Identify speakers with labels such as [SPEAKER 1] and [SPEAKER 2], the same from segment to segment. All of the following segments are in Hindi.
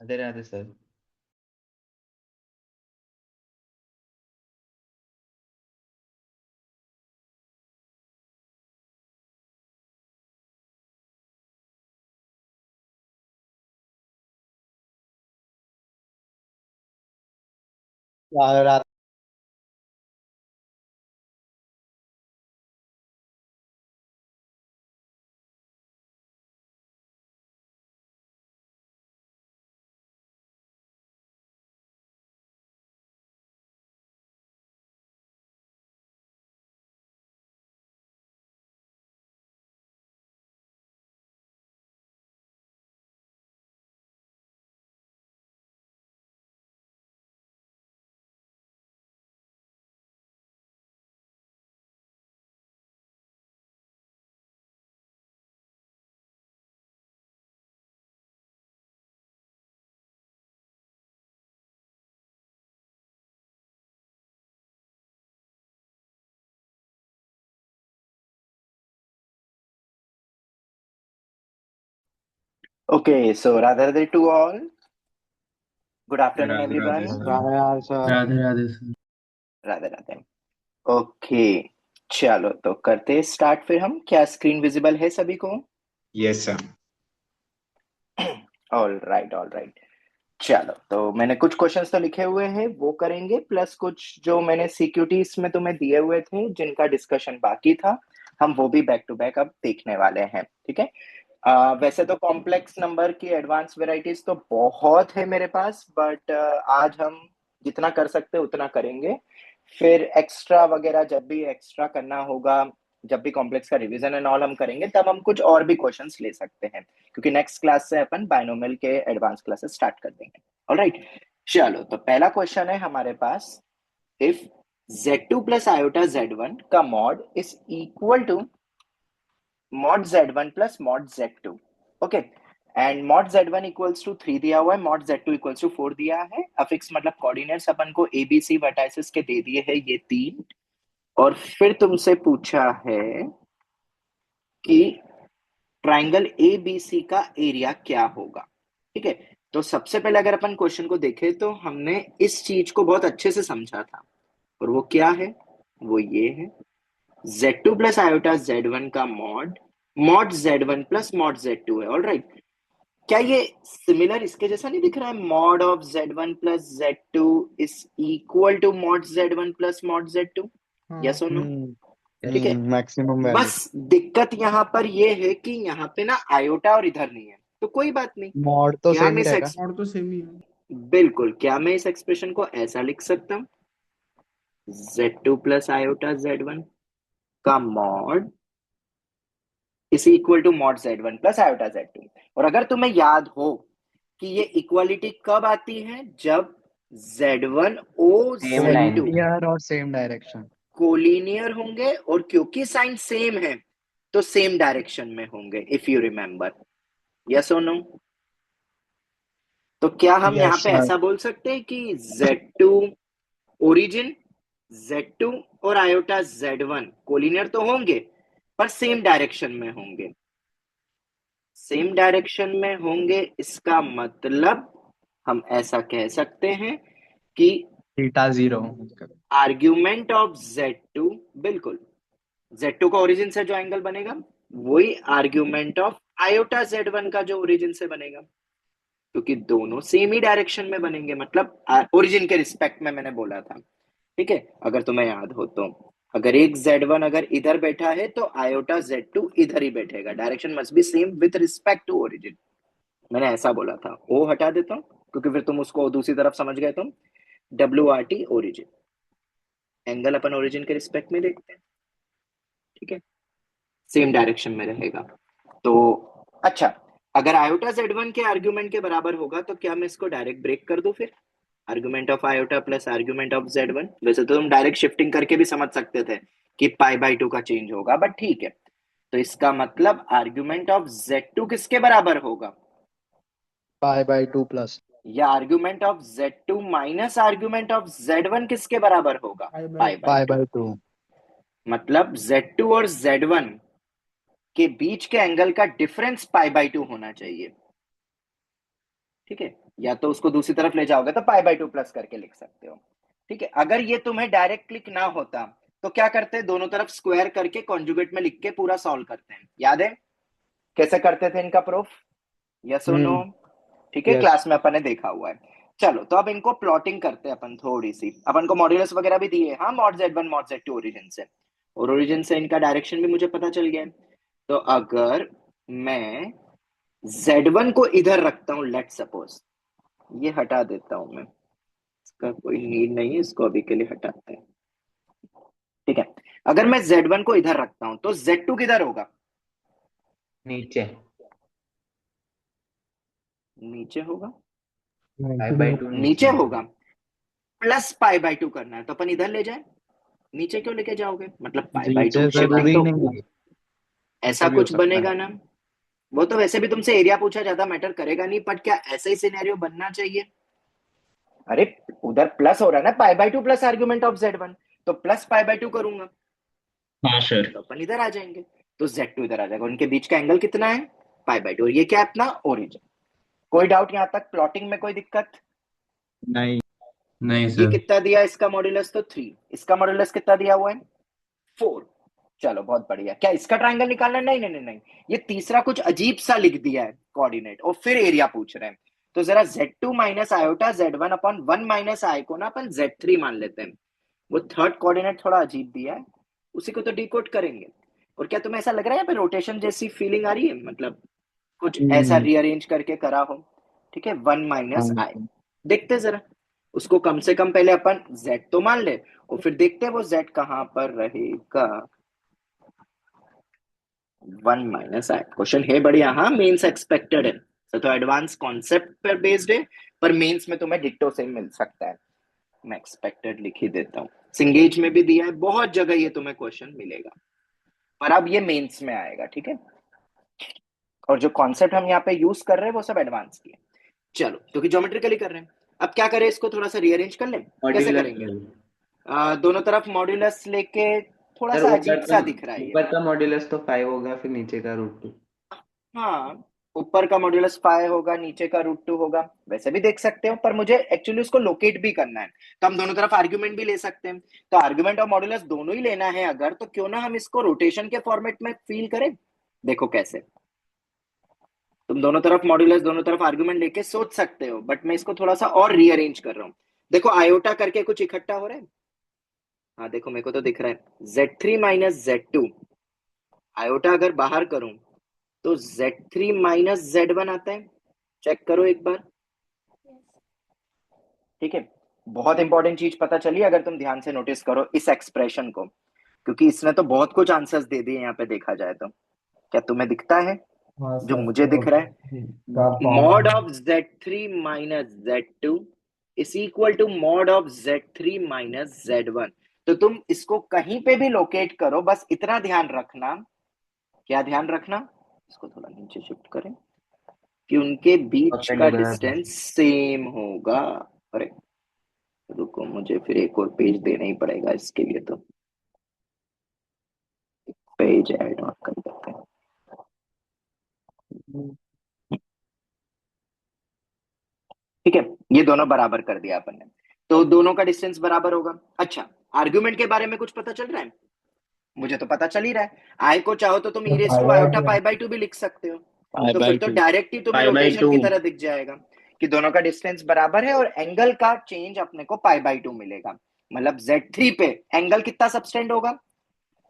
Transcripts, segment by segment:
[SPEAKER 1] Radhe Radhe sir.
[SPEAKER 2] Radhe
[SPEAKER 3] Okay, so rather to all, good afternoon,
[SPEAKER 1] Radhe Radhe
[SPEAKER 3] everyone.
[SPEAKER 1] Sir.
[SPEAKER 2] Radhe sir.
[SPEAKER 1] Radhe Radhe sir.
[SPEAKER 3] Radhe Radhe. Okay, चलो तो करते स्टार्ट। फिर हम क्या स्क्रीन विजिबल है सभी को?
[SPEAKER 1] Yes sir.
[SPEAKER 3] All right, all right. चलो तो मैंने कुछ क्वेश्चंस तो लिखे हुए हैं, वो करेंगे, प्लस कुछ जो मैंने सीक्यूटीज में तुम्हें दिए हुए थे जिनका डिस्कशन बाकी था, हम वो भी बैक टू बैक अब देखने वाले हैं। ठीक है। वैसे तो कॉम्प्लेक्स नंबर की एडवांस वेराइटीज तो बहुत है मेरे पास, बट आज हम जितना कर सकते हैं उतना करेंगे। फिर एक्स्ट्रा वगैरह जब भी एक्स्ट्रा करना होगा, जब भी कॉम्प्लेक्स का रिवीजन एंड ऑल हम करेंगे, तब हम कुछ और भी क्वेश्चंस ले सकते हैं, क्योंकि नेक्स्ट क्लास से अपन बायनोमियल के एडवांस क्लासेस स्टार्ट कर देंगे। ऑलराइट, चलो तो पहला क्वेश्चन है हमारे पास। If z2 plus iota z1 का mod is equal to mod z1 plus mod z2, okay, and mod z1 equals to 3 दिया हुआ है, mod z2 इक्वल्स टू 4 दिया है। अफिक्स मतलब कोऑर्डिनेट्स अपन को एबीसी वर्टाइसेस के दे दिए हैं ये तीन, और फिर तुमसे पूछा है कि ट्राइंगल एबीसी का एरिया क्या होगा। ठीक है, तो सबसे पहले अगर अपन क्वेश्चन को देखें तो हमने इस चीज को बहुत अच्छे से समझा था, और वो क्या है, वो ये है z2 प्लस आयोटा z1 का mod mod z1 plus mod z2 है। ऑल राइट, क्या ये सिमिलर इसके जैसा नहीं दिख रहा है? Mod of z1 plus z2 is equal to mod z1 plus mod z2।
[SPEAKER 1] हाँ।
[SPEAKER 3] यस और नो?
[SPEAKER 2] हम्म।
[SPEAKER 3] ठीक है।
[SPEAKER 2] Maximum value.
[SPEAKER 3] बस दिक्कत यहाँ पर ये है कि यहाँ पे ना आयोटा और इधर नहीं है, तो कोई बात नहीं।
[SPEAKER 2] मॉड तो
[SPEAKER 3] क्या
[SPEAKER 2] सेम
[SPEAKER 3] मैं
[SPEAKER 2] ही
[SPEAKER 3] इस
[SPEAKER 2] रहेगा।
[SPEAKER 1] और तो सेम ही है।
[SPEAKER 3] बिल्कुल, क्या मैं इस एक्सप्रेशन को ऐसा लिख सकता हूँ, z2 प्लस आयोटा z1 का mod is equal to mod z1 plus iota z2। और अगर तुम्हें याद हो कि ये इक्वालिटी कब आती है, जब z1 ओ
[SPEAKER 1] सेम लाइन।
[SPEAKER 3] z2
[SPEAKER 2] कोलिनियर और सेम डायरेक्शन।
[SPEAKER 3] कोलिनियर होंगे, और क्योंकि साइन सेम है तो सेम डायरेक्शन में होंगे, इफ यू रिमेंबर। यस और नो? तो क्या हम यहाँ
[SPEAKER 2] यस
[SPEAKER 3] पे
[SPEAKER 2] सर।
[SPEAKER 3] ऐसा बोल सकते हैं कि z2 ओरिजिन, z2 और आयोटा z1 कोलिनियर तो होंगे, पर सेम डायरेक्शन में होंगे। सेम डायरेक्शन में होंगे, इसका मतलब हम ऐसा कह सकते हैं कि
[SPEAKER 2] theta zero.
[SPEAKER 3] Argument of z2, बिल्कुल, z2 का ओरिजिन से जो एंगल बनेगा वही आर्ग्यूमेंट ऑफ आयोटा z1 का जो ओरिजिन से बनेगा, क्योंकि दोनों सेम ही डायरेक्शन में बनेंगे, मतलब ओरिजिन के रिस्पेक्ट में मैंने बोला था। ठीक है, अगर तुम्हें याद हो तो, अगर एक z1 अगर इधर बैठा है तो आयोटा z2 इधर ही बैठेगा, direction must be same with respect to origin. मैंने ऐसा बोला था, ओ हटा देता हूँ क्योंकि फिर तुम उसको दूसरी तरफ समझ गए तुम। W R T origin, angle अपन ओरिजिन के रिस्पेक्ट में देखते हैं। ठीक है, सेम डायरेक्शन में रहेगा। तो अच्छा, अगर आयोटा z1 के आर्ग्यूमेंट के बराबर होगा तो क्या मैं इसको डायरेक्ट ब्रेक कर दूं फिर? Argument of iota plus argument of z1, वैसे तो तुम डायरेक्ट शिफ्टिंग करके भी समझ सकते थे कि पाई बाई टू का चेंज होगा, बट ठीक है। तो इसका मतलब आर्ग्यूमेंट ऑफ z2 किसके बराबर होगा,
[SPEAKER 2] पाई बाई टू प्लस।
[SPEAKER 3] या argument of z2 minus argument of z1 किसके बराबर होगा?
[SPEAKER 1] Five by
[SPEAKER 3] pi by
[SPEAKER 2] pi
[SPEAKER 3] two.
[SPEAKER 2] By two.
[SPEAKER 3] मतलब z2 और z1 के बीच के एंगल का डिफरेंस पाई बाई टू होना चाहिए। ठीक है, या तो उसको दूसरी तरफ ले जाओगे तो पाई बाय 2 प्लस करके लिख सकते हो। ठीक है, अगर ये तुम्हें डायरेक्ट क्लिक ना होता तो क्या करते हैं, दोनों तरफ स्क्वायर करके कॉन्जुगेट में लिख के पूरा सॉल्व करते हैं। याद है कैसे करते थे इनका प्रूफ? यस और नो? ठीक है,
[SPEAKER 2] यस।
[SPEAKER 3] क्लास में अपन ने देखा हुआ है। चलो तो अब इनको प्लॉटिंग करते हैं अपन थोड़ी सी। अपन को मॉड्यूलस वगैरह भी दिए, हाँ, mod z1 mod z2 origin से, और ओरिजिन से इनका डायरेक्शन भी मुझे पता चल गया है। तो अगर मैं z1 को इधर रखता हूं, लेट सपोज, ये हटा देता हूं मैं, इसका कोई नीड नहीं है, इसको अभी के लिए हटाते हैं। ठीक है, अगर मैं z1 को इधर रखता हूं तो z2 किधर होगा?
[SPEAKER 1] नीचे
[SPEAKER 3] नीचे होगा,
[SPEAKER 1] पाई बाय टू
[SPEAKER 3] नीचे होगा। प्लस पाई बाय 2 करना है तो अपन इधर ले जाए, नीचे क्यों लेके जाओगे? मतलब पाई बाय 2
[SPEAKER 2] नीचे
[SPEAKER 3] शिफ्टिंग
[SPEAKER 2] जरूरी
[SPEAKER 3] तो
[SPEAKER 2] नहीं है,
[SPEAKER 3] ऐसा
[SPEAKER 2] नीचे भी हो
[SPEAKER 3] कुछ
[SPEAKER 2] सकता है।
[SPEAKER 3] बनेगा ना। वो तो वैसे भी तुमसे एरिया पूछा, ज्यादा मैटर करेगा नहीं, बट क्या ऐसा ही सिनेरियो बनना चाहिए? अरे उधर प्लस हो रहा है ना, पाई by 2 plus argument of z1, तो प्लस पाई बाय 2 करूंगा
[SPEAKER 1] हाँ सर।
[SPEAKER 3] तो अपन इधर आ जाएंगे, तो z2 इधर आ जाएगा। उनके बीच का एंगल कितना है? पाई बाय 2, और ये क्या है अपना ओरिजिन। कोई डाउट यहां तक? प्लॉटिंग में कोई दिक्कत?
[SPEAKER 2] नहीं।
[SPEAKER 1] नहीं
[SPEAKER 3] ये
[SPEAKER 1] सर।
[SPEAKER 3] कितना दिया इसका मॉड्यूलस? तो 3। इसका मॉड्यूलस कितना दिया हुआ है? 4। चलो बहुत बढ़िया। क्या इसका ट्रायंगल निकालना है? नहीं नहीं नहीं नहीं, ये तीसरा कुछ अजीब सा लिख दिया है कोऑर्डिनेट, और फिर एरिया पूछ रहे हैं। तो जरा z2 minus iota z1 upon 1 minus i को ना अपन z3 मान लेते हैं। वो थर्ड कोऑर्डिनेट थोड़ा अजीब दिया है, उसी को तो डिकोड करेंगे। और क्या तुम्हें ऐसा लग रहा है यहाँ पे रोटेशन जैसी फीलिंग आ रही है? मतलब कुछ ऐसा रीअरेंज करके करा हो? ठीक है, 1 माइनस आई।
[SPEAKER 2] हाँ।
[SPEAKER 3] देखते जरा, उसको कम से कम पहले अपन z तो मान ले, और फिर देखते हैं वो z कहां पर रहेगा। 1 माइनस आई, क्वेश्चन है बढ़िया, हाँ, मेंस एक्सपेक्टेड है, तो एडवांस कॉन्सेप्ट पर बेस्ड है, पर मेंस में तुम्हें डिट्टो सेम मिल सकता है। मैं एक्सपेक्टेड लिख ही देता हूँ, सिंगेज में भी दिया है, बहुत जगह ये तुम्हें क्वेश्चन मिलेगा, पर अब ये मेंस में आएगा। ठीक है, और जो कॉन्सेप्ट हम यहाँ पे यूज कर रहे हैं वो सब एडवांस की है। चलो, क्योंकि ज्योमेट्रिकली कर रहे हैं, अब क्या करें, इसको थोड़ा सा रीअरेंज कर लें। कैसे
[SPEAKER 1] मॉड्यूलस
[SPEAKER 3] करेंगे? दोनों तरफ मॉड्यूलस लेके, थोड़ा
[SPEAKER 1] सर,
[SPEAKER 3] सा अजीब सा दिख रहा है ये।
[SPEAKER 1] ऊपर का मॉड्यूलस तो 5 होगा, फिर नीचे का √2।
[SPEAKER 3] हाँ, ऊपर का मॉड्यूलस 5 होगा, नीचे का √2 होगा, वैसे भी देख सकते हो, पर मुझे एक्चुअली उसको लोकेट भी करना है, तो हम दोनों तरफ आर्ग्यूमेंट भी ले सकते हैं। तो आर्ग्यूमेंट और मॉड्यूलस दोनों ही लेना है अगर, तो क्यों ना हम इसको रोटेशन के फॉर्मेट में फील करें। देखो कैसे, तुम दोनों तरफ मॉड्यूलस, दोनों तरफ आर्ग्यूमेंट लेके सोच सकते हो, बट मैं इसको थोड़ा सा और रीअरेंज कर रहा हूँ। देखो आयोटा करके कुछ इकट्ठा हो रहा है। हाँ देखो, मेरे को तो दिख रहा है z3 माइनस z2, आयोटा अगर बाहर करूं तो z3 माइनस z1 आता है। चेक करो एक बार। ठीक है, बहुत इंपॉर्टेंट चीज पता चली अगर तुम ध्यान से नोटिस करो इस एक्सप्रेशन को, क्योंकि इसने तो बहुत कुछ आंसर्स दे दिए यहाँ पे देखा जाए तो। क्या तुम्हें दिखता है
[SPEAKER 4] हाँ
[SPEAKER 3] जो
[SPEAKER 4] सर,
[SPEAKER 3] मुझे दिख रहा है?
[SPEAKER 4] का
[SPEAKER 3] mod
[SPEAKER 4] form
[SPEAKER 3] of z3 minus z2 is equal to mod of z3 minus z1। तो तुम इसको कहीं पे भी लोकेट करो, बस इतना ध्यान रखना। क्या ध्यान रखना? इसको थोड़ा नीचे शिफ्ट करें कि उनके बीच का
[SPEAKER 1] परपेंडिकुलर।
[SPEAKER 3] डिस्टेंस सेम होगा। अरे रुको, मुझे फिर एक और पेज देना ही पड़ेगा इसके लिए, तो पेज ऐड ऑन कर देते हैं। ठीक है, ये दोनों बराबर कर दिया अपन ने, तो दोनों का डिस्टेंस बराबर होगा। अच्छा, आर्ग्यूमेंट के बारे में कुछ पता चल रहा है? मुझे तो पता चल ही रहा है। आई को चाहो तो तुम e raise to iota pi by 2 भी लिख सकते हो,
[SPEAKER 2] पाई
[SPEAKER 3] तो फिर
[SPEAKER 2] बाय
[SPEAKER 3] तो
[SPEAKER 2] 2।
[SPEAKER 3] डायरेक्ट ही तुम्हें
[SPEAKER 1] पाई बाय
[SPEAKER 3] रोटेशन
[SPEAKER 1] 2।
[SPEAKER 3] की तरह दिख जाएगा कि दोनों का डिस्टेंस बराबर है, और एंगल का चेंज अपने को पाई बाय 2 मिलेगा। मतलब Z3 पे एंगल कितना सबस्टेंड होगा?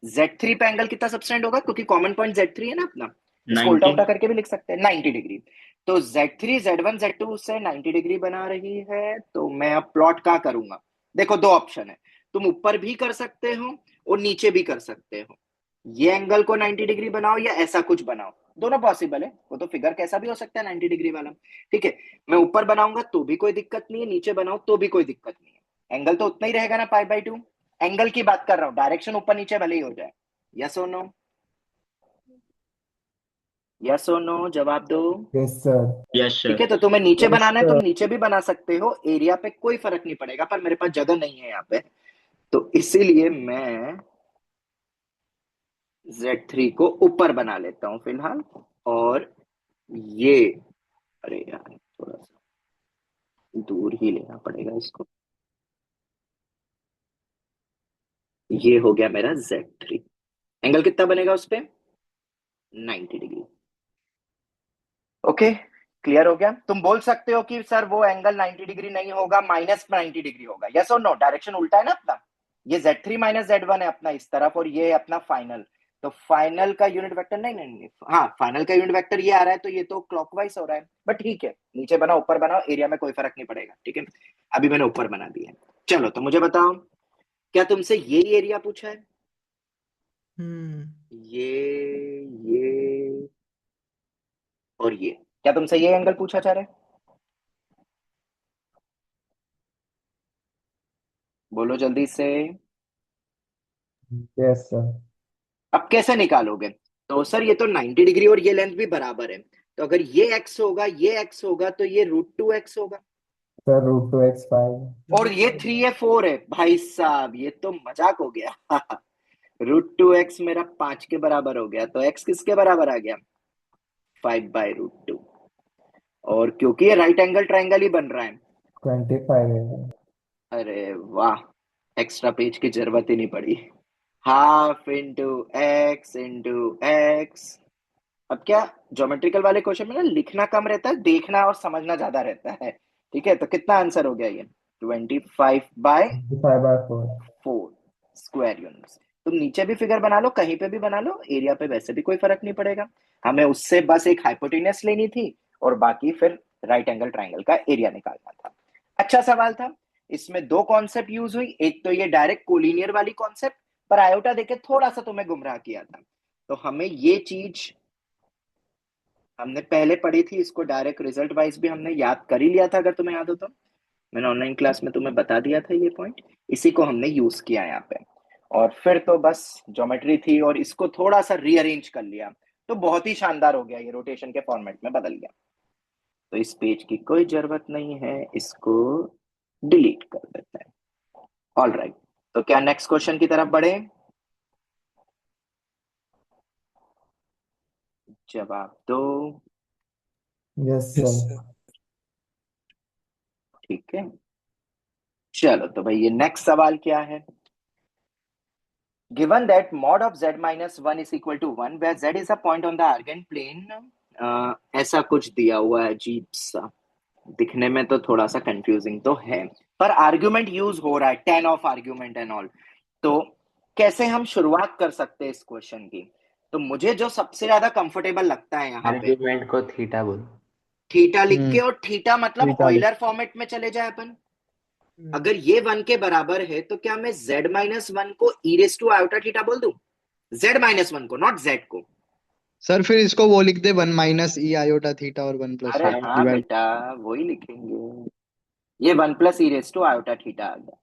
[SPEAKER 3] Z3 पे एंगल कितना सबस्टेंड होगा, क्योंकि कॉमन पॉइंट Z3 है ना अपना, इसको उल्टा
[SPEAKER 1] 90।
[SPEAKER 3] उल्टा करके भी लिख सकते हैं, 90 डिग्री। तो Z3 Z1 Z2 से 90 डिग्री बना रही है, तो मैं अब प्लॉट क्या करूंगा? देखो दो ऑप्शन है, तुम ऊपर भी कर सकते हो और नीचे भी कर सकते हो। ये एंगल को 90 डिग्री बनाओ या ऐसा कुछ बनाओ, दोनों पॉसिबल है, वो तो फिगर कैसा भी हो सकता है 90 डिग्री वाला। ठीक है, मैं ऊपर बनाऊंगा तो भी कोई दिक्कत नहीं है, नीचे बनाओ तो भी कोई दिक्कत नहीं है, एंगल तो उतना ही रहेगा ना, पाई बाय 2। एंगल की बात कर रहा हूं, डायरेक्शन ऊपर नीचे भले ही हो जाए। यस और नो? यस और नो, जवाब दो।
[SPEAKER 4] Yes sir.
[SPEAKER 1] यस
[SPEAKER 3] ठीक
[SPEAKER 1] सर।
[SPEAKER 3] है, तो तुम्हें नीचे
[SPEAKER 2] यस
[SPEAKER 3] बनाना है, तुम
[SPEAKER 2] सर।
[SPEAKER 3] नीचे भी बना सकते हो, एरिया पे कोई फर्क नहीं पड़ेगा, पर मेरे पास जगह नहीं है यहाँ पे, तो इसीलिए मैं Z3 को ऊपर बना लेता हूं फिलहाल। और ये, अरे यार थोड़ा सा दूर ही लेना पड़ेगा इसको। ये हो गया मेरा Z3। एंगल कितना बनेगा उस पे? 90 डिग्री। ओके, क्लियर हो गया। तुम बोल सकते हो कि सर वो एंगल 90 डिग्री नहीं होगा, -90 डिग्री होगा। यस और नो? डायरेक्शन उल्टा है ना अपना। ये Z3 माइनस Z1 है अपना इस तरफ, और ये अपना फाइनल। तो फाइनल का यूनिट वेक्टर नहीं नहीं नहीं, हाँ फाइनल का यूनिट वेक्टर ये आ रहा है, तो ये तो क्लॉकवाइज हो रहा है। बट ठीक है, नीचे बनाओ ऊपर बनाओ, एरिया में कोई फर्क नहीं पड़ेगा, ठीक है। अभी मैंने ऊपर बना दिया है। चलो तो मुझे बताओ, क्या तुमसे यही एरिया पूछा है? ये और ये, क्या तुमसे ये एंगल पूछा जा रहा है? बोलो जल्दी से।
[SPEAKER 2] Yes sir.
[SPEAKER 3] अब कैसे निकालोगे? तो सर ये तो 90 डिग्री और ये लेंथ भी बराबर है, तो अगर ये x होगा ये x होगा, तो ये √2x होगा।
[SPEAKER 2] Sir √2x 5।
[SPEAKER 3] और ये 3 है 4 है, भाई साहब ये तो मजाक हो गया। √2x मेरा 5 के बराबर हो गया, तो x किसके बराबर आ गया? 5/√2। और क्योंकि ये राइट एंगल ट्राइंगल ही बन रहा है।
[SPEAKER 2] 25 है।
[SPEAKER 3] अरे वाह, एक्स्ट्रा पेज की जरूरत ही नहीं पड़ी। Half into x। अब क्या, ज्योमेट्रिकल वाले क्वेश्चन में ना लिखना कम रहता है, देखना और समझना ज्यादा रहता है। ठीक है, तो कितना आंसर हो गया ये?
[SPEAKER 2] 25/4।
[SPEAKER 3] 25/4 स्क्वायर यूनिट्स। तुम नीचे भी फिगर बना लो, कहीं पे भी बना लो, एरिया पे वैसे भी कोई फर्क नहीं पड़ेगा। हमें उससे बस एक हाइपोटेन्यूस लेनी थी, और बाकी फिर राइट एंगल ट्राइंगल का एरिया निकालना था। अच्छा सवाल था। इसमें दो कॉन्सेप्ट यूज हुई, एक तो ये डायरेक्ट कोलिनियर वाली कॉन्सेप्ट, पर आयोटा देके थोड़ा सा तुम्हें गुमराह किया था। तो हमें ये चीज हमने पहले पढ़ी थी, इसको डायरेक्ट रिजल्ट वाइज भी हमने याद कर ही लिया था, अगर तुम्हें याद हो तो। मैंने ऑनलाइन क्लास में तुम्हें बता दिया था ये पॉइंट। इसी को हमने यूज किया यहाँ पे। और फिर तो बस ज्योमेट्री थी, और इसको थोड़ा सा रीअरेंज कर लिया, तो बहुत ही शानदार हो गया, ये रोटेशन के फॉर्मेट में बदल गया। तो इस पेज की कोई जरूरत नहीं है, इसको डिलीट कर देते हैं। ऑल राइट, तो क्या नेक्स्ट क्वेश्चन की तरफ बढ़े? जवाब दो।
[SPEAKER 2] Yes sir.
[SPEAKER 3] ठीक है, चलो तो भाई ये नेक्स्ट सवाल क्या है? Given that mod of z minus 1 is equal to 1, where z is a point on the argand plane, ऐसा कुछ दिया हुआ है अजीब सा, दिखने में तो थोड़ा सा कंफ्यूजिंग तो है, पर आर्ग्यूमेंट यूज हो रहा है, 10 ऑफ आर्ग्यूमेंट एंड ऑल। तो कैसे हम शुरुआत कर सकते हैं इस क्वेश्चन की? तो मुझे जो सबसे ज्यादा कंफर्टेबल लगता है यहाँ पे,
[SPEAKER 1] आर्ग्यूमेंट को थीटा बोलो।
[SPEAKER 3] थीटा लिख के, और थीटा मतलब
[SPEAKER 2] थीटा लिख।
[SPEAKER 3] ऑयलर फॉर्मेट में चले जाए अपन। अगर ये 1 के बराबर है, तो क्या मैं z-1 को e raise to iota theta बोल दूं? z-1 को, नॉट z को।
[SPEAKER 4] सर फिर इसको वो लिख दे 1 - e i/θ और 1 +
[SPEAKER 3] अरे हाँ
[SPEAKER 4] डिवाइड।
[SPEAKER 3] बेटा, वही लिखेंगे। ये 1 + e raise to iota theta आ गया।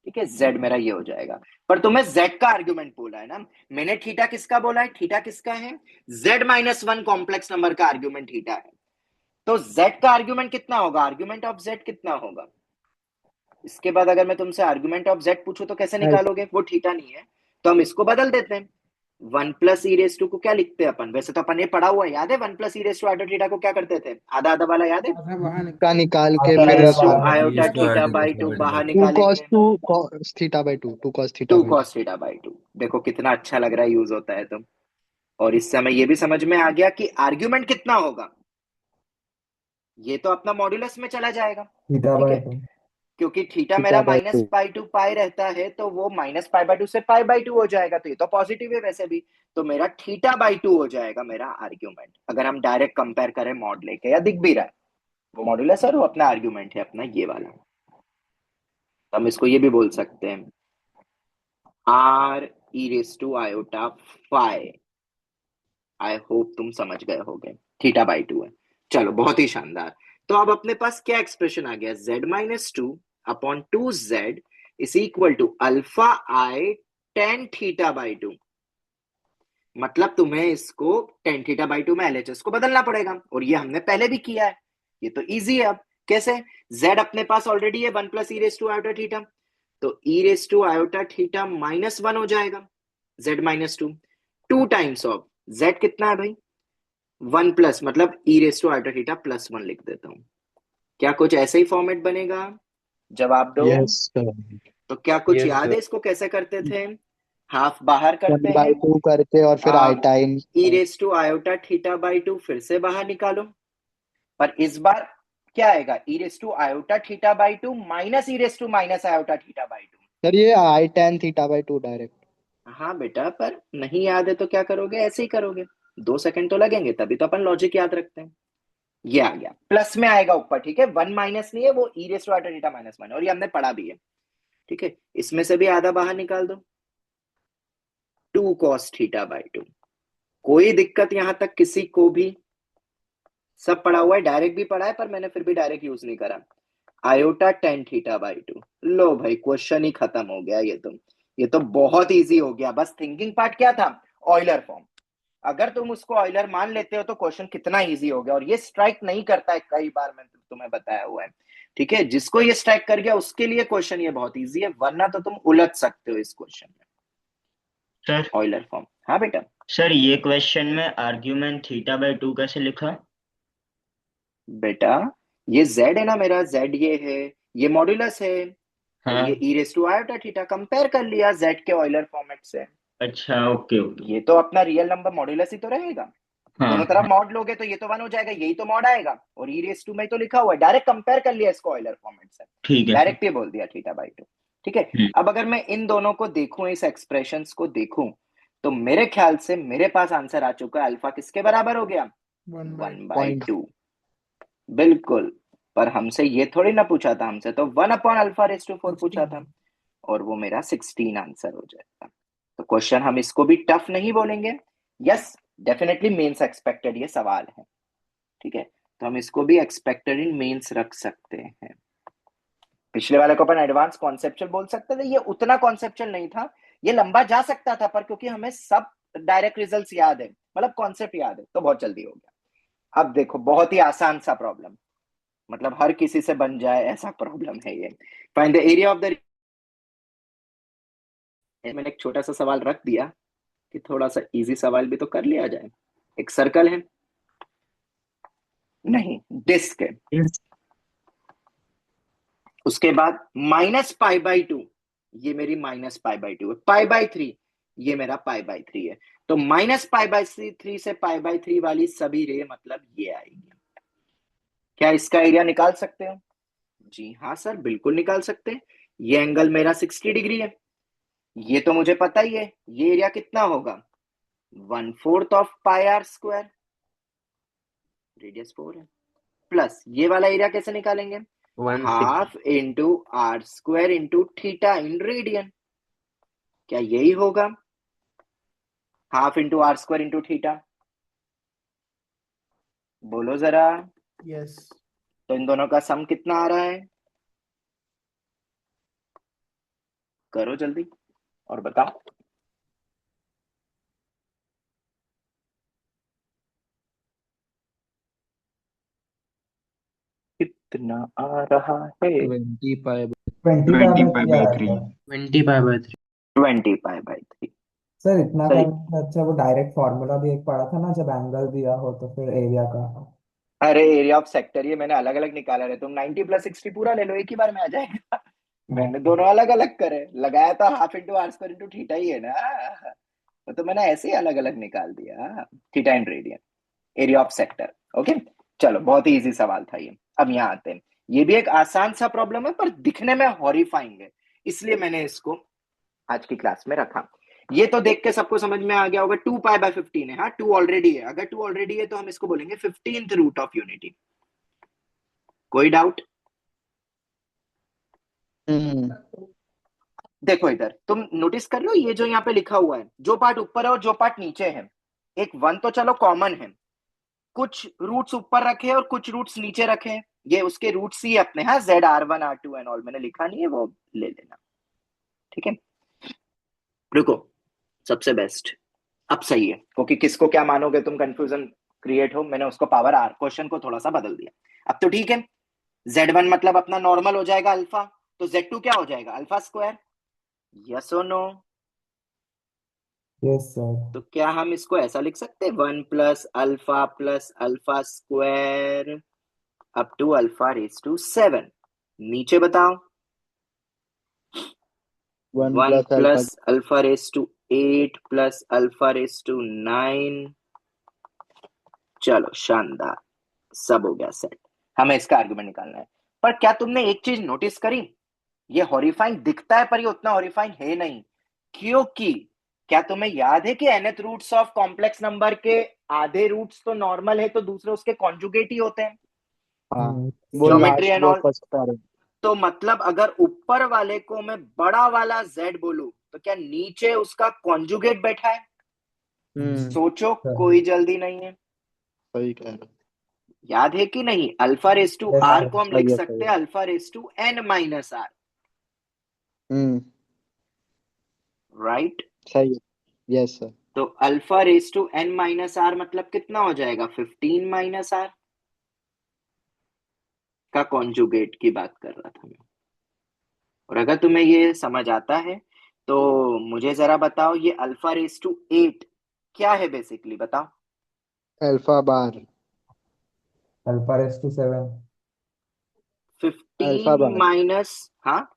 [SPEAKER 3] ठीक है, z मेरा ये हो जाएगा। पर तुम्हें z का आर्ग्यूमेंट बोला है ना, मैंने थीटा किसका बोला है? थीटा किसका है? z-1 कॉम्प्लेक्स नंबर का आर्ग्यूमेंट थीटा है। तो z का आर्ग्यूमेंट कितना होगा? आर्ग्यूमेंट ऑफ z कितना होगा? इसके बाद अगर मैं तुमसे आर्ग्यूमेंट ऑफ z पूछूं तो कैसे निकालोगे? वो थीटा नहीं है, तो हम इसको बदल देते हैं। 1 + e रेस टू को क्या लिखते हैं अपन? वैसे तो अपन ये पढ़ा हुआ है, याद है? 1 + e raise to iota theta को क्या करते थे? आधा आधा वाला याद है?
[SPEAKER 4] का निकाल के
[SPEAKER 3] ई
[SPEAKER 4] फिर
[SPEAKER 3] raise to
[SPEAKER 1] e
[SPEAKER 3] iota
[SPEAKER 1] raised to
[SPEAKER 3] theta
[SPEAKER 1] iota
[SPEAKER 3] by
[SPEAKER 1] theta
[SPEAKER 3] two
[SPEAKER 1] by 2
[SPEAKER 3] बाहर
[SPEAKER 4] 2 cos
[SPEAKER 3] निकालेंगे।
[SPEAKER 4] 2 cos θ/2 2 cos
[SPEAKER 3] two
[SPEAKER 4] θ/2।
[SPEAKER 3] Cos theta by two. देखो कितना अच्छा लग रहा है, यूज होता है तो। और इससे हमें ये भी समझ में आ गया कि आर्ग्यूमेंट कितना होगा। ये तो अपना मॉड्यूलस में चला जाएगा।
[SPEAKER 2] थीटा
[SPEAKER 3] ठीक
[SPEAKER 2] बाय
[SPEAKER 3] है,
[SPEAKER 2] टू
[SPEAKER 3] क्योंकि थीटा मेरा
[SPEAKER 4] θ/2।
[SPEAKER 3] -π/2 रहता है, तो वो -π/2 से π/2 हो जाएगा, तो ये तो पॉजिटिव है वैसे भी। तो मेरा θ/2 हो जाएगा मेरा आर्ग्यूमेंट, अगर हम डायरेक्ट कंपेयर करें मॉड लेके, या दिख भी रहा है वो मॉड्यूलस है, और वो अपना आर्ग्यूमेंट है अपना ये वाला। तो हम इसको ये भी बोल सकते हैं, r e⁻⁴ आई होप तुम समझ गए होगे, θ/2 है। चलो बहुत ही शानदार। तो अब अपने पास क्या एक्सप्रेशन आ गया? z-2/2z is equal to α_i tan θ/2। मतलब तुम्हें इसको tan θ/2 में LHS को बदलना पड़ेगा, और ये हमने पहले भी किया है, ये तो इजी है। अब कैसे? z अपने पास ऑलरेडी है 1 + e⁻⁴ तो e⁻⁴ -1 हो जाएगा, z-2 2 टाइम्स ऑफ z कितना है भाई? 1 प्लस, मतलब e⁻⁴ +1 लिख देता हूं। क्या कुछ ऐसे ही फॉर्मेट बनेगा? जवाब दो।
[SPEAKER 4] Yes sir.
[SPEAKER 3] तो क्या कुछ
[SPEAKER 1] यस
[SPEAKER 3] याद
[SPEAKER 1] सर।
[SPEAKER 3] है इसको कैसे करते थे? हाफ बाहर करते
[SPEAKER 4] वन बाई
[SPEAKER 3] हैं,
[SPEAKER 4] टू करके और फिर i time.
[SPEAKER 3] E raise to iota theta by two फिर से बाहर निकालो। पर इस बार क्या आएगा? E raise to iota theta by two minus e raise to minus iota theta by two.
[SPEAKER 4] Sir ये i tan theta by two direct.
[SPEAKER 3] हाँ बेटा, पर नहीं याद है तो क्या करोगे? ऐसे ही करोगे। 2 सेकंड तो लगेंगे, तभी तो अपन लॉजिक याद रखते हैं। ये आ गया, प्लस में आएगा ऊपर, ठीक है। वन माइनस नहीं है वो, e raise to iota theta minus one, और ये हमने पढ़ा भी है, ठीक है। इसमें से भी आधा बाहर निकाल दो, 2 cos θ/2। कोई दिक्कत यहां तक किसी को भी? सब पढ़ा हुआ है, डायरेक्ट भी पढ़ा है, पर मैंने फिर भी डायरेक्ट यूज नहीं करा। Iota tan θ/2। लो भाई, क्वेश्चन ही खत्म हो गया। ये तो बहुत इजी हो गया। बस थिंकिंग पार्ट क्या था? Euler form. अगर तुम उसको ऑयलर मान लेते हो तो क्वेश्चन कितना इजी हो गया। और ये स्ट्राइक नहीं करता है, कई बार मैंने तुम्हें बताया हुआ है, ठीक है। जिसको ये स्ट्राइक कर गया उसके लिए क्वेश्चन ये बहुत इजी है, वरना तो तुम उलझ सकते हो इस क्वेश्चन में।
[SPEAKER 1] सर
[SPEAKER 3] ऑयलर फॉर्म, हाँ बेटा।
[SPEAKER 1] सर ये क्वेश्चन में आर्ग्यूमेंट θ/2 कैसे लिखा?
[SPEAKER 3] बेटा ये z है ना मेरा, z ये है, ये मॉड्यूलस है, और
[SPEAKER 1] हाँ।
[SPEAKER 3] ये e raise to iota theta. Compare कर लिया z के ऑयलर फॉर्मेट से।
[SPEAKER 1] अच्छा, ओके ओके।
[SPEAKER 3] ये तो अपना रियल नंबर मॉड्यूलस ही तो रहेगा। दोनों
[SPEAKER 1] हाँ
[SPEAKER 3] तरफ मॉड लोगे तो ये तो 1 हो जाएगा, यही तो मॉड आएगा। और ई रेस टू में तो लिखा हुआ है, डायरेक्ट कंपेयर कर लिया इसको ऑयलर फॉर्मेट से,
[SPEAKER 1] ठीक है सर।
[SPEAKER 3] डायरेक्ट ही बोल दिया θ/2, ठीक है। अब अगर मैं इन दोनों को देखूं, इस एक्सप्रेशंस को देखूं, तो मेरे ख्याल से मेरे पास आंसर आ चुका है। अल्फा किसके बराबर हो गया? 1/2। बिल्कुल। पर हमसे ये थोड़ी ना पूछा था, हमसे तो 1/α⁴ पूछा था, और वो मेरा 16 आंसर हो जाएगा। तो क्वेश्चन हम इसको भी टफ नहीं बोलेंगे। यस, डेफिनेटली मेंस एक्सपेक्टेड ये सवाल है, ठीक है। तो हम इसको भी एक्सपेक्टेड इन मेंस रख सकते हैं। पिछले वाले को अपन एडवांस कॉन्सेप्चुअल बोल सकते थे, ये उतना कॉन्सेप्चुअल नहीं था, ये लंबा जा सकता था, पर क्योंकि हमें सब डायरेक्ट रिजल्ट्स याद है, मतलब कॉन्सेप्ट याद है, तो बहुत जल्दी हो गया। अब देखो, बहुत ही आसान सा प्रॉब्लम, मतलब हर किसी से बन जाए ऐसा प्रॉब्लम है ये। Find the area of the, मैंने एक छोटा सा सवाल रख दिया कि थोड़ा सा इजी सवाल भी तो कर लिया जाए। एक सर्कल है, नहीं डिस्क है, उसके बाद -π/2, ये मेरी -π/2 है, π/3 ये मेरा π/3 है। तो -π/3 से π/3 वाली सभी रे मतलब ये आएगी। क्या इसका एरिया निकाल सकते हो? जी हाँ सर, बिल्कुल निकाल सकते हैं। ये एंगल मेरा 60 डिग्री है, ये तो मुझे पता ही है। ये एरिया कितना होगा? 1/4 ऑफ πr², रेडियस 4 है, प्लस ये वाला एरिया कैसे निकालेंगे?
[SPEAKER 1] 1/6।
[SPEAKER 3] Half into r² into theta in radian. क्या यही होगा? Half into r² into theta, बोलो जरा।
[SPEAKER 2] यस।
[SPEAKER 3] तो इन दोनों का सम कितना आ रहा है? करो जल्दी और बताओ। कितना आ रहा है?
[SPEAKER 4] 20 पाई।
[SPEAKER 2] 20 पाई बाई 3 आ रहा है।
[SPEAKER 1] 20π/3।
[SPEAKER 3] 20π/3।
[SPEAKER 2] सर इतना
[SPEAKER 3] सही।
[SPEAKER 2] करने से अच्छा वो डायरेक्ट फॉर्मूला भी एक पढ़ा था ना, जब एंगल दिया हो तो फिर एरिया का।
[SPEAKER 3] अरे एरिया ऑफ सेक्टर ये मैंने अलग अलग निकाला है, तुम 90 + 60 पूरा ले लो, एक ही बार में आ जाएगा। मैंने दोनों अलग अलग करे, लगाया तो half into r² into theta ही है ना, तो मैंने ऐसे ही अलग अलग निकाल दिया, theta in radian, area of sector. Okay, चलो बहुत ही इजी सवाल था ये। अब यहाँ आते हैं, ये भी एक आसान सा प्रॉब्लम है, पर दिखने में हॉरिफाइंग है, इसलिए मैंने इसको आज की क्लास में रखा। ये तो देख के सबको समझ में आ गया होगा, 2π/15 है। हाँ, 2 ऑलरेडी है, अगर 2 ऑलरेडी है तो हम इसको बोलेंगे 15th रूट ऑफ यूनिटी। कोई डाउट? देखो इधर तुम नोटिस कर लो, ये जो यहाँ पे लिखा हुआ है, जो पार्ट ऊपर है और जो पार्ट नीचे है, एक 1 तो चलो कॉमन है, कुछ रूट्स ऊपर रखे और कुछ रूट्स नीचे रखे, ये उसके रूट्स ही अपने। हाँ, ZR1 R2 एंड ऑल मैंने लिखा नहीं है, वो ले लेना, ठीक है। रुको, सबसे बेस्ट अब सही है, क्योंकि किसको क्या मानोगे तुम, कंफ्यूजन क्रिएट हो, मैंने उसको पावर आर क्वेश्चन को थोड़ा सा बदल दिया। अब तो ठीक है, Z1 मतलब अपना नॉर्मल हो जाएगा अल्फा, तो Z2 क्या हो जाएगा? α²। यस और नो?
[SPEAKER 2] Yes sir.
[SPEAKER 3] तो क्या हम इसको ऐसा लिख सकते हैं, 1 + α + α², up to alpha raise to 7। नीचे बताओ,
[SPEAKER 4] 1
[SPEAKER 3] 1
[SPEAKER 4] plus alpha.
[SPEAKER 3] Plus alpha raise to 8 plus alpha raise to 9। चलो शानदार, सब हो गया सेट। हमें इसका आर्गुमेंट निकालना है। पर क्या तुमने एक चीज नोटिस करी, ये हॉरिफाइंग दिखता है पर ये उतना हॉरिफाइंग है नहीं। क्योंकि क्या तुम्हें याद है कि nth roots of complex number के आधे रूट्स तो नॉर्मल है, तो दूसरे उसके कॉन्जुगेट ही होते हैं,
[SPEAKER 4] हाँ,
[SPEAKER 2] हम्म,
[SPEAKER 4] वो
[SPEAKER 3] ज्योमेट्री
[SPEAKER 4] लास्ट
[SPEAKER 3] एंड
[SPEAKER 4] वो
[SPEAKER 3] ऑल।
[SPEAKER 4] फर्स्ट पैर।
[SPEAKER 3] तो मतलब अगर ऊपर वाले को मैं बड़ा वाला z बोलूं, तो क्या नीचे उसका कॉन्जुगेट बैठा है? सोचो,
[SPEAKER 2] सही
[SPEAKER 3] कोई जल्दी नहीं है।
[SPEAKER 4] सही कह रहे हो।
[SPEAKER 3] याद है कि नहीं? Alpha raise to
[SPEAKER 2] yes
[SPEAKER 3] r
[SPEAKER 2] sir.
[SPEAKER 3] को हम लिख
[SPEAKER 4] सही है, सही
[SPEAKER 3] सकते
[SPEAKER 4] है।
[SPEAKER 3] हैं alpha raise to n minus r,
[SPEAKER 4] hmm.
[SPEAKER 3] Right?
[SPEAKER 4] सही है। Yes sir.
[SPEAKER 3] तो alpha raise to n minus r मतलब कितना हो जाएगा? 15 माइनस आर का कॉन्जुगेट की बात कर रहा था मैं। और अगर तुम्हें ये समझ आता है तो मुझे जरा बताओ, ये अल्फा रेस टू 8 क्या है बेसिकली, बताओ।
[SPEAKER 4] Alpha bar.
[SPEAKER 2] Alpha raise to 7।
[SPEAKER 3] 15
[SPEAKER 4] alpha bar.
[SPEAKER 3] Minus, हाँ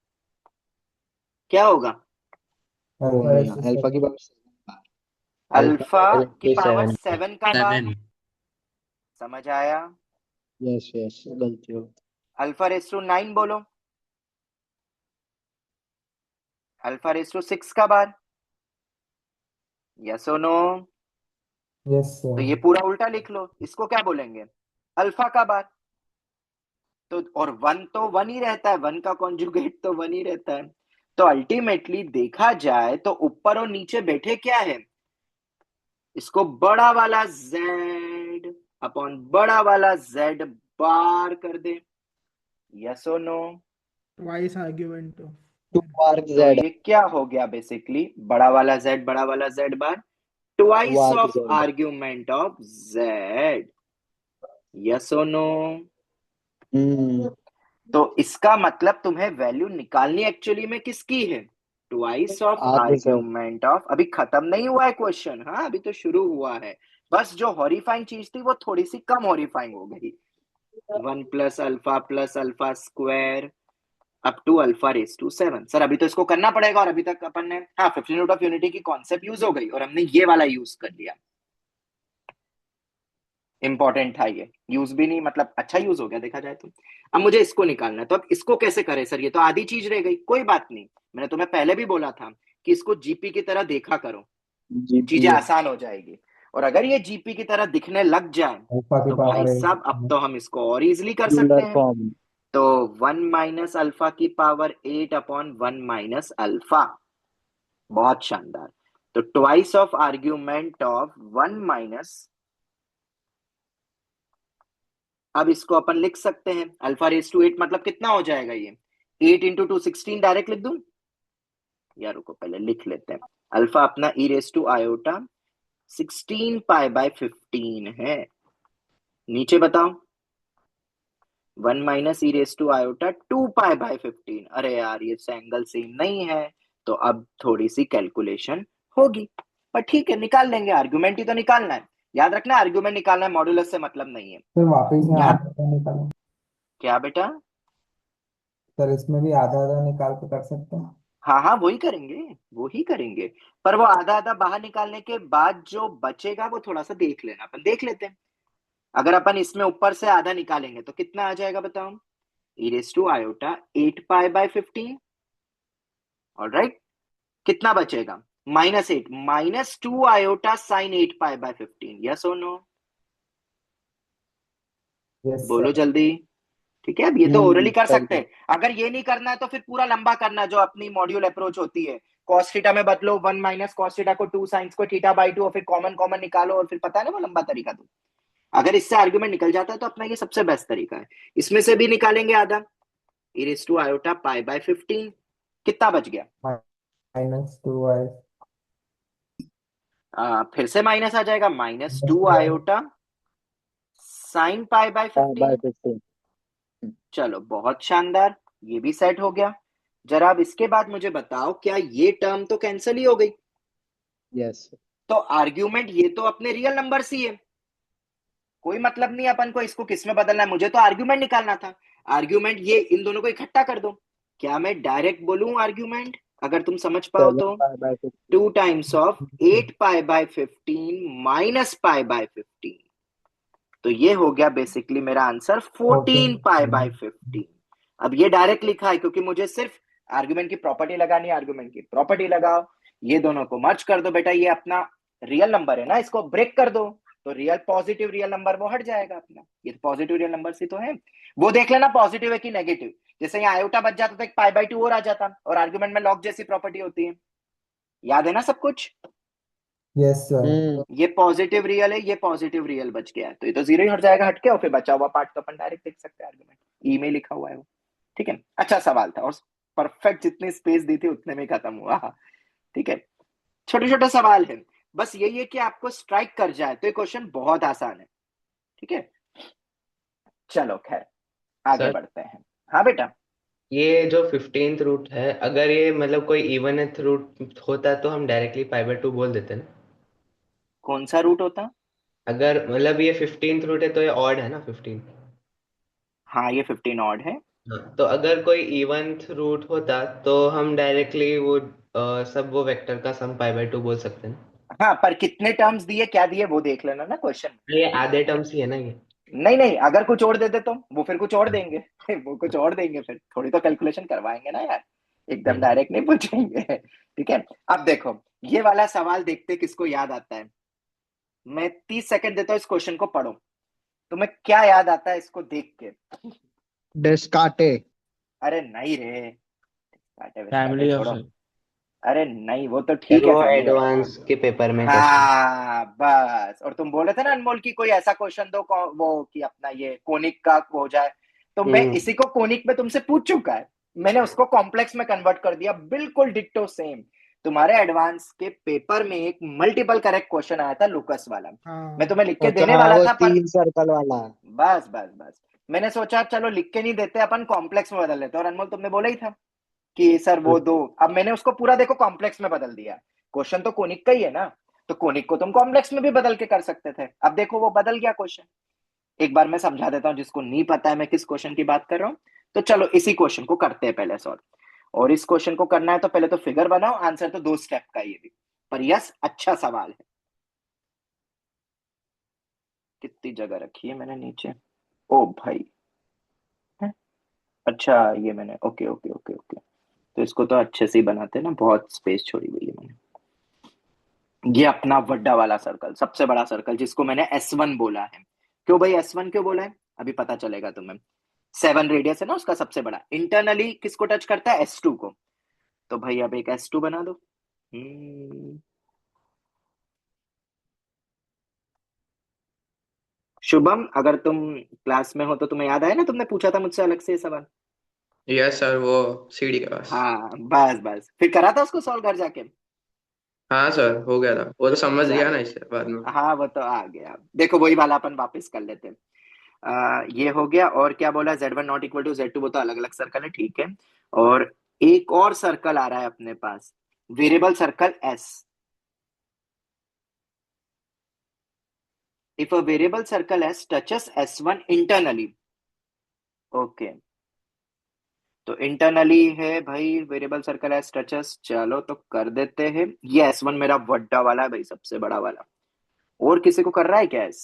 [SPEAKER 3] क्या होगा?
[SPEAKER 4] वो
[SPEAKER 2] अल्फा
[SPEAKER 4] नहीं
[SPEAKER 2] रेस
[SPEAKER 4] है,
[SPEAKER 2] टू
[SPEAKER 4] अल्फा की
[SPEAKER 2] 7।
[SPEAKER 4] पावर 7 बार।
[SPEAKER 3] अल्फा की पावर
[SPEAKER 1] 7
[SPEAKER 3] 7 का बार।
[SPEAKER 1] 7
[SPEAKER 3] समझ आया?
[SPEAKER 4] यस यस, गलती हो।
[SPEAKER 3] अल्फा रेस टू 9 बोलो। अल्फा रेस टू 6 का बार। यस और नो?
[SPEAKER 2] यस
[SPEAKER 3] तो
[SPEAKER 2] सर।
[SPEAKER 3] ये पूरा उल्टा लिख लो, इसको क्या बोलेंगे? अल्फा का बार। तो और 1 तो 1 ही रहता है, 1 का कॉन्जुगेट तो 1 ही रहता है। तो अल्टीमेटली देखा जाए तो ऊपर और नीचे बैठे क्या है? इसको बड़ा वाला z अपॉन बड़ा वाला z बार कर दे। यस और नो?
[SPEAKER 5] twice argument of
[SPEAKER 4] 2 बार
[SPEAKER 3] तो
[SPEAKER 4] जेड।
[SPEAKER 3] ये क्या हो गया बेसिकली? बड़ा वाला z bar twice
[SPEAKER 4] arg
[SPEAKER 3] of
[SPEAKER 4] z.
[SPEAKER 3] Argument of z। Yes और नो?
[SPEAKER 4] हम्म।
[SPEAKER 3] तो इसका मतलब तुम्हें वैल्यू निकालनी एक्चुअली में किसकी है? ट्वाइस ऑफ
[SPEAKER 4] आगे से।
[SPEAKER 3] Argument of. अभी खत्म नहीं हुआ है क्वेश्चन, हाँ अभी तो शुरू हुआ है। बस जो हॉरिफाइंग चीज थी वो थोड़ी सी कम हॉरिफाइंग हो गई। 1 plus alpha square up to alpha raise to 7। Sir अभी तो इसको करना पड़ेगा, और अभी तक अपन ने, हाँ 15 रूट ऑफ यूनिटी की कॉन्सेप्ट यूज हो गई और हमने ये वाला यूज कर लिया। इंपॉर्टेंट था ये, यूज भी नहीं, मतलब अच्छा यूज हो गया देखा जाए तो। अब मुझे इसको निकालना है, तो अब इसको कैसे करें सर? ये तो आधी चीज रह गई। कोई बात नहीं, मैंने तुम्हें पहले भी बोला था कि इसको जीपी की तरह देखा करो, चीजें
[SPEAKER 4] जीपीए।
[SPEAKER 3] आसान हो जाएगी। और अगर ये जीपी की तरह दिखने लग जाए
[SPEAKER 2] अल्फा की
[SPEAKER 3] तो भाई
[SPEAKER 2] पावर
[SPEAKER 3] साहब अब
[SPEAKER 2] 8।
[SPEAKER 3] तो हम इसको और इजिली कर सकते
[SPEAKER 4] यूलर
[SPEAKER 3] हैं।
[SPEAKER 4] फॉर्म।
[SPEAKER 3] तो 1 माइनस अल्फा की पावर 8 अपॉन 1 माइनस अल्फा। बहुत शानदार। तो twice of argument of 1 minus, अब इसको अपन लिख सकते हैं अल्फा रेस टू 8 मतलब कितना हो जाएगा ये? 8 इंटू 2 16। डायरेक्ट लिख दूं? यार रुको पहले लिख लेते हैं। अल्फा अपना e raise to iota 16 pi by 15 है। नीचे बताओ, 1 माइनस e raise to iota 2 pi by 15। अरे यार ये एंगल सेम नहीं है, तो अब थोड़ी सी कैलकुलेशन होगी, पर ठीक है निकाल लेंगे। आर्गुमेंट ही तो निकालना है, याद रखना आर्गुमेंट निकालना है, मॉड्यूलस से मतलब नहीं है।
[SPEAKER 2] फिर वापिस में
[SPEAKER 3] यहाँ
[SPEAKER 2] आधा आधा निकालो।
[SPEAKER 3] क्या बेटा?
[SPEAKER 2] सर इसमें भी आधा आधा निकाल के कर सकते हैं।
[SPEAKER 3] हाँ हाँ वही करेंगे, वो ही करेंगे। पर वो आधा आधा बाहर निकालने के बाद जो बचेगा वो थोड़ा सा देख लेना, अपन देख लेते हैं। अगर अपन इसमें ऊपर से आधा निकालेंगे तो कितना आ जाएगा बताओ? E raise to iota 8 pi by 15। Alright, कितना बचेगा? -8 -2 iota sine 8 pi by 15। Yes और नो?
[SPEAKER 2] यस
[SPEAKER 3] बोलो
[SPEAKER 2] सर।
[SPEAKER 3] जल्दी। ठीक है, अब ये तो ओरली कर
[SPEAKER 4] सही
[SPEAKER 3] सकते
[SPEAKER 4] है।
[SPEAKER 3] हैं। अगर ये नहीं करना है तो फिर पूरा लंबा करना है, जो अपनी मॉड्यूल अप्रोच होती है। कॉस थीटा में बदलो 1 माइनस कॉस थीटा को 2 साइंस को थीटा बाई 2, और फिर कॉमन कॉमन निकालो, और फिर पता है ना वो लंबा तरीका। तो अगर इससे आर्ग्यूमेंट निकल जाता है तो अपना ये सबसे बेस्ट तरीका है। इसमें से भी निकालेंगे आधा, e raise to iota pi by 15। कितना बच गया?
[SPEAKER 2] -2
[SPEAKER 3] फिर से माइनस आ जाएगा, -2 iota sine pi by
[SPEAKER 4] by
[SPEAKER 3] 15।
[SPEAKER 4] 15।
[SPEAKER 3] चलो बहुत शानदार, ये भी सेट हो गया। जरा अब इसके बाद मुझे बताओ, क्या ये टर्म तो कैंसिल ही हो गई?
[SPEAKER 4] यस।
[SPEAKER 3] तो आर्ग्यूमेंट ये तो अपने रियल नंबर ही है, कोई मतलब नहीं अपन को इसको किस में बदलना है, मुझे तो आर्ग्यूमेंट निकालना था। आर्ग्यूमेंट ये इन दोनों को इकट्ठा कर दो। क्या मैं डायरेक्ट बोलूं आर्ग्यूमेंट, अगर तुम समझ पाओ तो? 2 times of 8 pi by 15 minus pi by 15, तो ये हो गया बेसिकली मेरा आंसर 14 पाई बाय 15। अब ये डायरेक्ट लिखा है क्योंकि मुझे सिर्फ आर्गुमेंट की प्रॉपर्टी लगानी है, आर्गुमेंट की प्रॉपर्टी लगाओ, ये दोनों को मर्ज कर दो बेटा, ये अपना रियल नंबर है ना, इसको ब्रेक कर दो तो रियल पॉजिटिव रियल नंबर वो हट जाएगा अपना, ये पॉजिटिव रियल नंबर ही तो है। वो देख लेना पॉजिटिव है कि नेगेटिव, जैसे यहाँ आयोटा बच जाता तो एक पाई बाय 2 और आ जाता, और आर्गुमेंट में लॉग जैसी प्रॉपर्टी होती है, याद है ना सब कुछ?
[SPEAKER 2] Yes sir.
[SPEAKER 3] ये पॉजिटिव रियल है, ये पॉजिटिव रियल बच गया है, तो ये तो जीरो ही हट जाएगा हट के, और फिर बचा हुआ पार्ट तो अपन डायरेक्ट देख सकते हैं, आर्गुमेंट ई में लिखा हुआ है वो। ठीक है, अच्छा सवाल था, और परफेक्ट जितनी स्पेस दी थी उतने में खत्म हुआ। ठीक है, छोटे छोटे सवाल है, बस यही है कि आपको स्ट्राइक कर जाए तो ये क्वेश्चन बहुत आसान है। ठीक है, चलो खैर आगे
[SPEAKER 6] सर
[SPEAKER 3] बढ़ते हैं। हाँ बेटा।
[SPEAKER 6] ये जो 15th रूट है, अगर ये मतलब कोई इवनथ रूट होता तो हम डायरेक्टली पाई बाय 2 बोल देते ना।
[SPEAKER 3] कौन सा रूट होता?
[SPEAKER 6] अगर मतलब ये 15th रूट है तो ये ऑड है ना 15।
[SPEAKER 3] हाँ ये 15 ऑड है।
[SPEAKER 6] हाँ, तो अगर कोई इवनथ रूट होता तो हम डायरेक्टली वो सब वो वेक्टर का सम पाई बाय 2 बोल सकते हैं ना।
[SPEAKER 3] हाँ पर कितने टर्म्स दिए क्या दिए वो देख लेना ना क्वेश्चन।
[SPEAKER 6] ये आधे टर्म्स ही है ना ये।
[SPEAKER 3] नहीं नहीं, अगर कुछ और देते तो वो फिर कुछ और देंगे वो कुछ और देंगे, फिर थोड़ी तो कैलकुलेशन करवाएंगे ना यार, एकदम डायरेक्ट नहीं पूछेंगे। ठीक है, अब देखो ये वाला सवाल देखते किसको याद आता है। मैं 30 सेकंड देता हूँ, इस क्वेश्चन को पढ़ो, तुम्हें क्या याद आता है इसको देख के?
[SPEAKER 4] डेस्कार्टे।
[SPEAKER 3] अरे नहीं रे, काटे विस्काटे
[SPEAKER 5] फैमिली ऑफ
[SPEAKER 3] छोड़ो।
[SPEAKER 5] सर।
[SPEAKER 3] अरे नहीं वो तो
[SPEAKER 6] सर
[SPEAKER 3] ठीक है
[SPEAKER 6] वो
[SPEAKER 3] फैमिली।
[SPEAKER 6] एडवांस के पेपर में क्वेश्चन।
[SPEAKER 3] हाँ बस, और तुम बोल रहे थे ना अनमोल की कोई ऐसा क्वेश्चन दो वो कि अपना ये कोनिक का हो जाए, तो मैं इसी को कोनिक में तुमसे पूछ चुका है, मैंने उसको कॉम्प्लेक्स में कन्वर्ट कर दिया, बिल्कुल डिट्टो सेम। तुम्हारे एडवांस के पेपर में एक मल्टीपल करेक्ट क्वेश्चन आया था लुकस वाला,
[SPEAKER 5] हाँ
[SPEAKER 3] मैं तुम्हें लिख के
[SPEAKER 4] अच्छा
[SPEAKER 3] देने
[SPEAKER 4] हाँ
[SPEAKER 3] वाला
[SPEAKER 4] वो
[SPEAKER 3] था पर
[SPEAKER 4] 3 सर्कल वाला।
[SPEAKER 3] बस बस बस, मैंने सोचा चलो लिख के नहीं देते अपन कॉम्प्लेक्स में बदल लेते, और अनमोल तुमने बोला ही था कि सर वो दो, अब मैंने उसको पूरा देखो कॉम्प्लेक्स में बदल दिया। क्वेश्चन तो कोनिक का ही है ना, तो कोनिक को तुम कॉम्प्लेक्स में भी बदल के कर सकते थे, अब देखो वो बदल गया क्वेश्चन। एक बार मैं समझा देता हूँ जिसको नहीं पता है मैं किस क्वेश्चन की बात कर रहा हूँ। तो चलो इसी क्वेश्चन को करते हैं पहले सॉल्व, और इस क्वेश्चन को करना है तो पहले तो फिगर बनाओ, आंसर तो 2 स्टेप का ये भी, पर यस अच्छा सवाल है। कितनी जगह रखी है मैंने नीचे, ओ भाई है? अच्छा ये मैंने ओके ओके ओके ओके, तो इसको तो अच्छे से ही बनाते हैं ना, बहुत स्पेस छोड़ी हुई है मैंने। ये अपना बड़ा वाला सर्कल, सबसे बड़ा सर्कल जिसको मैंने S1 बोला है। क्यों भाई S1 क्यों बोला है अभी पता चलेगा तुम्हें। 7 रेडियस है ना उसका सबसे बड़ा, इंटरनली किसको टच करता है S2 को, तो भाई अब एक S2 बना दो। शुभम अगर तुम क्लास में हो तो तुम्हें याद आया ना, तुमने पूछा था मुझसे अलग से ये सवाल।
[SPEAKER 7] यस सर, वो सीढ़ी के पास।
[SPEAKER 3] हाँ बस बस, फिर करा था उसको सॉल्व घर जाके।
[SPEAKER 7] हाँ सर, हो गया था, वो तो समझ गया ना
[SPEAKER 3] चलो
[SPEAKER 7] इससे बाद में।
[SPEAKER 3] हाँ वो तो आ गया, देखो वही वाला अपन वापस कर लेते हैं। ये हो गया, और क्या बोला Z1 not equal to Z2, वो तो अलग अलग सर्कल है ठीक है। और एक और सर्कल आ रहा है अपने पास, variable circle S। If a variable circle S touches S1 internally, okay, तो इंटरनली है भाई वेरिएबल सर्कल S टचेस, चलो तो कर देते हैं। ये S1 मेरा बड़ा वाला है भाई, सबसे बड़ा वाला, और किसी को कर रहा है क्या S?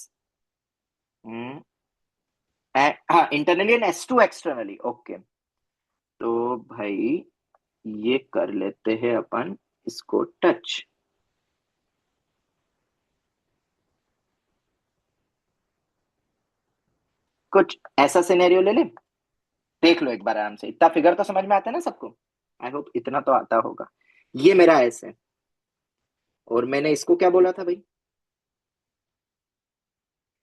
[SPEAKER 3] हाँ internally and S2 externally, okay, तो भाई ये कर लेते हैं अपन इसको टच। कुछ ऐसा सिनेरियो ले ले, देख लो एक बार आराम से, इतना फिगर तो समझ में आता है ना सबको, आई होप इतना तो आता होगा। ये मेरा एस है, और मैंने इसको क्या बोला था भाई,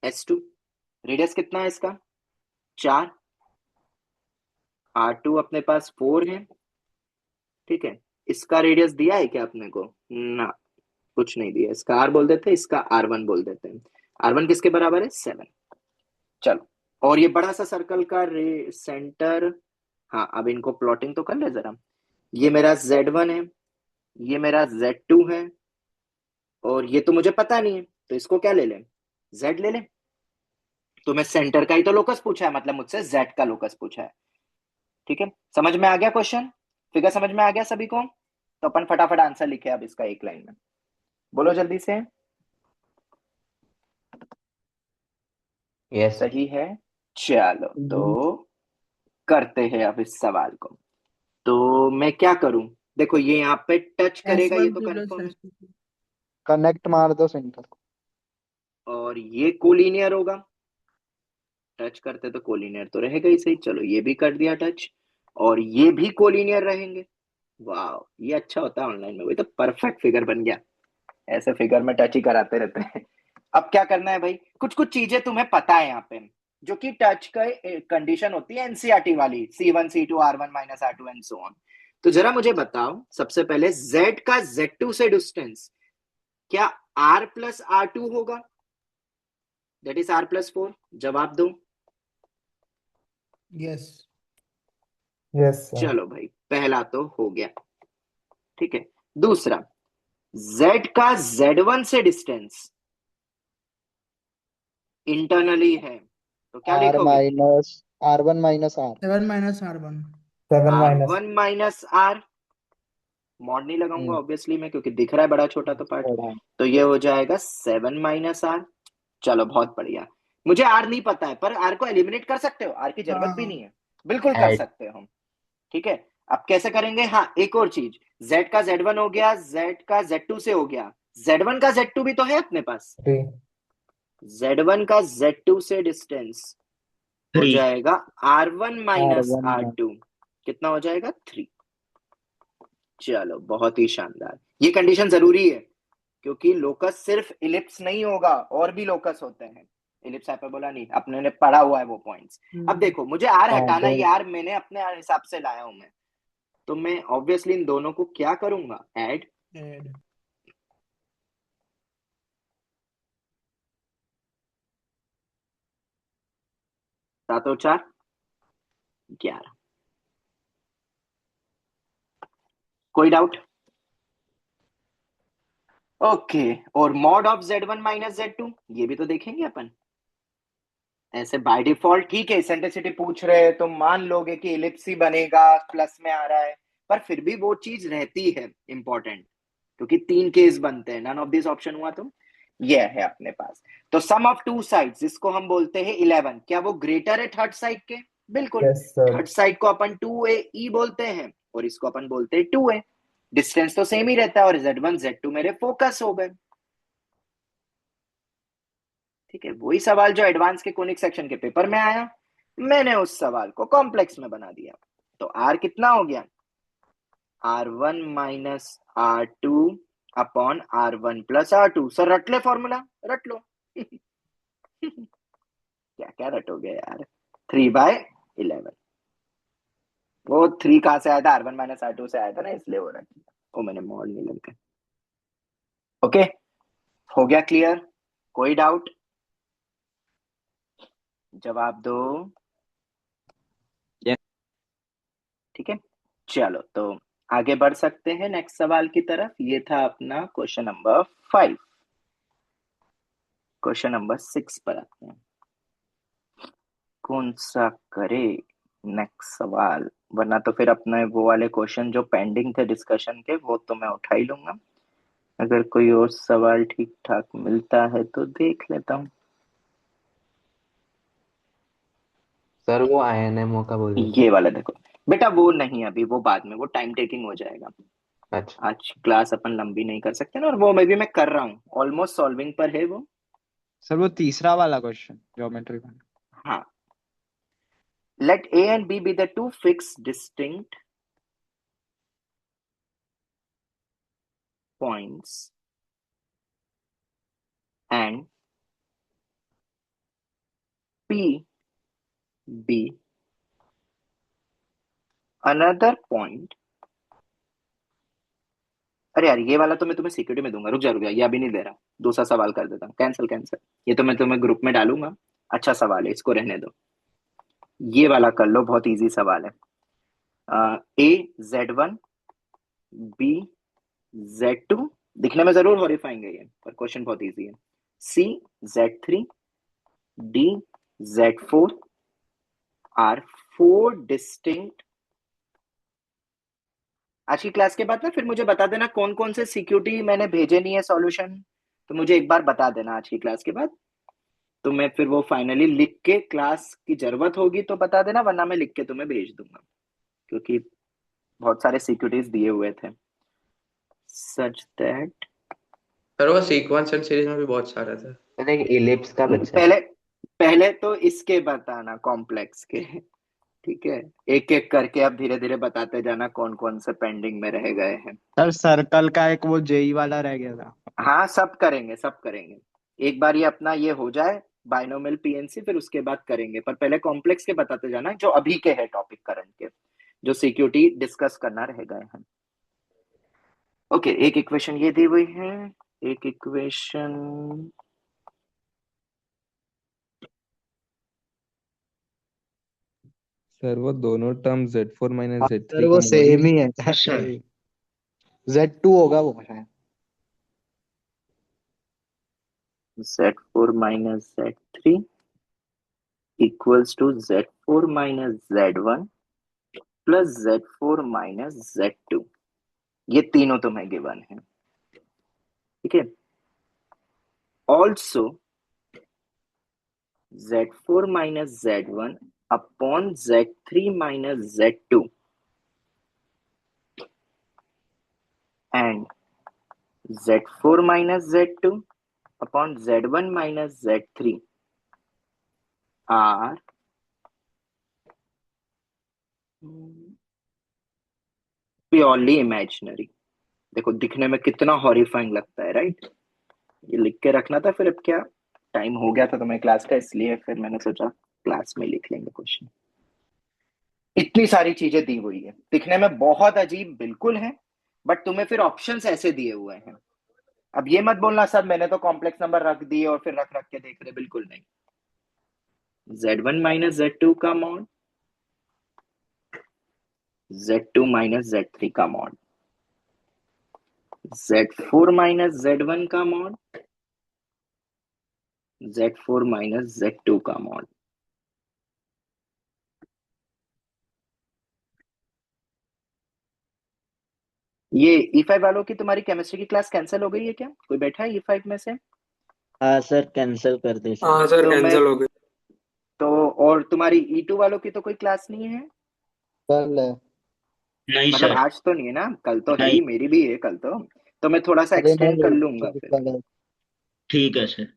[SPEAKER 3] S2, रेडियस कितना है इसका 4, R2 अपने पास 4 है, ठीक है। इसका रेडियस दिया है क्या अपने को ना, कुछ नहीं दिया, इसका R बोल देते हैं, इसका R1 बोल देते हैं। R1 किसके बराबर है 7, चलो। और ये बड़ा सा सर्कल का सेंटर, हाँ अब इनको प्लॉटिंग तो कर ले जरा। ये मेरा Z1 है, ये मेरा Z2 है, और ये तो मुझे पता नहीं है, तो इसको क्या ले लें Z ले लें। तुम्हें सेंटर का ही तो लोकस पूछा है, मतलब मुझसे जेड का लोकस पूछा है। ठीक है, समझ में आ गया क्वेश्चन? फिगर समझ में आ गया सभी को? तो अपन फटाफट आंसर लिखे अब इसका एक लाइन में, बोलो जल्दी से।
[SPEAKER 6] Yes sir.
[SPEAKER 3] सही है। चलो तो करते हैं अब इस सवाल को। तो मैं क्या करूं, देखो ये यहाँ पे टच
[SPEAKER 5] एस
[SPEAKER 3] करेगा, ये
[SPEAKER 5] वन
[SPEAKER 3] तो
[SPEAKER 5] प्लस
[SPEAKER 3] कंफर्म है,
[SPEAKER 5] एस टू।
[SPEAKER 4] कनेक्ट मार दो सेंटर को।
[SPEAKER 3] और ये कोलिनियर होगा, टच करते तो कोलिनियर तो रहेगा ही सही। चलो ये भी कर दिया टच, और ये भी कोलिनियर रहेंगे। वाह, ये अच्छा होता है ऑनलाइन में, वही तो परफेक्ट फिगर बन गया। ऐसे फिगर में टच ही कराते रहते हैं। अब क्या करना है भाई, कुछ कुछ चीजें तुम्हें पता है यहाँ पे, जो कि टच का कंडीशन होती है एनसीईआरटी वाली, C1 C2 R1 minus R2 and so on. तो जरा मुझे बताओ सबसे पहले, Z का Z2 से डिस्टेंस क्या R प्लस R2 होगा, दैट इज R+4? जवाब दो।
[SPEAKER 5] यस।
[SPEAKER 2] Yes sir.
[SPEAKER 3] चलो भाई, पहला तो हो गया। ठीक है, दूसरा, Z का Z1 से डिस्टेंस इंटरनली है, तो क्या
[SPEAKER 4] आर
[SPEAKER 3] लिखोगे?
[SPEAKER 4] Minus R1 - R।
[SPEAKER 5] 7 - R1।
[SPEAKER 2] 7 -
[SPEAKER 3] R1 minus R, mod नहीं लगाऊंगा ऑब्वियसली मैं, क्योंकि दिख रहा है बड़ा छोटा तो पार्ट।
[SPEAKER 4] थोड़ा।
[SPEAKER 3] तो ये हो जाएगा 7 - R। चलो बहुत बढ़िया। मुझे आर नहीं पता है, पर आर को एलिमिनेट कर सकते हो, आर की जरूरत भी
[SPEAKER 5] हाँ।
[SPEAKER 3] नहीं है, बिल्कुल कर
[SPEAKER 1] ऐड
[SPEAKER 3] सकते हो हम। ठीक है, अब कैसे करेंगे, हाँ एक और चीज, Z का Z1 हो गया, Z का Z2 से हो गया, Z1 का Z2 भी तो है अपने पास।
[SPEAKER 2] 3।
[SPEAKER 3] Z1 का Z2 से डिस्टेंस हो
[SPEAKER 1] 3।
[SPEAKER 3] जाएगा R1 माइनस
[SPEAKER 4] R1
[SPEAKER 3] R2, कितना हो जाएगा 3। चलो बहुत ही शानदार, ये कंडीशन जरूरी है, क्योंकि लोकस सिर्फ इलिप्स नहीं होगा, और भी लोकस होते हैं। इलिप्स हाइपरबोला नहीं, अपने ने पढ़ा हुआ है वो पॉइंट्स। अब देखो मुझे आर
[SPEAKER 4] हाँ
[SPEAKER 3] हटाना,
[SPEAKER 4] तो
[SPEAKER 3] ये आर मैंने अपने हिसाब से लाया हूं मैं, तो मैं ऑब्वियसली इन दोनों को क्या करूंगा, ऐड।
[SPEAKER 5] ऐड।
[SPEAKER 3] 7 और 4 11। कोई डाउट? ओके, और mod of Z1 minus Z2, ये भी तो देखेंगे अपन। ऐसे बाय डिफॉल्ट ठीक है, इसेंट्रिसिटी पूछ रहे हैं तो मान लोगे कि इलिप्स ही बनेगा, प्लस में आ रहा है, पर फिर भी वो चीज रहती है इंपॉर्टेंट, क्योंकि 3 केस बनते हैं, नन ऑफ दिस ऑप्शन हुआ तो ये है अपने पास। तो सम ऑफ टू साइड्स, जिसको हम बोलते हैं 11, क्या वो ग्रेटर है थर्ड साइड के? बिल्कुल।
[SPEAKER 2] Yes sir.
[SPEAKER 3] थर्ड साइड को अपन 2AE बोलते हैं, और इसको अपन बोलते हैं 2A। डिस्टेंस तो सेम ही रहता है, और Z1 Z2 मेरे फोकस हो गए। ठीक है, वही सवाल जो एडवांस के कोनिक सेक्शन के पेपर में आया, मैंने उस सवाल को कॉम्प्लेक्स में बना दिया। तो आर कितना हो गया, R1 minus R2 upon R1 plus R2। Sir रट ले फॉर्मूला, रट लो। क्या क्या रटोगे यार, 3/11। वो 3 कहां से आया था, R1 माइनस R2 से आया था ना, इसलिए वो रट लिया। वो मैंने मोड नहीं लगा। ओके, हो गया क्लियर? कोई डाउट? जवाब दो।
[SPEAKER 1] Yes.
[SPEAKER 3] ठीक है, चलो तो आगे बढ़ सकते हैं नेक्स्ट सवाल की तरफ। ये था अपना क्वेश्चन नंबर 5। क्वेश्चन नंबर 6 पर आते हैं, कौन सा करे नेक्स्ट सवाल, वरना तो फिर अपने वो वाले क्वेश्चन जो पेंडिंग थे डिस्कशन के, वो तो मैं उठा ही लूंगा। अगर कोई और सवाल ठीक ठाक मिलता है तो देख लेता हूँ।
[SPEAKER 6] सर वो INMO का बोल रहे थे।
[SPEAKER 3] ये वाला देखो बेटा, वो नहीं अभी, वो बाद में, वो टाइम टेकिंग हो जाएगा।
[SPEAKER 6] अच्छा।
[SPEAKER 3] आज क्लास अपन लंबी नहीं कर सकते ना, और वो मैं कर रहा हूँ, ऑलमोस्ट सॉल्विंग पर है वो।
[SPEAKER 4] सर वो तीसरा वाला क्वेश्चन ज्योमेट्री का।
[SPEAKER 3] हाँ, let A and B be the two fixed distinct points and P be another point। अरे यार, ये वाला तो मैं तुम्हें सिक्योरिटी में दूंगा, रुक जा, ये अभी नहीं दे रहा। दूसरा सवाल कर देता हूँ, कैंसिल कैंसिल। ये तो मैं तुम्हें ग्रुप में डालूंगा, अच्छा सवाल है, इसको रहने दो। ये वाला कर लो, बहुत इजी सवाल है। A Z1 B Z2, दिखने में जरूर हॉरिफाइंग है ये, पर क्वेश्चन बहुत इजी है। C Z3 D Z4 are 4 distinct। आज की क्लास के बाद ना फिर मुझे बता देना कौन कौन से सिक्योरिटी मैंने भेजे नहीं है सॉल्यूशन, तो मुझे एक बार बता देना आज की क्लास के बाद, तो मैं फिर वो फाइनली लिख के, क्लास की जरूरत होगी तो बता देना, वरना मैं लिख के तुम्हें भेज दूंगा, क्योंकि बहुत सारे सिक्योरिटीज दिए हुए थे। सच दैट
[SPEAKER 7] सर वो सीक्वेंस एंड सीरीज में भी बहुत सारे थे।
[SPEAKER 6] मैंने एक इलिप्स का बचा है।
[SPEAKER 3] पहले पहले तो इसके बताना कॉम्प्लेक्स के, ठीक है, एक एक करके अब धीरे धीरे बताते जाना कौन कौन से पेंडिंग में रह गए हैं।
[SPEAKER 2] सर सर्कल का एक वो जेई वाला रह गया था।
[SPEAKER 3] हाँ सब करेंगे, सब करेंगे, एक बार ये अपना ये हो जाए बाइनोमियल पीएनसी, फिर उसके बाद करेंगे, पर पहले कॉम्प्लेक्स के बताते जाना जो अभी के है टॉपिक करंट के, जो सिक्योरिटी डिस्कस करना रह गए हैं। ओके, एक इक्वेशन ये दी हुई है, एक इक्वेशन
[SPEAKER 8] सर वो दोनों term Z4 minus
[SPEAKER 4] sir
[SPEAKER 8] Z3
[SPEAKER 4] वो
[SPEAKER 8] का मॉड
[SPEAKER 4] सेम ही है
[SPEAKER 1] अच्छा।
[SPEAKER 4] Z2 होगा वो शायद।
[SPEAKER 3] Z4 minus Z3 equals to Z4 minus Z1 plus Z4 minus Z2, ये तीनों तुम्हें गिवन है, ठीक है। Also Z4 minus Z1 upon Z3 minus Z2 and Z4 minus Z2 upon Z1 minus Z3 are purely imaginary. देखो दिखने में कितना हॉरिफाइंग लगता है, राइट। ये लिख के रखना था, फिर अब क्या टाइम हो गया था तुम्हें क्लास का, इसलिए फिर मैंने सोचा क्लास में लिख लेंगे क्वेश्चन। इतनी सारी चीजें दी हुई है, दिखने में बहुत अजीब बिल्कुल है, बट तुम्हें फिर ऑप्शंस ऐसे दिए हुए हैं। अब ये मत बोलना सर मैंने तो कॉम्प्लेक्स नंबर रख दिए और फिर रख रख के देख रहे, बिल्कुल नहीं। Z1 माइनस Z2 का मॉड, Z2 माइनस Z3 का मॉड, Z4 माइनस Z1 का मॉड, Z4 माइनस Z2 का मॉड। ये E5 वालों की तुम्हारी केमिस्ट्री की क्लास कैंसिल हो गई है क्या? कोई बैठा है E5 में से?
[SPEAKER 1] हाँ सर, कैंसिल कर दी सर।
[SPEAKER 7] हाँ सर
[SPEAKER 3] तो मैं
[SPEAKER 7] कैंसिल हो गई।
[SPEAKER 3] तो और तुम्हारी E2 वालों की तो कोई क्लास नहीं है?
[SPEAKER 4] कल है।
[SPEAKER 1] नहीं
[SPEAKER 3] मतलब
[SPEAKER 1] सर।
[SPEAKER 3] आज तो नहीं है ना, कल तो है
[SPEAKER 1] नहीं।
[SPEAKER 3] ही, मेरी भी है कल तो मैं थोड़ा सा
[SPEAKER 4] अरे
[SPEAKER 3] एक्सटेंड कर
[SPEAKER 4] नहीं
[SPEAKER 3] लूंगा फिर,
[SPEAKER 4] कल है।
[SPEAKER 1] ठीक है सर।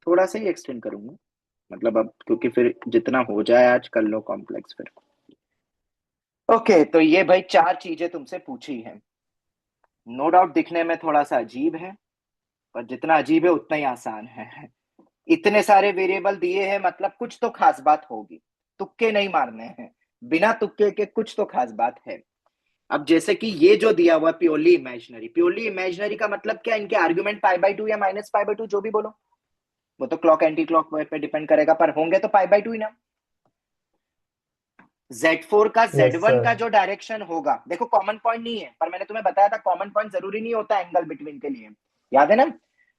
[SPEAKER 3] थोड़ा सा ही एक्सटेंड करूंगा, मतलब अब क्योंकि फिर जितना हो जाए आज कर लो कॉम्प्लेक्स फिर। ओके, तो ये भाई 4 चीजें तुमसे पूछी है, नो डाउट दिखने में थोड़ा सा अजीब है, पर जितना अजीब है उतना ही आसान है। इतने सारे वेरिएबल दिए हैं, मतलब कुछ तो खास बात होगी, तुक्के नहीं मारने हैं, बिना तुक्के के कुछ तो खास बात है। अब जैसे कि ये जो दिया हुआ प्योरली इमेजिनरी, प्योरली इमेजिनरी का मतलब क्या, इनके आर्गुमेंट π/2 या -π/2 जो भी बोलो, वो तो क्लॉक एंटी क्लॉक पे डिपेंड करेगा, पर होंगे तो π/2 ही ना। Z4 का Z1 का जो डायरेक्शन होगा, देखो कॉमन पॉइंट नहीं है, पर मैंने तुम्हें बताया था कॉमन पॉइंट जरूरी नहीं होता एंगल बिटवीन के लिए, याद है ना,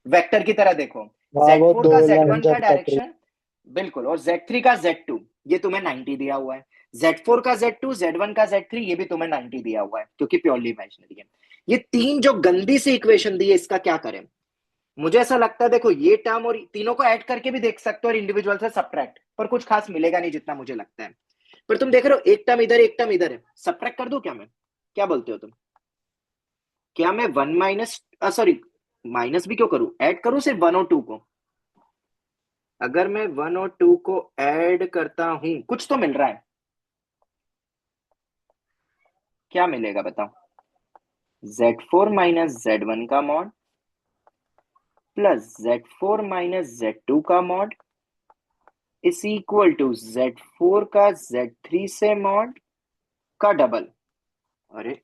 [SPEAKER 3] वेक्टर की तरह देखो।
[SPEAKER 4] हाँ वो
[SPEAKER 3] Z4
[SPEAKER 4] दो
[SPEAKER 3] का
[SPEAKER 4] लाइन
[SPEAKER 3] Z1 का
[SPEAKER 4] जब कट रही।
[SPEAKER 3] डायरेक्शन बिल्कुल, और Z3 का Z2 ये तुम्हें 90 दिया हुआ है, Z4 का Z2, Z1 का Z3 ये भी तुम्हें 90 दिया हुआ है, क्योंकि प्योरली इमेजिनरी है। ये तीन जो गंदी सी इक्वेशन दी है, इसका क्या करें? मुझे ऐसा लगता है देखो ये टर्म और तीनों को ऐड करके भी देख सकते हो और इंडिविजुअल से सब्ट्रैक्ट, पर कुछ खास मिलेगा नहीं जितना मुझे लगता है। पर तुम देख रहे हो एक टर्म इधर एक टर्म इधर है, सब्ट्रैक्ट कर दूं क्या मैं? क्या बोलते हो तुम? क्या मैं 1 माइनस सॉरी माइनस भी क्यों करूं, ऐड करूं सिर्फ 1 और 2 को? अगर मैं 1 और 2 को ऐड करता हूं कुछ तो मिल रहा है, क्या मिलेगा बताओ? Z4 माइनस Z1 का mod plus Z4 minus Z2 का mod is equal to Z4 का Z3 से मॉड का डबल। अरे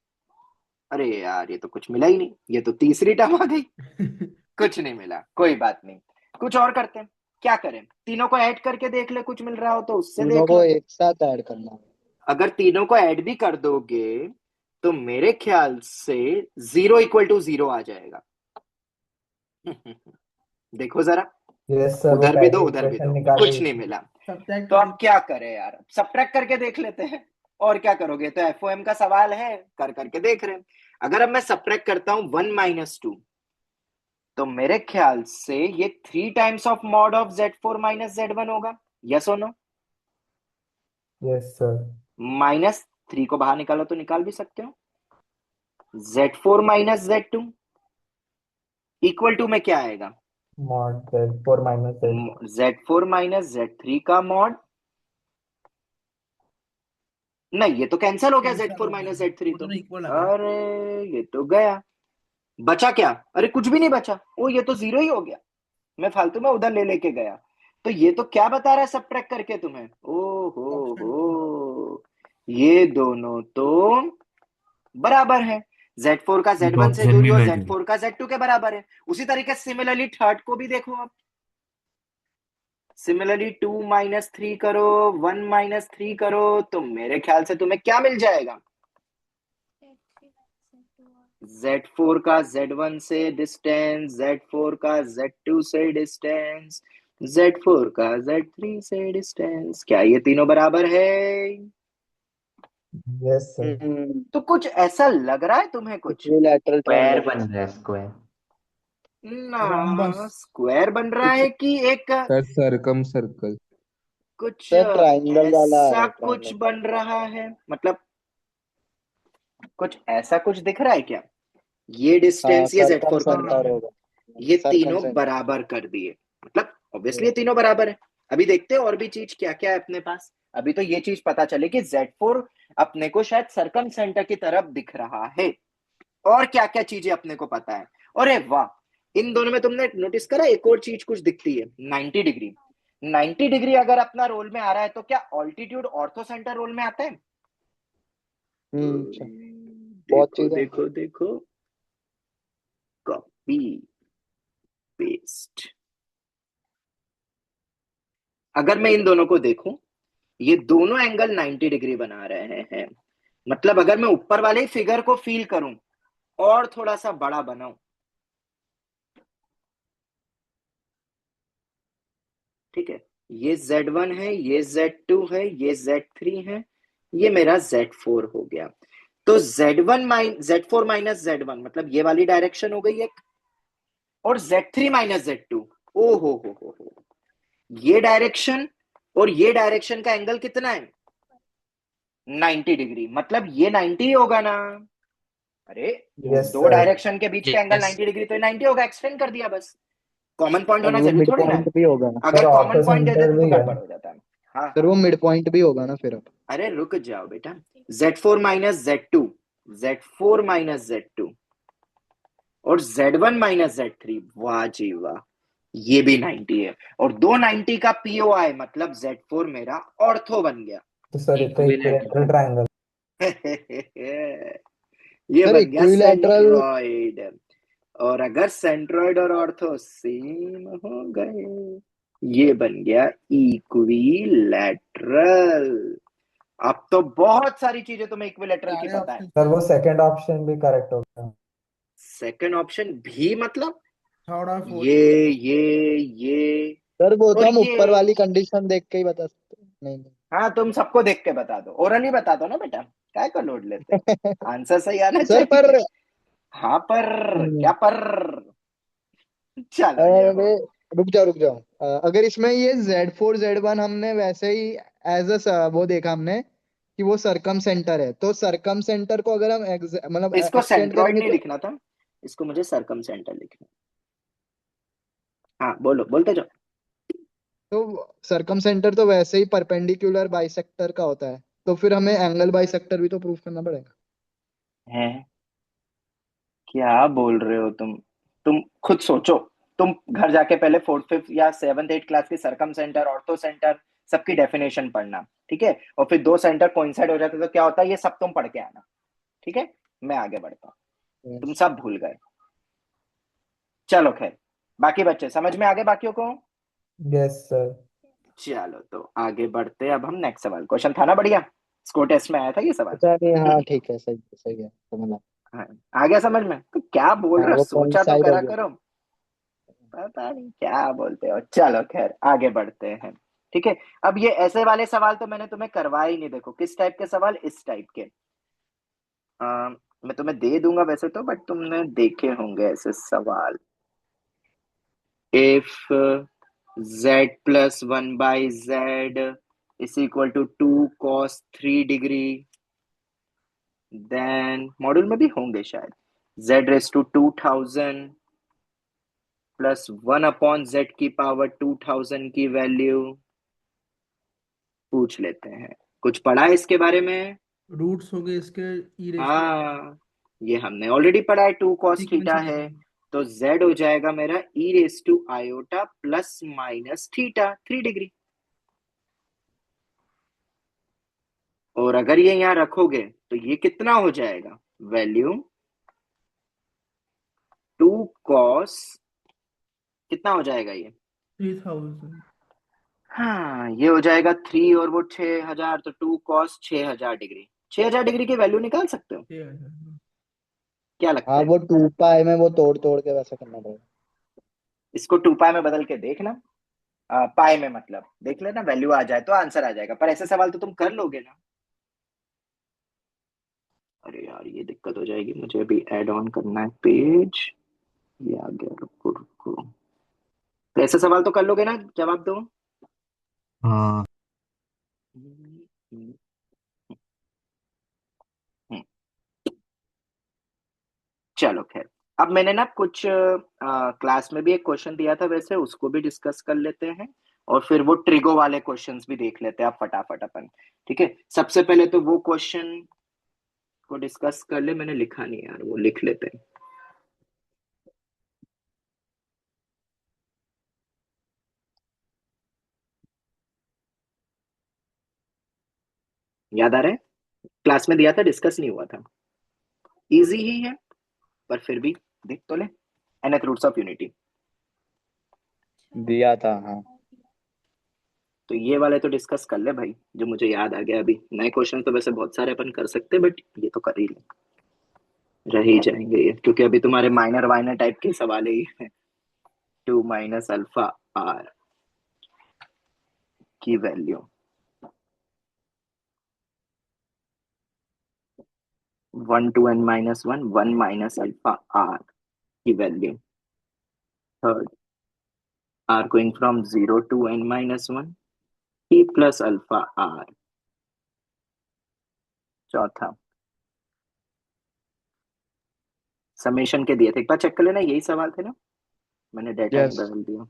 [SPEAKER 3] अरे यार, ये तो कुछ मिला ही नहीं, ये तो तीसरी टर्म आ गई। कुछ नहीं मिला, कोई बात नहीं, कुछ और करते हैं। क्या करें, तीनों को ऐड करके देख ले, कुछ मिल रहा हो तो उससे
[SPEAKER 4] तीनों
[SPEAKER 3] देख
[SPEAKER 4] को
[SPEAKER 3] लो।
[SPEAKER 4] एक साथ ऐड करना है।
[SPEAKER 3] अगर तीनों को ऐड भी कर दोगे तो मेरे ख्याल से 0 = 0 आ जाएगा। देखो जरा,
[SPEAKER 2] यस सर, वो
[SPEAKER 3] उधर भी दो
[SPEAKER 2] पहली
[SPEAKER 3] उधर भी
[SPEAKER 2] इक्वेशन
[SPEAKER 3] दो,
[SPEAKER 2] निकाली
[SPEAKER 3] कुछ नहीं
[SPEAKER 2] थी।
[SPEAKER 3] मिला।
[SPEAKER 5] सब्ट्रैक्ट
[SPEAKER 3] तो अब
[SPEAKER 5] करके
[SPEAKER 3] क्या करें यार, सब्ट्रैक्ट करके देख लेते हैं। और क्या करोगे, तो एफओएम का सवाल है, कर करके देख रहे हैं। अगर अब मैं सब्ट्रैक्ट करता हूं 1 - 2, तो मेरे ख्याल से ये 3 times of mod of Z4 - Z1 होगा। यस और नो?
[SPEAKER 2] Yes sir.
[SPEAKER 3] -3 को बाहर निकालो तो निकाल भी सकते हो। Z4 - Z2 इक्वल टू में क्या आएगा?
[SPEAKER 2] Mod Z4 - Z।
[SPEAKER 3] Z4 - Z3 का मॉड। नहीं, ये तो कैंसिल हो गया
[SPEAKER 5] कैंसिल
[SPEAKER 3] Z4
[SPEAKER 5] हो गया,
[SPEAKER 3] Z3
[SPEAKER 5] वो
[SPEAKER 3] तो।
[SPEAKER 5] दोनों इक्वल आ गए।
[SPEAKER 3] अरे ये तो गया। बचा क्या? अरे कुछ भी नहीं बचा। ओ ये तो 0 ही हो गया। मैं फालतू में उधर ले लेके गया। तो ये तो क्या बता रहा है सब्ट्रैक्ट करके तुम्हें? ओ हो, ये दोनों तो बराबर है। Z4 का
[SPEAKER 9] ये तो
[SPEAKER 3] Z1 से
[SPEAKER 9] ऑप्शन
[SPEAKER 3] दूरी
[SPEAKER 9] भी
[SPEAKER 3] और
[SPEAKER 9] वैलिड है।
[SPEAKER 3] Z4 का Z2 के बराबर है। उसी तरीके से सिमिलरली थर्ड को भी देखो आप। सिमिलरली 2 - 3 करो, 1 - 3 करो, तो मेरे ख्याल से तुम्हें क्या मिल जाएगा? Z4 का Z1 से डिस्टेंस, Z4 का Z2 से डिस्टेंस, Z4 का Z3 से डिस्टेंस, क्या ये तीनों बराबर है?
[SPEAKER 2] Yes sir.
[SPEAKER 3] तो कुछ ऐसा लग रहा है तुम्हें कुछ?
[SPEAKER 7] Equilateral
[SPEAKER 6] square
[SPEAKER 7] triangle.
[SPEAKER 6] बन रहा है, स्क्वायर।
[SPEAKER 3] ना,
[SPEAKER 5] रोम्बस।
[SPEAKER 3] स्क्वायर बन रहा है कि एक
[SPEAKER 8] सर सर्कम सर्कल।
[SPEAKER 3] कुछ
[SPEAKER 7] सर ट्रायंगल वाला
[SPEAKER 3] ऐसा
[SPEAKER 7] है,
[SPEAKER 3] कुछ
[SPEAKER 7] ट्रायंगल।
[SPEAKER 3] बन रहा है, मतलब कुछ ऐसा कुछ दिख रहा है क्या? ये
[SPEAKER 7] हाँ,
[SPEAKER 3] डिस्टेंस ये
[SPEAKER 7] सरकम
[SPEAKER 3] Z4 बन रहा
[SPEAKER 7] सेंटर
[SPEAKER 3] है,
[SPEAKER 7] होगा।
[SPEAKER 3] ये
[SPEAKER 7] सरकम
[SPEAKER 3] तीनों
[SPEAKER 7] सेंटर।
[SPEAKER 3] बराबर कर दिए, मतलब ऑब्वियसली ये तीनों बराबर है। अभी देखते हैं और भी चीज क्या क्या है अपने पास। अभी तो ये चीज पता चले कि Z4 अपने को शायद सरकम सेंटर की तरफ दिख रहा है। और क्या क्या चीजें अपने को पता है। अरे वाह, इन दोनों में तुमने नोटिस करा एक और चीज कुछ दिखती है, 90 डिग्री। 90 डिग्री अगर अपना रोल में आ रहा है तो क्या ऑल्टीट्यूड ऑर्थो सेंटर रोल में आता है?
[SPEAKER 7] अच्छा, बहुत
[SPEAKER 3] देखो
[SPEAKER 7] चीजें।
[SPEAKER 3] देखो देखो, कॉपी पेस्ट। अगर मैं इन दोनों को देखूं, ये दोनों एंगल 90 डिग्री बना रहे हैं। मतलब अगर मैं ऊपर वाले ही फिगर को फील करूं और थोड़ा सा बड़ा बनाऊं, ठीक है, ये Z1 है, ये Z2 है, ये Z3 है, ये मेरा Z4 हो गया। तो Z4 - Z1 मतलब ये वाली डायरेक्शन हो गई एक, और Z3 - Z2, ओ हो, ये डायरेक्शन और ये डायरेक्शन का एंगल कितना है? 90 डिग्री, मतलब ये 90 होगा ना। अरे
[SPEAKER 2] यस
[SPEAKER 3] दो
[SPEAKER 2] सर।
[SPEAKER 3] डायरेक्शन के बीच का एंगल
[SPEAKER 9] यस
[SPEAKER 3] 90 डिग्री, तो 90 होगा, एक्सटेंड कर दिया बस। कॉमन पॉइंट
[SPEAKER 7] और
[SPEAKER 3] होना
[SPEAKER 7] वो
[SPEAKER 3] जरूरी
[SPEAKER 7] मिड
[SPEAKER 3] थोड़ी ना है।
[SPEAKER 7] पॉइंट भी होगा ना।
[SPEAKER 3] अगर
[SPEAKER 2] सर
[SPEAKER 3] कॉमन
[SPEAKER 2] ऑर्थो
[SPEAKER 3] पॉइंट दे
[SPEAKER 2] सेंटर
[SPEAKER 3] देते तो
[SPEAKER 2] भी है।
[SPEAKER 3] गड़बड़ हो जाता है। हाँ
[SPEAKER 7] सर
[SPEAKER 3] हाँ,
[SPEAKER 7] वो मिड पॉइंट भी होगा ना फिर अब।
[SPEAKER 3] अरे रुक जाओ बेटा। Z4 - Z2, Z4 - Z2 और Z1 - Z3, वाह जी वाह, ये भी 90 है। और दो 90 का POI, मतलब Z4 मेरा ऑर्थो बन गया।
[SPEAKER 2] तो सर ये तो
[SPEAKER 6] इक्विलैटरल।
[SPEAKER 2] Equilateral triangle.
[SPEAKER 3] ये
[SPEAKER 7] सर
[SPEAKER 3] बन गया
[SPEAKER 7] इक्विलैटरल।
[SPEAKER 3] सेंट्रॉइड। और अगर सेंट्रॉइड और ऑर्थो सेम हो गए, ये बन गया इक्विलैटरल। अब तो बहुत सारी चीजें तुम्हें इक्विलैटरल की
[SPEAKER 5] सारे
[SPEAKER 3] पता है।
[SPEAKER 5] ऑप्शन
[SPEAKER 2] सर
[SPEAKER 5] सही
[SPEAKER 2] वो
[SPEAKER 5] है।
[SPEAKER 2] सेकंड ऑप्शन भी करेक्ट हो गया।
[SPEAKER 3] सेकंड ऑप्शन भी मतलब
[SPEAKER 5] थर्ड और फोर्थ।
[SPEAKER 3] ये
[SPEAKER 7] सर वो तो
[SPEAKER 3] और
[SPEAKER 7] हम ऊपर
[SPEAKER 3] ये।
[SPEAKER 7] वाली कंडीशन देख के ही बता सकते हैं। नहीं
[SPEAKER 3] हाँ, तुम सबको देख के बता दो, ओरली बता दो ना बेटा, काय को लोड लेते हो?
[SPEAKER 7] नहीं।
[SPEAKER 3] आंसर सही आना
[SPEAKER 7] सर पर
[SPEAKER 3] चाहिए। हाँ पर, क्या पर? चलो ये हो
[SPEAKER 7] अरे
[SPEAKER 3] गया।
[SPEAKER 7] रुक जाओ। अगर इसमें ये Z4 Z1 हमने वैसे ही एज वो देखा हमने कि वो सरकम सेंटर है, तो सरकम सेंटर को अगर हम मतलब
[SPEAKER 3] इसको
[SPEAKER 7] एक्सटेंड
[SPEAKER 3] सेंट्रॉइड
[SPEAKER 7] करेंगे
[SPEAKER 3] नहीं
[SPEAKER 7] तो
[SPEAKER 3] लिखना था, इसको मुझे सरकम सेंटर लिखना। हाँ बोलो, बोलते जाओ।
[SPEAKER 7] सरकम सेंटर तो वैसे ही परपेंडिकुलर बाइसेक्टर का होता है, तो फिर हमें एंगल बाइसेक्टर भी तो प्रूफ करना पड़ेगा।
[SPEAKER 3] है, क्या बोल रहे हो तुम खुद सोचो। तुम घर जाके पहले फोर्थ फिफ्थ या सेवंथ एट क्लास की सरकम सेंटर, ऑर्थो सेंटर, सबकी डेफिनेशन पढ़ना, ठीक है? और फिर दो सेंटर कोइंसाइड हो जाते तो क्या होता है, ये सब तुम पढ़ के आना, ठीक है? मैं आगे बढ़ता हूँ, तुम
[SPEAKER 7] Yes.
[SPEAKER 3] सब भूल गए। चलो खैर, बाकी बच्चे समझ में आ गए बाकियों को?
[SPEAKER 2] Yes sir.
[SPEAKER 3] चलो तो आगे बढ़ते हैं। अब हम नेक्स्ट सवाल, क्वेश्चन था ना बढ़िया, स्कोर टेस्ट में आया था ये सवाल।
[SPEAKER 7] अच्छा नहीं, हाँ ठीक है, सही है समझ।
[SPEAKER 3] हाँ, आ गया समझ में? तो क्या बोल
[SPEAKER 7] हाँ
[SPEAKER 3] रहे हो,
[SPEAKER 7] वो
[SPEAKER 3] सोचा तो
[SPEAKER 7] कोइंसाइड हो
[SPEAKER 3] करा
[SPEAKER 7] गया।
[SPEAKER 3] करो। पता नहीं क्या बोलते हो। चलो खैर आगे बढ़ते हैं। ठीक है, अब ये ऐसे वाले सवाल तो मैंने तुम्हें करवाए ही नहीं। देखो किस टाइप के सवाल, इस टाइप के। मैं तुम्हें दे दूंगा वैसे तो, बट तुमने देखे होंगे ऐसे सवाल। If z plus 1 by z is equal to 2 cos 3 degree, then module में भी होंगे शायद। z raise to 2000 plus 1 upon z की पावर 2000 की वैल्यू पूछ लेते हैं। कुछ पढ़ा है इसके बारे में?
[SPEAKER 5] रूट्स हो गए इसके ई रेस टू।
[SPEAKER 3] हाँ, ये हमने ऑलरेडी पढ़ा है। 2 cos
[SPEAKER 5] सीक्वेंस
[SPEAKER 3] थीटा
[SPEAKER 5] में
[SPEAKER 3] है,
[SPEAKER 5] है।
[SPEAKER 3] तो z हो जाएगा मेरा e raise to iota plus minus theta 3 degree. और अगर ये यहाँ रखोगे तो ये कितना हो जाएगा वैल्यू? 2 cos कितना हो जाएगा ये?
[SPEAKER 5] 3000।
[SPEAKER 3] हाँ, ये हो जाएगा 3 और वो 6000, तो 2 cos 6000 डिग्री। 6000 डिग्री की वैल्यू निकाल सकते हो? क्या लगता
[SPEAKER 7] हाँ
[SPEAKER 3] है?
[SPEAKER 7] वो 2 पाई में वो तोड़ तोड़ के वैसा करना पड़ेगा।
[SPEAKER 3] इसको 2 पाई में बदल के देखना। पाई में मतलब देख लेना, वैल्यू आ जाए तो आंसर आ जाएगा। पर ऐसे सवाल तो तुम कर लोगे ना। अरे यार ये दिक्कत हो जाएगी, मुझे अभी ऐड ऑन करना है पेज। ये आ गया, रुको रुको। तो ऐसे सवाल तो कर लोगे ना, जवाब दो।
[SPEAKER 8] हाँ।
[SPEAKER 3] चलो खैर, अब मैंने ना कुछ क्लास में भी एक क्वेश्चन दिया था, वैसे उसको भी डिस्कस कर लेते हैं। और फिर वो ट्रिगो वाले क्वेश्चंस भी देख लेते हैं आप फटाफट अपन। ठीक है, सबसे पहले तो वो क्वेश्चन को डिस्कस कर ले। मैंने लिखा नहीं यार, वो लिख लेते हैं। याद आ रहा है? क्लास में दिया था, डिस्कस नहीं हुआ था। इजी ही है पर फिर भी देख तो ले। nth रूट्स ऑफ यूनिटी
[SPEAKER 7] दिया था हाँ।
[SPEAKER 3] तो ये वाले तो डिस्कस कर ले भाई, जो मुझे याद आ गया अभी। नए क्वेश्चन तो वैसे बहुत सारे अपन कर सकते हैं, बट ये तो कर ही ले, रह ही जाएंगे ये, क्योंकि अभी तुम्हारे माइनर वाइनर टाइप के सवाल ही है। 2 माइनस अल्फा आर की value 1 to n minus 1, 1 minus alpha r की value. Third, r going from 0 to n minus 1, p plus alpha r। चौथा, समेशन के दिए थे, एक बार चेक कर लेना, यही सवाल थे ना? मैंने डेटा नहीं
[SPEAKER 7] यस
[SPEAKER 3] बदल दिया,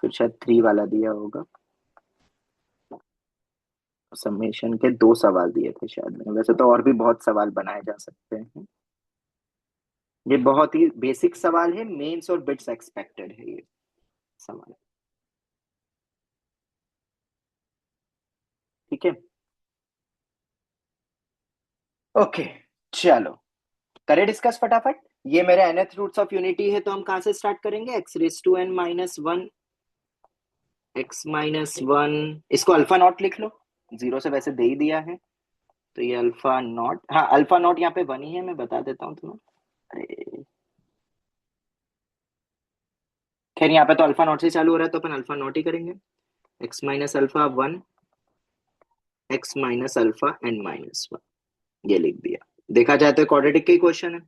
[SPEAKER 3] फिर शायद 3 वाला दिया होगा। समेशन के 2 सवाल दिए थे शायद मैंने, वैसे तो और भी बहुत सवाल बनाए जा सकते हैं। ये बहुत ही बेसिक सवाल है, मेंस और बिट्स एक्सपेक्टेड है ये सवाल। ठीक है, ओके चलो करें डिस्कस फटाफट। ये मेरे nth रूट्स ऑफ यूनिटी है, तो हम कहां से स्टार्ट करेंगे? x raise to n minus 1, x minus 1, इसको अल्फा नॉट लिख लो, 0 से वैसे दे ही दिया है, तो ये अल्फा नॉट। हाँ अल्फा नॉट यहाँ पे 1 ही है, मैं बता देता हूँ तुम्हें। अरे खैर यहाँ पे तो अल्फा नॉट से चालू हो रहा है, तो अपन अल्फा नॉट ही करेंगे। x minus alpha 1, x minus alpha n minus 1, ये लिख दिया। देखा जाए तो क्वाड्रेटिक का ही क्वेश्चन है।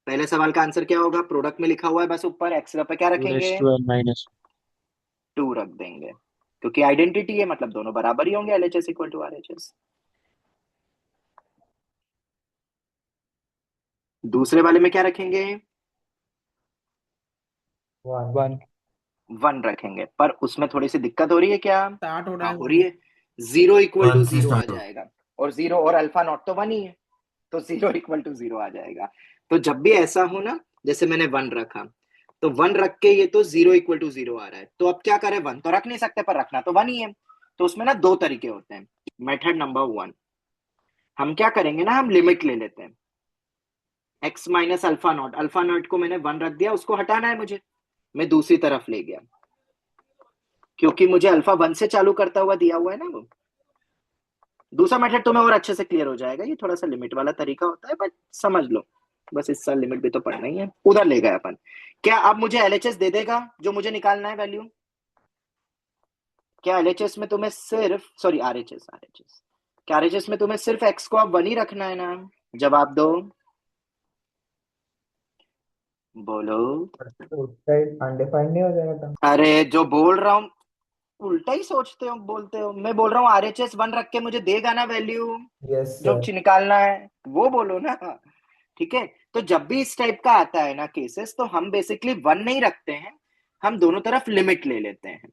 [SPEAKER 3] पहले सवाल का आंसर क्या होगा? प्रोडक्ट में लिखा हुआ है, बस ऊपर एक्स पे क्या रखेंगे? 2 रख देंगे, क्योंकि आइडेंटिटी है, मतलब दोनों बराबर ही होंगे, एलएचएस इक्वल टू आरएचएस। दूसरे वाले में क्या रखेंगे?
[SPEAKER 7] 1
[SPEAKER 3] 1 रखेंगे, पर उसमें थोड़ी सी दिक्कत हो रही है क्या?
[SPEAKER 5] स्टार्ट हो रहा
[SPEAKER 3] हाँ
[SPEAKER 5] है
[SPEAKER 3] हो रही है। 0 इक्वल टू
[SPEAKER 8] 1 से
[SPEAKER 3] 0 आ
[SPEAKER 8] स्टार्ट हो।
[SPEAKER 3] जाएगा, और 0 और अल्फा नॉट तो 1 ही है, तो 0 इक्वल टू 0 आ जाएगा। तो जब भी ऐसा हो ना, जैसे मैंने 1 रखा, तो 1 रख के ये तो 0 इक्वल टू 0 आ रहा है, तो अब क्या करें? 1 तो रख नहीं सकते, पर रखना तो 1 ही है। तो उसमें ना 2 तरीके होते हैं। मेथड नंबर 1, हम क्या करेंगे ना, हम लिमिट ले लेते हैं। x माइनस अल्फा नॉट को मैंने 1 रख दिया, उसको हटाना है मुझे, मैं दूसरी तरफ ले गया, क्योंकि मुझे अल्फा 1 से चालू करता हुआ दिया हुआ है ना वो। दूसरा मेथड तुम्हें और अच्छे से क्लियर हो जाएगा, ये थोड़ा सा लिमिट वाला तरीका होता है, बट समझ लो। बस इस साल लिमिट भी तो पढ़ना ही है, उधर ले गए अपन। क्या आप मुझे एलएचएस दे देगा जो मुझे निकालना है वैल्यू? क्या एलएचएस में तुम्हें सिर्फ, सॉरी आरएचएस, आरएचएस, क्या आरएचएस में तुम्हें सिर्फ एक्स को अब 1 ही रखना है ना? जवाब दो, बोलो।
[SPEAKER 2] अनडिफाइंड नहीं हो जाएगा टर्म?
[SPEAKER 3] अरे जो बोल रहा हूँ उल्टा ही सोचते हो, बोलते हो। मैं बोल रहा हूँ आरएचएस 1 रख के मुझे देगा ना वैल्यू
[SPEAKER 2] यस
[SPEAKER 3] जो
[SPEAKER 2] सर।
[SPEAKER 3] निकालना है, वो बोलो ना। ठीक है, तो जब भी इस टाइप का आता है ना केसेस, तो हम बेसिकली 1 नहीं रखते हैं, हम दोनों तरफ लिमिट ले लेते हैं।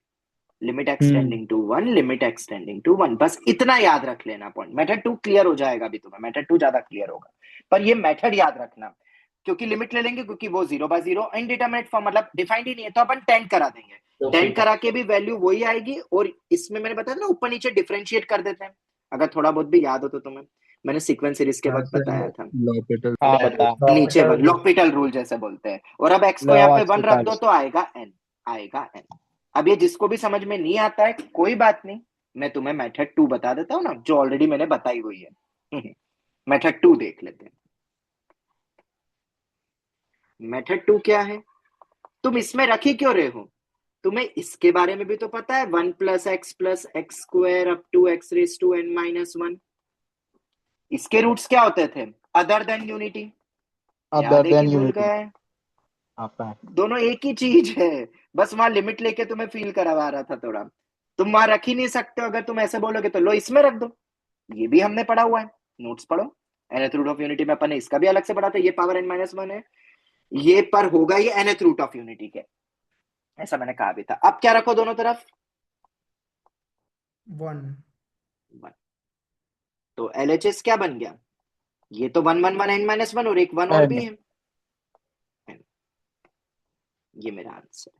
[SPEAKER 3] Limit extending to 1, limit extending to 1, बस इतना याद रख लेना पॉइंट। मेथड 2 क्लियर हो जाएगा अभी तुम्हें, मेथड 2 ज्यादा क्लियर होगा, पर ये मेथड याद रखना, क्योंकि लिमिट ले लेंगे, क्योंकि वो 0/0 इनडिटरमिनेट फॉर्म, मतलब डिफाइंड ही नहीं है, तो अपन टेंड करा देंगे। टेंड करा के भी वैल्यू वही आएगी, और इसमें मैंने बताया ना ऊपर नीचे डिफरेंशिएट कर देते हैं, अगर थोड़ा बहुत भी याद हो तो तुम्हें, मैंने सीक्वेंस सीरीज के वक्त बताया था।
[SPEAKER 8] लॉपिटल
[SPEAKER 6] हाँ बता।
[SPEAKER 3] नीचे 1, लॉपिटल रूल जैसे बोलते हैं, और अब एक्स को यहाँ पे 1 रख दो तो आएगा n, आएगा n। अब ये जिसको भी समझ में नहीं आता है कोई बात नहीं, मैं तुम्हें मेथड 2 बता देता हूँ ना, जो ऑलरेडी मैंने बताई हुई है। मेथड 2 देख लेते हैं। मेथड 2 क्या है? तुम इसमें रख ही क्यों रहे हो? तुम्हें इसके बारे में भी तो पता है, 1 + x square up to x raise to n minus 1। इसके रूट्स क्या होते थे? अदर देन यूनिटी, याद है कि भूल गए? दोनों एक ही चीज है, बस वहां लिमिट लेके तुम्हें फील करवा रहा था थोड़ा। तुम वहां रख ही नहीं सकते हो, अगर तुम ऐसे बोलोगे तो लो इसमें रख दो, ये भी हमने पढ़ा हुआ है, नोट्स पढ़ो। nth रूट ऑफ यूनिटी में अपन ने इसका भी अलग से पढ़ा था, ये पावर n-1 है, ये पर होगा ये nth रूट ऑफ यूनिटी के, ऐसा मैंने कहा भी था। अब क्या रखो दोनों तरफ?
[SPEAKER 5] 1।
[SPEAKER 3] तो एलएचएस क्या बन गया? ये तो 1 1 1 n-1 और एक 1 और भी है, ये मेरा आंसर।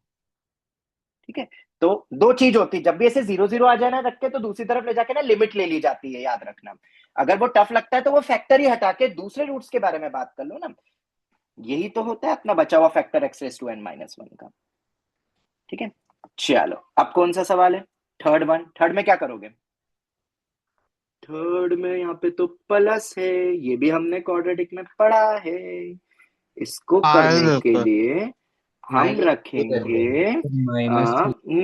[SPEAKER 3] ठीक है, तो दो चीज होती है, जब भी ऐसे 0 0 आ जाए ना रख के, तो दूसरी तरफ ले जाके ना लिमिट ले ली जाती है, याद रखना। अगर वो टफ लगता है तो वो फैक्टर ही हटा के दूसरे रूट्स के बारे में बात कर लो ना, यही तो होता है अपना बचा हुआ factor x raise to n-1 का। ठीक है, चलो अब कौन सा सवाल है? Third one. थर्ड में क्या करोगे? थर्ड में यहाँ पे तो प्लस है, ये भी हमने क्वाड्रेटिक में पढ़ा है। इसको करने के लिए हम रखेंगे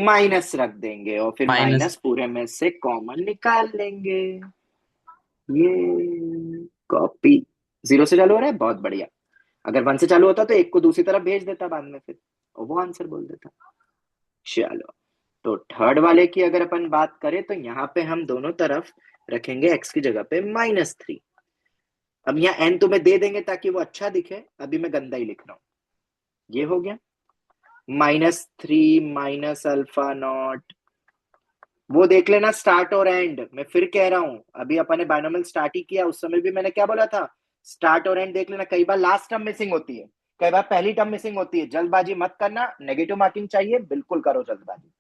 [SPEAKER 3] माइनस रख देंगे, और फिर माइनस पूरे में से कॉमन निकाल लेंगे। ये कॉपी 0 से चालू हो रहा है, बहुत बढ़िया। अगर 1 से चालू होता तो एक को दूसरी तरफ भेज देता बाद में, फिर और वो आंसर बोल देता। चलो, तो थर्ड वाले की अगर अपन बात करें तो यहाँ पे हम दोनों तरफ रखेंगे x की जगह पे -3। अब यहाँ n तुम्हें दे देंगे ताकि वो अच्छा दिखे, अभी मैं गंदा ही लिख रहा हूँ। ये हो गया -3 माइनस अल्फा नॉट। वो देख लेना स्टार्ट और एंड, मैं फिर कह रहा हूं, अभी अपन ने बायनोमियल स्टार्ट ही किया, उस समय भी मैंने क्या बोला था, स्टार्ट और एंड देख लेना। कई बार लास्ट टर्म मिसिंग होती है, कई बार पहली टर्म मिसिंग होती है, जल्दबाजी मत करना। नेगेटिव मार्किंग चाहिए, बिल्कुल करो जल्दबाजी।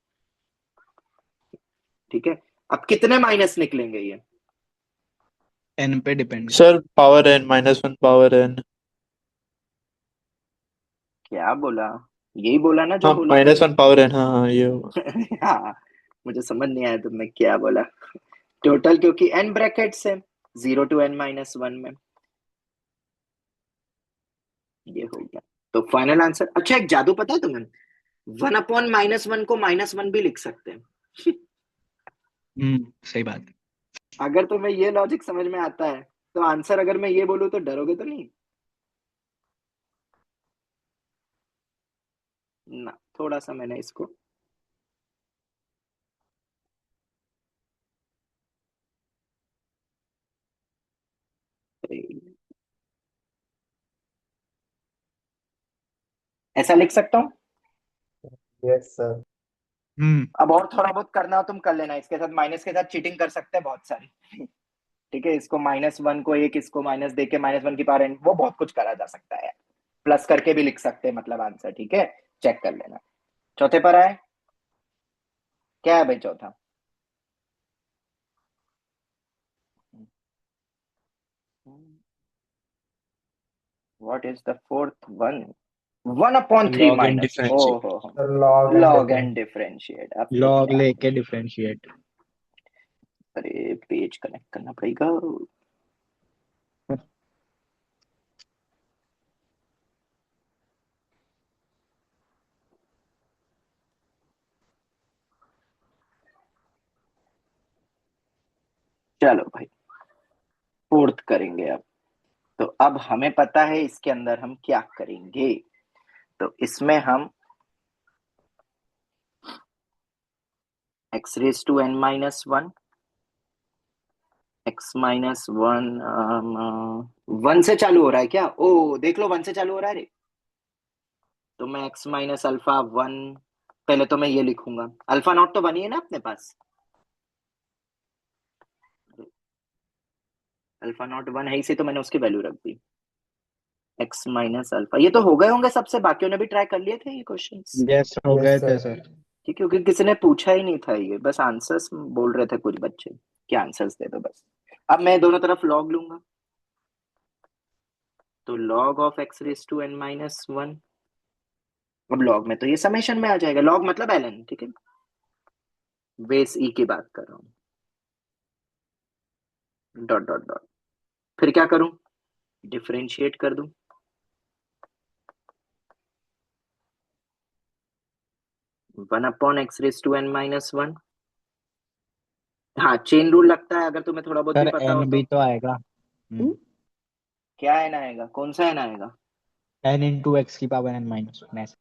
[SPEAKER 3] ठीक है, अब कितने माइनस निकलेंगे ये?
[SPEAKER 4] एन पे depend.
[SPEAKER 9] Sir power n -1 power n।
[SPEAKER 3] क्या बोला? यही बोला ना जो
[SPEAKER 9] हाँ
[SPEAKER 3] बोला।
[SPEAKER 9] -1 पावर n, हाँ हाँ ये होगा।
[SPEAKER 3] हाँ, मुझे समझ नहीं आया तुमने क्या बोला। टोटल क्योंकि n ब्रैकेट्स है, 0 to n-1 में। ये हो गया, तो फाइनल आंसर। अच्छा, एक जादू पता है तुम्हें? 1/-1 को -1 भी लिख सकते हैं।
[SPEAKER 4] सही बात।
[SPEAKER 3] अगर तुम्हें ये लॉजिक समझ में आता है तो आंसर अगर मैं ये बोलूं तो डरोगे तो नहीं ना? थोड़ा सा मैंने इसको ऐसा लिख सकता हूँ।
[SPEAKER 2] Yes sir.
[SPEAKER 3] अब और थोड़ा बहुत करना हो तुम कर लेना, इसके साथ माइनस के साथ चीटिंग कर सकते हैं बहुत सारी। ठीक है, इसको -1 को एक, इसको माइनस दे के -1 की पावर n, वो बहुत कुछ करा जा सकता है, प्लस करके भी लिख सकते हैं मतलब आंसर। ठीक है, चेक कर लेना। चौथे पर आए, क्या है भाई चौथा? What is the fourth one? 1/3
[SPEAKER 8] log and
[SPEAKER 3] minus,
[SPEAKER 8] differentiate.
[SPEAKER 3] ओहो, लॉग एंड डिफरेंशिएट। अब तो
[SPEAKER 8] लॉग
[SPEAKER 3] क्या?
[SPEAKER 8] लेके डिफरेंशिएट।
[SPEAKER 3] अरे पेज कनेक्ट करना पड़ेगा। चलो भाई, फोर्थ करेंगे अब। तो अब हमें पता है इसके अंदर हम क्या करेंगे। तो इसमें हम x raise to n minus one, x minus one, one से चालू हो रहा है क्या? ओ देख लो, वन से चालू हो रहा है रे। तो मैं x माइनस अल्फा वन, पहले तो मैं ये लिखूंगा, अल्फा नॉट तो वन ही है ना अपने पास, अल्फा नॉट वन है इसे, तो मैंने उसकी वैल्यू रख दी x माइनस अल्फा। ये तो हो गए होंगे सबसे, बाकियों ने भी ट्राई कर लिए थे ये क्वेश्चंस।
[SPEAKER 7] यस हो
[SPEAKER 2] यस
[SPEAKER 7] गए थे
[SPEAKER 2] सर।
[SPEAKER 7] सर।
[SPEAKER 3] ठीक, क्योंकि किसी ने पूछा ही नहीं था, ये बस आंसर्स बोल रहे थे कुछ बच्चे कि आंसर्स दे दो बस। अब मैं दोनों तरफ लॉग लूंगा, तो log of x raise to n minus one. अब लॉग में तो ये समेशन में आ जाएगा, लॉग मतलब ln, ठीक है, बेस ई की बात कर रहा हूँ, डॉट डॉट डॉट। फिर क्या करूं, डिफरेंशिएट कर दूं, one upon x raise to n minus one. हाँ, चेन रूल लगता है, अगर तुम्हें थोड़ा बहुत भी
[SPEAKER 7] सर
[SPEAKER 3] पता हो
[SPEAKER 7] एन
[SPEAKER 3] तो।
[SPEAKER 7] भी तो आएगा।
[SPEAKER 3] क्या एन आएगा, कौन सा एन आएगा?
[SPEAKER 7] एन इंटू एक्स की पावर एन माइनस वन ऐसे।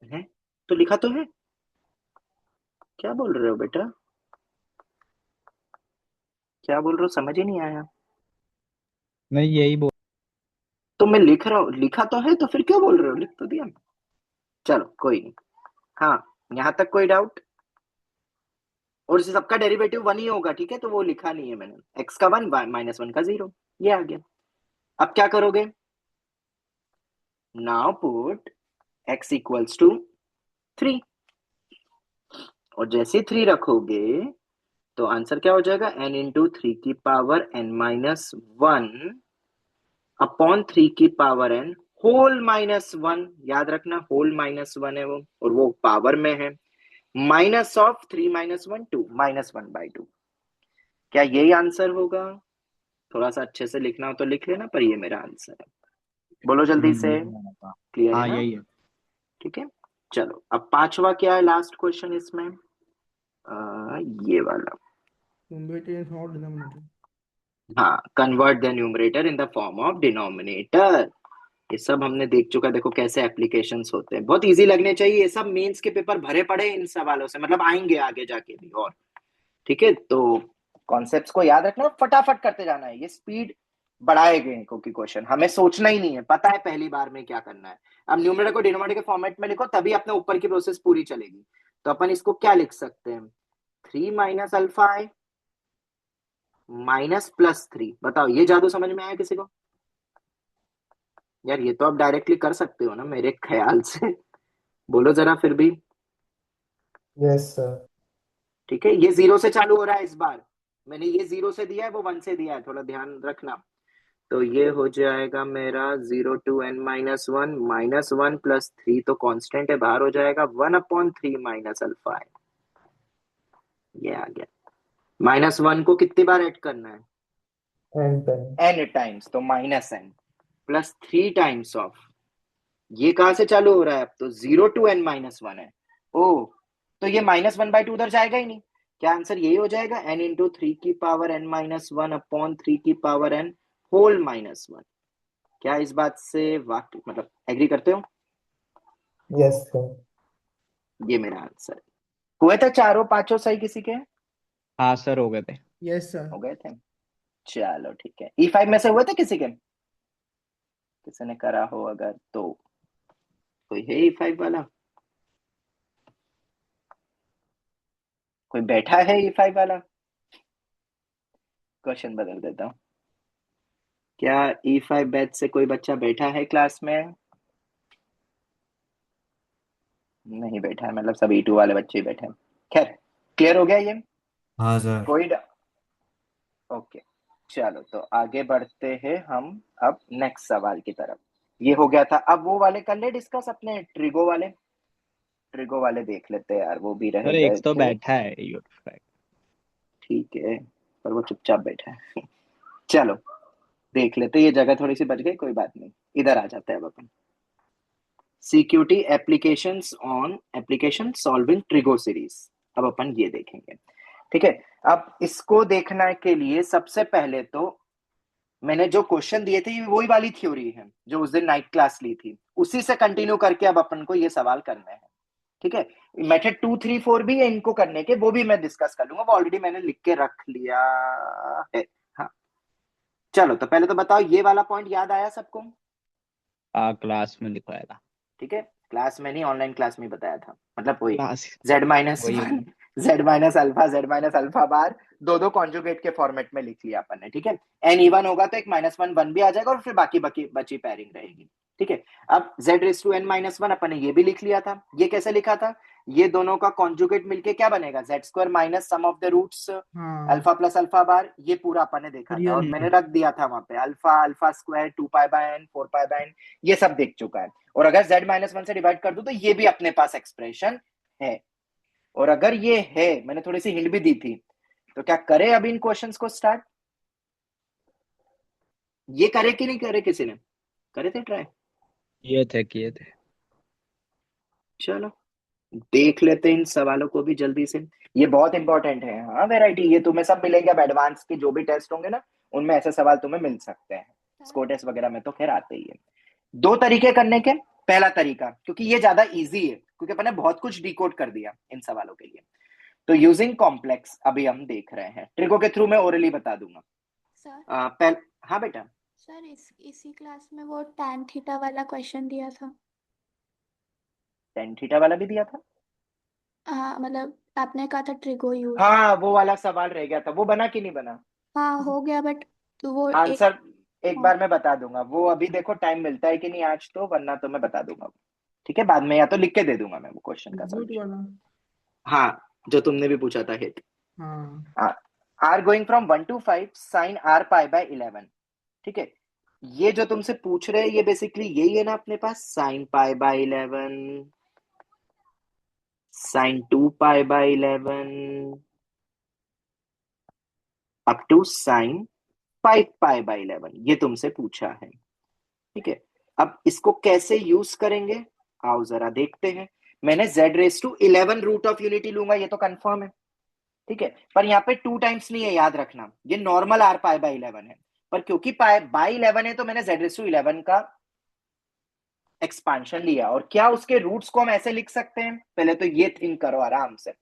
[SPEAKER 3] है तो लिखा तो है, क्या बोल रहे हो बेटा, क्या बोल रहे हो, समझ ही नहीं आया।
[SPEAKER 7] नहीं यही बोल।
[SPEAKER 3] तो मैं लिख रहा हूँ, लिखा तो है, तो फिर क्यों बोल रहे हो, लिख तो दिया। चलो कोई नहीं। हाँ, यहाँ तक कोई डाउट? और इस सबका डेरिवेटिव वन ही होगा, ठीक है, तो वो लिखा नहीं है मैंने, एक्स का वन, माइनस वन का जीरो, ये आ गया। अब क्या करोगे, now put x equals to three, और जैसे थ्री रखोगे तो आंसर क्या हो जाएगा, n इंटू थ्री की power n minus one upon three की power n whole minus one. याद रखना होल माइनस वन है वो, और वो पावर में है, minus of three minus one two, minus one by two. क्या यही आंसर होगा? थोड़ा सा अच्छे से लिखना हो तो लिख लेना, पर ये मेरा आंसर है, बोलो जल्दी से। क्लियर है
[SPEAKER 7] हाँ
[SPEAKER 3] ना?
[SPEAKER 7] यही है।
[SPEAKER 3] ठीक है, चलो अब पांचवा क्या है, लास्ट क्वेश्चन इसमें, ये वाला।
[SPEAKER 5] Numerator is not denominator.
[SPEAKER 3] हाँ, convert the numerator in the form of denominator. ये सब हमने देख चुका, देखो कैसे एप्लीकेशंस होते हैं, बहुत इजी लगने चाहिए ये सब। मेंस के पेपर भरे पड़े इन सवालों से, मतलब आएंगे आगे जाके भी और। ठीक है, तो कॉन्सेप्ट्स को याद रखना, फटाफट करते जाना है, ये स्पीड बढ़ाएंगे क्योंकि क्वेश्चन हमें सोचना ही नहीं है, पता है पहली बार में क्या करना है। अब न्यूमरेटर को डिनोमिनेटर के फॉर्मेट में लिखो, तभी अपने ऊपर की प्रोसेस पूरी चलेगी। तो अपन इसको क्या लिख सकते हैं, थ्री माइनस अल्फा आई माइनस प्लस थ्री। बताओ ये जादू समझ में आया किसी को? यार ये तो आप डायरेक्टली कर सकते हो ना मेरे ख्याल से, बोलो जरा फिर भी।
[SPEAKER 2] Yes sir.
[SPEAKER 3] ठीक है, ये जीरो से चालू हो रहा है इस बार, मैंने ये जीरो से दिया है, वो वन से दिया है, थोड़ा ध्यान रखना। तो ये हो जाएगा मेरा zero to n minus one, minus one plus three तो कांस्टेंट है, बाहर हो जाएगा one upon three minus alpha है, ये आ गया। माइनस वन को कितनी बार ऐड करना है,
[SPEAKER 2] एन
[SPEAKER 3] n टाइम्स, तो minus n plus three times of, ये कहां से चालू हो रहा है, अब तो zero to n minus one है। ओ, तो ये माइनस वन बाई टू उधर जाएगा ही नहीं। क्या आंसर यही हो जाएगा, n इंटू थ्री की power n minus one upon three की power n whole minus one. क्या इस बात से वाकई मतलब एग्री करते हो?
[SPEAKER 2] Yes sir.
[SPEAKER 3] ये मेरा आंसर है। हुए थे चारों पांचों सही किसी के?
[SPEAKER 7] हाँ सर हो गए थे।
[SPEAKER 5] Yes, sir.
[SPEAKER 3] हो गए थे, चलो ठीक है। E5 में से हुए थे किसी के, किसी ने करा हो अगर तो, कोई है E5 वाला, कोई बैठा है E5 वाला? क्वेश्चन बदल देता हूँ, क्या E5 बैच से कोई बच्चा बैठा है क्लास में? नहीं बैठा है, मतलब सब E2 वाले बच्चे ही बैठे हैं। खैर, क्लियर हो गया ये?
[SPEAKER 8] हाँ सर।
[SPEAKER 3] कोई ओके, चलो तो आगे बढ़ते हैं हम अब नेक्स्ट सवाल की तरफ। ये हो गया था, अब वो वाले कर ले डिस्कस, अपने ट्रिगो वाले, ट्रिगो वाले देख लेते हैं यार, वो भी रह
[SPEAKER 7] सर
[SPEAKER 3] गए
[SPEAKER 7] एक तो
[SPEAKER 3] थे।
[SPEAKER 7] बैठा है यूनिफाइड।
[SPEAKER 3] ठीक है, पर वो चुपचाप बैठा है। चलो देख लेते, ये जगह थोड़ी सी बच गई, कोई बात नहीं, इधर आ जाते हैं अब अपन। CQT applications on application solving trigo series, अब अपन ये देखेंगे। ठीक है, अब इसको देखने के लिए सबसे पहले तो मैंने जो क्वेश्चन दिए थे ये वही वाली थ्योरी है जो उस दिन नाइट क्लास ली थी, उसी से कंटिन्यू करके अब अपन को ये सवाल करने हैं। ठीक है, मेथड 2, 3, 4 भी है इनको करने के, वो भी मैं डिस्कस कर लूंगा, वो ऑलरेडी मैंने लिख के रख लिया है। हाँ चलो, तो पहले तो बताओ ये वाला पॉइंट याद आया सबको?
[SPEAKER 10] क्लास में लिखवाया था।
[SPEAKER 3] ठीक है, क्लास में नहीं, ऑनलाइन क्लास में बताया था, मतलब वही
[SPEAKER 10] क्लास
[SPEAKER 3] z माइनस
[SPEAKER 10] वही
[SPEAKER 3] one, z minus alpha bar, दो कॉन्जुगेट के फॉर्मेट में लिख लिया अपन ने। ठीक है, n इवन होगा तो एक -1 भी आ जाएगा और फिर बाकी बची पैरिंग रहेगी। ठीक है, अब z raise to n minus one अपन ने ये भी लिख लिया था। ये कैसे लिखा था? ये दोनों का कॉन्जुगेट मिलके क्या बनेगा, z square minus sum of the roots
[SPEAKER 5] हाँ
[SPEAKER 3] अल्फा प्लस अल्फा बार, ये पूरा अपन ने देखा था और
[SPEAKER 5] रियल
[SPEAKER 3] मैंने रख दिया था वहां पे अल्फा स्क्वायर 2π/n 4π/n, ये सब देख चुका है। और अगर z -1 से डिवाइड कर दूं तो ये भी अपने पास एक्सप्रेशन है। और अगर ये है, मैंने थोड़ी सी हिंट भी दी थी, तो क्या करे अब इन क्वेश्चंस को स्टार्ट? ये करे कि नहीं करे? किसी ने करे थे ट्राई?
[SPEAKER 10] किए थे।
[SPEAKER 3] चलो देख लेते हैं इन सवालों को भी जल्दी से, ये बहुत इंपॉर्टेंट है। हाँ वैरायटी ये तुम्हें सब मिलेंगे, अब एडवांस के जो भी टेस्ट होंगे ना उनमें ऐसे सवाल तुम्हें मिल सकते हैं, स्कोर टेस्ट वगैरह में तो खैर आते ही है। दो तरीके करने के, पहला तरीका, क्योंकि ये ज्यादा इजी है क्योंकि अपन ने बहुत कुछ डिकोड कर दिया इन सवालों के लिए, तो यूजिंग कॉम्प्लेक्स अभी हम देख रहे हैं, ट्रिको के थ्रू मैं ओरली बता दूंगा।
[SPEAKER 11] सर
[SPEAKER 3] हाँ बेटा,
[SPEAKER 11] सर इसी क्लास में वो tan थीटा वाला क्वेश्चन दिया था।
[SPEAKER 3] tan थीटा वाला भी दिया था?
[SPEAKER 11] हाँ मतलब आपने कहा था ट्रिगो यूज।
[SPEAKER 3] हाँ वो वाला सवाल रह गया था, वो बना कि नहीं बना?
[SPEAKER 11] हाँ हो गया, बट तो वो
[SPEAKER 3] आंसर एक
[SPEAKER 11] हाँ।
[SPEAKER 3] बार मैं बता दूंगा, वो अभी देखो टाइम मिलता है कि नहीं आज, तो वरना तो मैं बता दूंगा। ठीक है, बाद में या तो लिख के दे दूंगा मैं वो क्वेश्चन का
[SPEAKER 5] गुड
[SPEAKER 3] सॉल्यूशन।
[SPEAKER 5] वाला।
[SPEAKER 3] हाँ जो तुमने भी पूछा था हिट,
[SPEAKER 5] हाँ
[SPEAKER 3] r going from 1 to 5 sin r π/11। ठीक है, ये जो तुमसे पूछ रहे हैं ये बेसिकली यही है ना अपने पास, sin π/11 sin 2π/11 up to sin 5π/11, ये तुमसे पूछा है। ठीक है, अब इसको कैसे यूज करेंगे आओ जरा देखते हैं। मैंने z⁻11 रूट ऑफ यूनिटी लूंगा, ये तो कंफर्म है। ठीक है, पर यहाँ पे 2 टाइम्स नहीं है, याद रखना, ये नॉर्मल r π/11 है, पर क्योंकि π/11 है तो मैंने z⁻11 का एक्सपांशन लिया। और क्या उसके रूट्स को हम ऐसे लिख सकते हैं? पहले तो ये थिंक करो आराम से,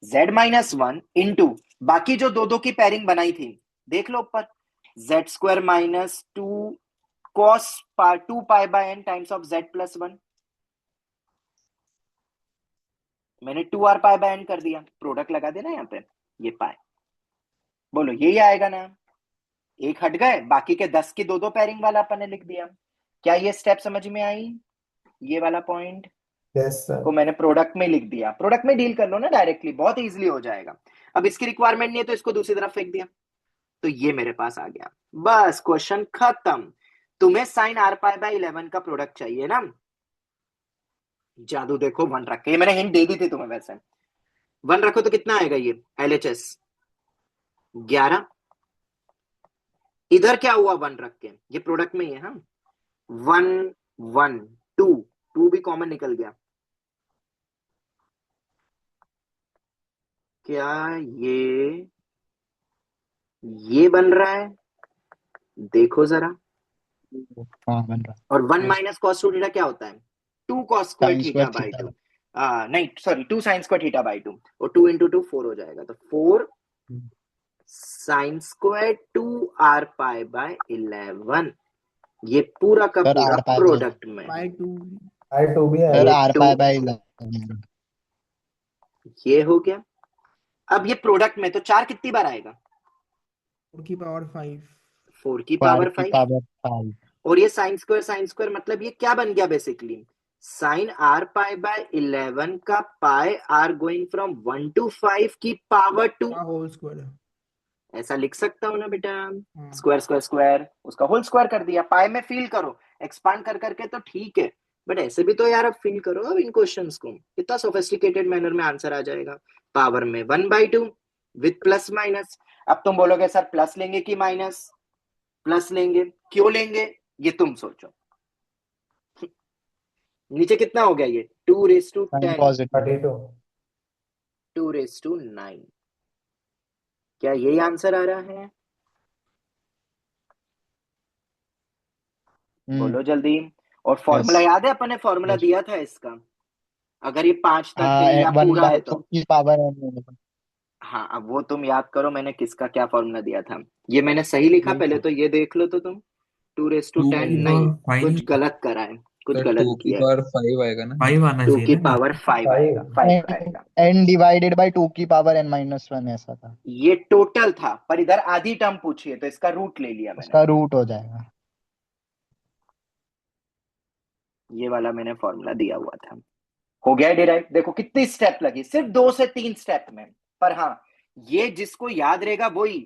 [SPEAKER 3] z-1 इंटू बाकी जो दो की पेयरिंग बनाई थी, देख लो ऊपर, z² - 2 cos 2π/n times of z+1, मैंने 2r π/n कर दिया, प्रोडक्ट लगा देना यहाँ पे, ये पाए, बोलो यही आएगा ना? एक हट गए, बाकी के 10 की दो पेयरिंग वाला अपन ने लिख दिया। क्या ये स्टेप समझ में आई? ये वाला पॉइंट
[SPEAKER 2] यस
[SPEAKER 3] को
[SPEAKER 2] सर।
[SPEAKER 3] मैंने प्रोडक्ट में लिख दिया, प्रोडक्ट में डील कर लो ना डायरेक्टली, बहुत इजीली हो जाएगा। अब इसकी रिक्वायरमेंट नहीं है तो इसको दूसरी तरफ फेंक दिया, तो ये मेरे पास आ गया, बस क्वेश्चन खत्म। तुम्हें sin r π/11 का प्रोडक्ट चाहिए ना, जादू देखो 1 रख के, ये मैंने हिंट दे दी थी तुम्हें वैसे, 1 रखो तो कितना आएगा ये LHS 11, इधर क्या हुआ 1 रख के, ये प्रोडक्ट में ही है। हाँ 1 1 2 भी कॉमन निकल गया, क्या ये बन रहा है? देखो जरा,
[SPEAKER 10] हाँ बन रहा।
[SPEAKER 3] और 1 माइनस cos 2 थीटा क्या होता है? 2 cos square
[SPEAKER 10] Sin
[SPEAKER 3] theta
[SPEAKER 10] square
[SPEAKER 3] by
[SPEAKER 10] theta।
[SPEAKER 3] 2, नहीं sorry 2 sin square theta by 2, और 2 into 2 4 हो जाएगा, तो 4 sin स्क्वायर 2r π/11, ये पूरा का
[SPEAKER 10] सर
[SPEAKER 3] पूरा
[SPEAKER 10] r π/11
[SPEAKER 3] प्रोडक्ट में
[SPEAKER 5] बाय 2।
[SPEAKER 2] I2 भी है।
[SPEAKER 10] सर
[SPEAKER 3] ये
[SPEAKER 10] r
[SPEAKER 3] 2
[SPEAKER 10] π/11
[SPEAKER 3] ये हो गया। अब ये प्रोडक्ट में तो 4 कितनी बार आएगा?
[SPEAKER 5] 4 की पावर 5।
[SPEAKER 3] 4 की
[SPEAKER 10] 4
[SPEAKER 3] पावर
[SPEAKER 10] की
[SPEAKER 3] 5,
[SPEAKER 10] पावर 5।
[SPEAKER 3] और ये साइन स्क्वायर मतलब ये क्या बन गया बेसिकली, sin r π/11 का पाई r गोइंग फ्रॉम 1 to 5 की पावर 2,
[SPEAKER 5] का होल स्क्वायर।
[SPEAKER 3] ऐसा लिख सकता हूं ना बेटा,
[SPEAKER 5] हाँ
[SPEAKER 3] स्क्वायर स्क्वायर स्क्वायर उसका होल स्क्वायर कर दिया, पाई में फील करो, एक्सपांड कर करके तो ठीक है, बट ऐसे भी तो यार अब फील करो अब इन क्वेश्चंस को, कितना सोफिस्टिकेटेड मैनर में आंसर आ जाएगा। पावर में 1/2 विथ प्लस माइनस। अब तुम बोलोगे सर प्लस लेंगे कि माइनस? प्लस लेंगे, क्यों लेंगे ये तुम सोचो। नीचे कितना हो गया ये, 2 raised to
[SPEAKER 10] sign
[SPEAKER 3] 10,
[SPEAKER 10] positive.
[SPEAKER 2] 32।
[SPEAKER 3] 2 raised to 9, क्या यही आंसर आ रहा है? बोलो जल्दी। और फॉर्मूला
[SPEAKER 7] यस
[SPEAKER 3] याद है, अपन ने फॉर्मूला
[SPEAKER 7] यस
[SPEAKER 3] दिया था इसका, अगर ये 5 तक
[SPEAKER 7] हाँ
[SPEAKER 3] या
[SPEAKER 7] वन
[SPEAKER 3] पूरा
[SPEAKER 7] बाय
[SPEAKER 3] है
[SPEAKER 7] टू
[SPEAKER 3] तो।
[SPEAKER 7] की पावर एन।
[SPEAKER 3] हाँ, अब वो तुम याद करो मैंने किसका क्या फॉर्मूला दिया था। ये मैंने सही लिखा,
[SPEAKER 7] यही
[SPEAKER 3] पहले
[SPEAKER 7] था।
[SPEAKER 3] तो ये देख लो तो तुम। 2 रेस टू 10
[SPEAKER 8] की
[SPEAKER 3] नहीं,
[SPEAKER 8] पावर फाइव
[SPEAKER 3] कुछ गलत करा है, कुछ
[SPEAKER 12] तो
[SPEAKER 3] गलत
[SPEAKER 12] टू की
[SPEAKER 3] किया है।
[SPEAKER 12] पावर फाइव आएगा ना।
[SPEAKER 8] 5 आना
[SPEAKER 3] टू
[SPEAKER 8] चाहिए
[SPEAKER 3] की
[SPEAKER 8] ना।
[SPEAKER 3] पावर 5 आएगा,
[SPEAKER 2] 5।
[SPEAKER 3] 5
[SPEAKER 7] एन
[SPEAKER 3] आएगा।
[SPEAKER 7] एन डिवाइडेड बाय टू की पावर एन माइनस वन ऐसा था।
[SPEAKER 3] ये टोटल था, पर इधर आधी टर्म पूछी है तो इसका रूट ले लिया मैंने।
[SPEAKER 7] उसका रूट हो जाएगा।
[SPEAKER 3] ये वाला मैंने फॉर्मूला दिया हुआ था। हो गया डिराइव। देखो कितनी स्टेप लगी, सिर्फ 2 से 3 स्टेप में। पर हाँ, ये जिसको याद रहेगा वही।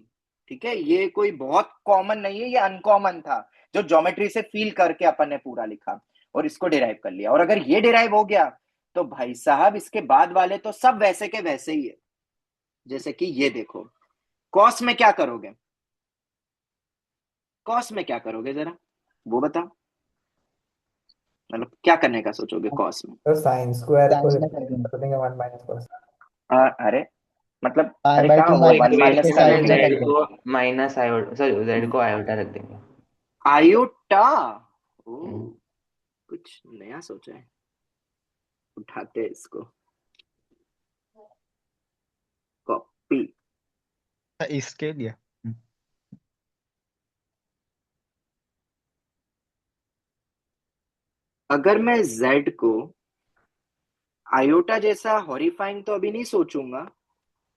[SPEAKER 3] ठीक है, ये कोई बहुत कॉमन नहीं है, ये अनकॉमन था, जो ज्योमेट्री से फील करके अपन ने पूरा लिखा और इसको डिराइव कर लिया। और अगर ये डिराइव हो गया तो भाई साहब इसके बाद वाले तो सब वैसे के वैसे ही है। जैसे कि ये देखो, कॉस में क्या करोगे, कॉस में क्या करोगे जरा वो बताओ। मतलब क्या करने का सोचोगे कॉस में?
[SPEAKER 2] तो साइन स्क्वायर को
[SPEAKER 7] साइंस में कर
[SPEAKER 2] रिप्लेस
[SPEAKER 7] देंगे
[SPEAKER 2] कर देंगे 1 - cos।
[SPEAKER 3] अरे मतलब,
[SPEAKER 7] पाई
[SPEAKER 3] अरे
[SPEAKER 7] बाय
[SPEAKER 3] कहाँ
[SPEAKER 7] टू
[SPEAKER 3] वो
[SPEAKER 6] वो
[SPEAKER 3] वन
[SPEAKER 7] माइनस
[SPEAKER 3] माइनस
[SPEAKER 7] के
[SPEAKER 3] का
[SPEAKER 6] इक्वेशन
[SPEAKER 7] साइड
[SPEAKER 6] में
[SPEAKER 7] में
[SPEAKER 3] लिखेंगे?
[SPEAKER 7] कर
[SPEAKER 6] जेड
[SPEAKER 7] देंगे।
[SPEAKER 6] को माइनस आयोटा, सॉरी जेड को आयोटा रख देंगे।
[SPEAKER 3] आयोटा। ओ,
[SPEAKER 6] हम्म,
[SPEAKER 3] कुछ नया सोचा है। उठाते हैं इसको, कॉपी।
[SPEAKER 7] इसके लिए
[SPEAKER 3] अगर मैं z को आयोटा जैसा हॉरिफाइंग तो अभी नहीं सोचूंगा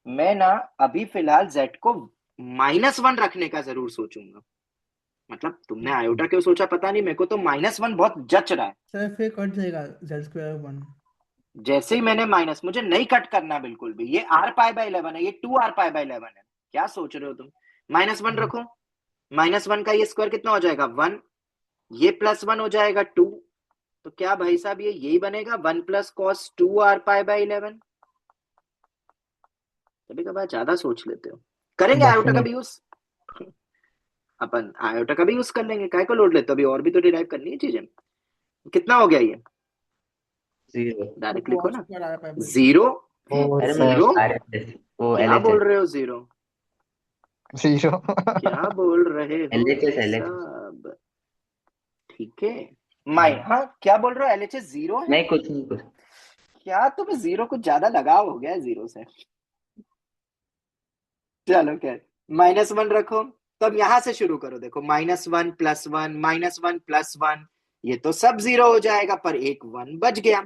[SPEAKER 3] मैं ना, अभी फिलहाल z को -1 रखने का जरूर सोचूंगा। मतलब तुमने आयोटा क्यों सोचा पता नहीं, मेरे को तो -1 बहुत जच रहा है।
[SPEAKER 5] सर फिर कट जाएगा z² 1।
[SPEAKER 3] जैसे ही मैंने माइनस, मुझे नहीं कट करना बिल्कुल भी, ये r π/11 है, ये 2r π/11 है। क्या सोच रहे हो तुम? -1 रखो, -1 का ये स्क्वायर कितना हो जाएगा 1, ये +1 हो जाएगा 2। तो क्या भाई साहब ये यही बनेगा 1 + cos 2r π/11। कभी कभार ज्यादा सोच लेते हो। करेंगे आयोटा का भी
[SPEAKER 7] डेफिनेट।
[SPEAKER 3] यूज, अपन आयोटा का भी यूज कर लेंगे, काय को लोड लेते हो, अभी और भी तो डिराइव करनी है चीजें। कितना हो गया ये?
[SPEAKER 6] जीरो।
[SPEAKER 3] डायरेक्ट लिखो ना,
[SPEAKER 5] cos² आ पाई
[SPEAKER 3] 0।
[SPEAKER 6] अरे मतलब
[SPEAKER 3] जीरो?
[SPEAKER 6] RHS, वो
[SPEAKER 3] क्या बोल
[SPEAKER 6] LHS,
[SPEAKER 3] रहे हो 0?
[SPEAKER 7] जीरो
[SPEAKER 3] क्या बोल रहे हो
[SPEAKER 6] LHS
[SPEAKER 3] भाई
[SPEAKER 6] LHS।
[SPEAKER 3] साहब? ठीक है, माई हाँ क्या बोल रहे हो, एलएचएस 0 है?
[SPEAKER 6] नहीं कुछ नहीं कुछ।
[SPEAKER 3] क्या तुम्हें 0 कुछ ज्यादा लगाव हो गया है 0 से? चलो खैर, -1 रखो। तब यहां से शुरू करो, देखो -1 +1 -1 +1, ये तो सब 0 हो जाएगा, पर एक 1 बच गया।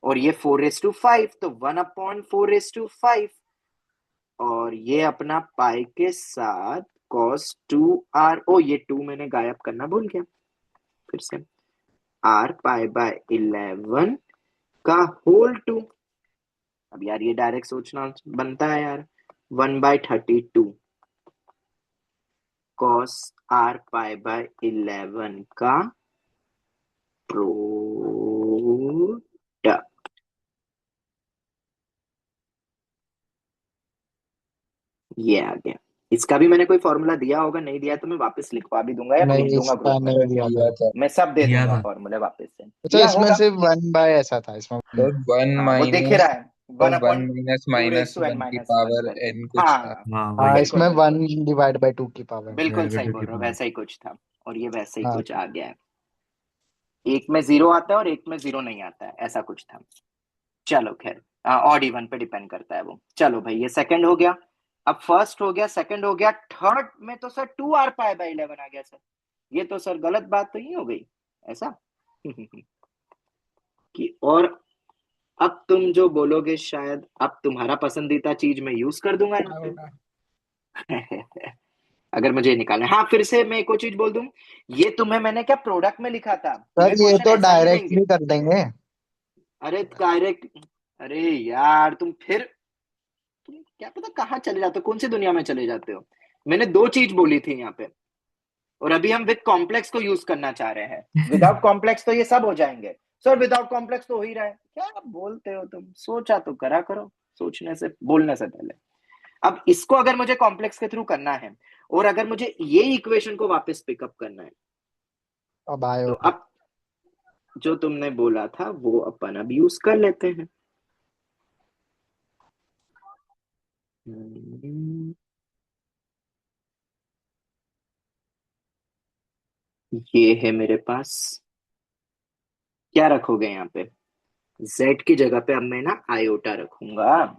[SPEAKER 3] और ये 4/5, तो 1/4/5। और ये अपना पाई के साथ cos 2r, ओ ये 2 मैंने गायब करना भूल गया, फिर से r π/11 का होल 2। अब यार ये डायरेक्ट सोचना बनता है यार, 1/32 cos r π/11 का प्रोडक्ट। ये आ गया। इसका भी मैंने कोई फॉर्मूला दिया होगा, नहीं दिया तो मैं वापस लिखवा भी दूंगा या भेज
[SPEAKER 7] नहीं
[SPEAKER 3] दूंगा
[SPEAKER 7] इसका
[SPEAKER 3] ग्रुप में।
[SPEAKER 7] नहीं दिया था।
[SPEAKER 12] दिया था।
[SPEAKER 3] मैं सब दे
[SPEAKER 8] दिया
[SPEAKER 3] दूंगा
[SPEAKER 8] था।
[SPEAKER 3] फॉर्मूले वापस से,
[SPEAKER 7] अच्छा
[SPEAKER 3] दिया
[SPEAKER 7] इसमें
[SPEAKER 3] होगा।
[SPEAKER 7] सिर्फ वन बाय ऐसा था इसमें।
[SPEAKER 12] तो वन
[SPEAKER 3] हाँ वो दिख ही
[SPEAKER 12] माइनस
[SPEAKER 3] रहा है,
[SPEAKER 12] तो
[SPEAKER 3] 1
[SPEAKER 12] one
[SPEAKER 3] upon
[SPEAKER 12] minus
[SPEAKER 3] 2 race
[SPEAKER 12] minus
[SPEAKER 3] two n
[SPEAKER 12] one की
[SPEAKER 3] -1
[SPEAKER 12] पावर
[SPEAKER 3] करके।
[SPEAKER 12] एन कुछ था।
[SPEAKER 3] हाँ
[SPEAKER 8] हाँ
[SPEAKER 7] हाँ
[SPEAKER 8] वही।
[SPEAKER 3] बिल्कुल
[SPEAKER 7] इसमें वन
[SPEAKER 3] बिल्कुल,
[SPEAKER 7] डिवाइड बाय टू की पावर।
[SPEAKER 3] बिल्कुल
[SPEAKER 8] वेरी
[SPEAKER 3] सही
[SPEAKER 8] गुड
[SPEAKER 3] बोल
[SPEAKER 8] की
[SPEAKER 3] रहे हो,
[SPEAKER 8] पावर।
[SPEAKER 3] वैसा ही कुछ था। और ये वैसे ही
[SPEAKER 7] हाँ
[SPEAKER 3] कुछ आ गया है, एक में 0 आता है और एक में 0 नहीं आता है, ऐसा कुछ था। चलो खैर, ऑड इवन पे डिपेंड करता है वो। चलो भाई ये सेकंड हो गया, अब फर्स्ट हो गया, सेकंड हो गया, थर्ड में तो सर 2r π/11 आ गया सर। ये तो सर गलत बात तो नहीं हो गई ऐसा? कि और अब तुम जो बोलोगे शायद अब तुम्हारा पसंदीदा चीज मैं यूज कर दूंगा यहाँ
[SPEAKER 5] आयोटा।
[SPEAKER 3] पे। अगर मुझे निकालना है। हाँ फिर से मैं एक और चीज बोल दूं, ये तुम्हें मैंने क्या प्रोडक्ट में लिखा था,
[SPEAKER 7] सर
[SPEAKER 3] तुम्हें
[SPEAKER 7] ये
[SPEAKER 3] क्वेश्चन
[SPEAKER 7] तो
[SPEAKER 3] ऐसा नहीं
[SPEAKER 7] डायरेक्ट
[SPEAKER 3] देंगे।
[SPEAKER 7] भी कर देंगे।
[SPEAKER 3] अरे डायरेक्ट, अरे यार तुम फिर, तुम क्या पता कहाँ चले जाते हो, कौन सी दुनिया में चले जाते हो। मैंने 2 चीज बोली थी यहाँ पे, और अभी हम विद कॉम्प्लेक्स को यूज करना चाह रहे हैं। विदाउट कॉम्प्लेक्स तो ये सब हो जाएंगे। सर विदाउट कॉम्प्लेक्स तो हो ही रहा है, क्या बोलते हो तुम, सोचा तो करा करो सोचने से बोलने से पहले। अब इसको अगर मुझे कॉम्प्लेक्स के थ्रू करना है, और अगर मुझे ये इक्वेशन को वापस पिकअप करना है,
[SPEAKER 7] अब
[SPEAKER 3] तो
[SPEAKER 7] आयोटा।
[SPEAKER 3] अब जो तुमने बोला था वो अपन अब यूज कर लेते हैं। ये है मेरे पास। क्या रखोगे यहाँ पे? z की जगह पे अब मैं ना आयोटा रखूंगा।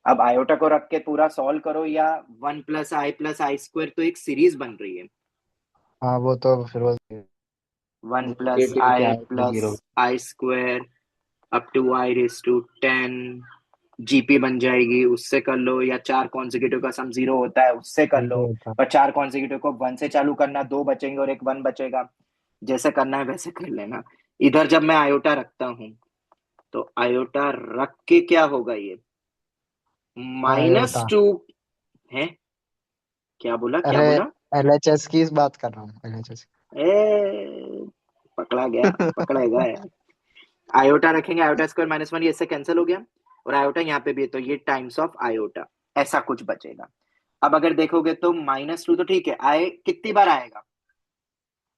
[SPEAKER 3] अब आयोटा को रख के पूरा सॉल्व करो, या 1 + i + i² तो एक सीरीज बन रही है।
[SPEAKER 10] हाँ वो तो फिर वो
[SPEAKER 3] 1 + i + i² up to i⁻10 GP बन जाएगी, उससे कर लो, या 4 कॉन्जिक्यूटिव का सम 0 होता है उससे कर लो।
[SPEAKER 10] जीरो था।
[SPEAKER 3] पर 4 कॉन्जिक्यूटिव को 1 से चालू करना, 2 बचेंगे और एक 1 बचेगा। जैसे करना है वैसे कर लेना। इधर जब मैं आयोटा रखता हूं तो आयोटा रख के क्या होगा ये?
[SPEAKER 10] आयोटा।
[SPEAKER 3] -2 है। क्या बोला, क्या
[SPEAKER 10] अरे
[SPEAKER 3] बोला?
[SPEAKER 10] एलएचएस की बात कर रहा हूँ, एलएचएस।
[SPEAKER 3] ए, पकड़ा गया, पकड़ा गया। आयोटा रखेंगे, आयोटा स्क्वायर -1, ये इससे कैंसिल हो गया। और आयोटा यहाँ पे भी है तो ये टाइम्स ऑफ आयोटा, ऐसा कुछ बचेगा। अब अगर देखोगे तो -2 तो ठीक है, आए कितनी बार आएगा?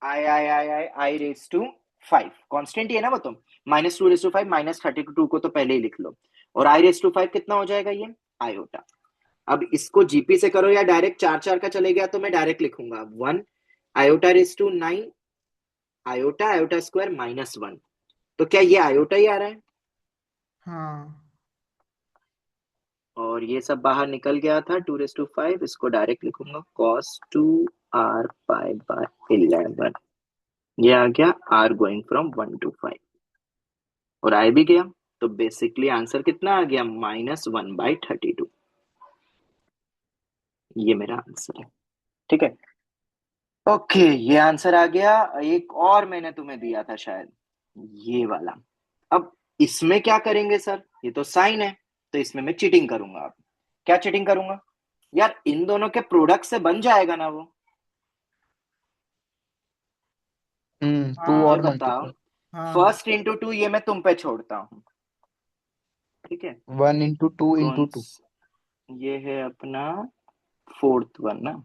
[SPEAKER 3] i⁻5 कांस्टेंट ही है ना वो तो। -2⁵ -32 को तो पहले ही लिख लो। और i⁵ कितना हो जाएगा ये? आयोटा। अब इसको जीपी से करो या डायरेक्ट 4 का चले गया तो मैं डायरेक्ट लिखूंगा 1 i⁻9 आयोटा आयोटा स्क्वायर -1। तो क्या ये आयोटा ही आ रहा है?
[SPEAKER 5] हाँ
[SPEAKER 3] और ये सब बाहर निकल गया था 2⁵, इसको डायरेक्ट लिखूंगा cos2r π/11। ये आ गया r गोइंग फ्रॉम 1 to 5, और आ भी गया। तो बेसिकली आंसर कितना आ गया? -1/32। ये मेरा आंसर है। ठीक है, ओके, ये आंसर आ गया। एक और मैंने तुम्हें दिया था शायद, ये वाला। अब इसमें क्या करेंगे सर? ये तो साइन है, तो इसमें मैं चीटिंग करूंगा। अब क्या चीटिंग करूंगा यार? इन दोनों के प्रोडक्ट से बन जाएगा ना वो?
[SPEAKER 10] 2
[SPEAKER 5] हाँ
[SPEAKER 3] ये
[SPEAKER 10] और
[SPEAKER 3] बताओ।
[SPEAKER 10] मल्टीपल।
[SPEAKER 5] हाँ।
[SPEAKER 3] फर्स्ट इंटू टू ये मैं तुम पे छोड़ता हूँ, ठीक है?
[SPEAKER 10] 1 × 2 × 2।
[SPEAKER 3] ये है अपना फोर्थ वन ना।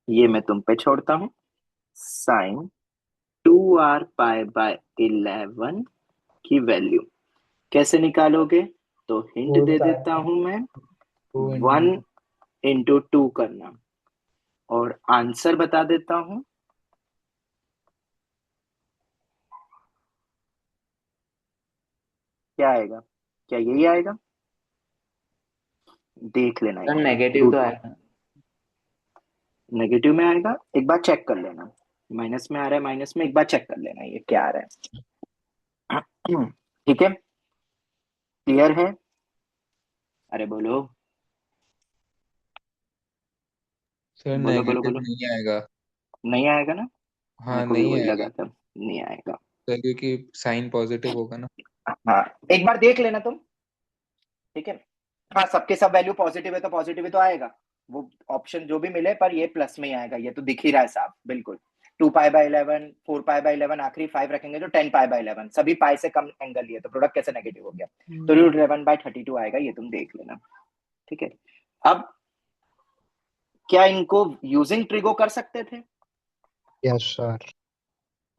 [SPEAKER 3] ये मैं तुम पे छोड़ता हूँ। साइन 2r π/11 की वैल्यू कैसे निकालोगे? तो हिंट
[SPEAKER 10] फोर
[SPEAKER 3] दे देता
[SPEAKER 10] साइन
[SPEAKER 3] हूं मैं।
[SPEAKER 10] 2 × 2।
[SPEAKER 3] 1 × 2 करना, और आंसर बता देता हूं। क्या आएगा? क्या यही आएगा? देख लेना एक
[SPEAKER 6] सर
[SPEAKER 3] बार।
[SPEAKER 6] नेगेटिव तो
[SPEAKER 3] रूट
[SPEAKER 6] आएगा।
[SPEAKER 3] नेगेटिव में आएगा, एक बार चेक कर लेना। माइनस में आ रहा है, माइनस में एक बार चेक कर लेना ये क्या आ रहा है। ठीक है, क्लियर है? अरे बोलो,
[SPEAKER 12] सर
[SPEAKER 3] बोलो बोलो
[SPEAKER 12] नेगेटिव
[SPEAKER 3] बोलो।
[SPEAKER 12] नहीं आएगा।
[SPEAKER 3] नहीं आएगा ना? मेरे
[SPEAKER 12] हाँ
[SPEAKER 3] को भी
[SPEAKER 12] नहीं
[SPEAKER 3] वही
[SPEAKER 12] आएगा
[SPEAKER 3] लगा था, नहीं आएगा।
[SPEAKER 12] सर, क्योंकि साइन पॉजिटिव होगा ना।
[SPEAKER 3] हाँ, एक बार देख लेना तुम। ठीक है, हाँ, सबके सब वैल्यू पॉजिटिव है तो पॉजिटिव ही तो आएगा। वो ऑप्शन जो भी मिले, पर ये प्लस में ही आएगा, ये तो दिख ही रहा है साफ बिल्कुल। 2π/11, 4π/11, आखिरी 5 रखेंगे तो 10π/11, सभी पाई से कम एंगल लिए तो प्रोडक्ट कैसे नेगेटिव हो गया? तो √11/32 आएगा, ये तुम देख लेना। ठीक है, अब क्या इनको यूजिंग ट्रिगो कर सकते थे?
[SPEAKER 10] Yes sir.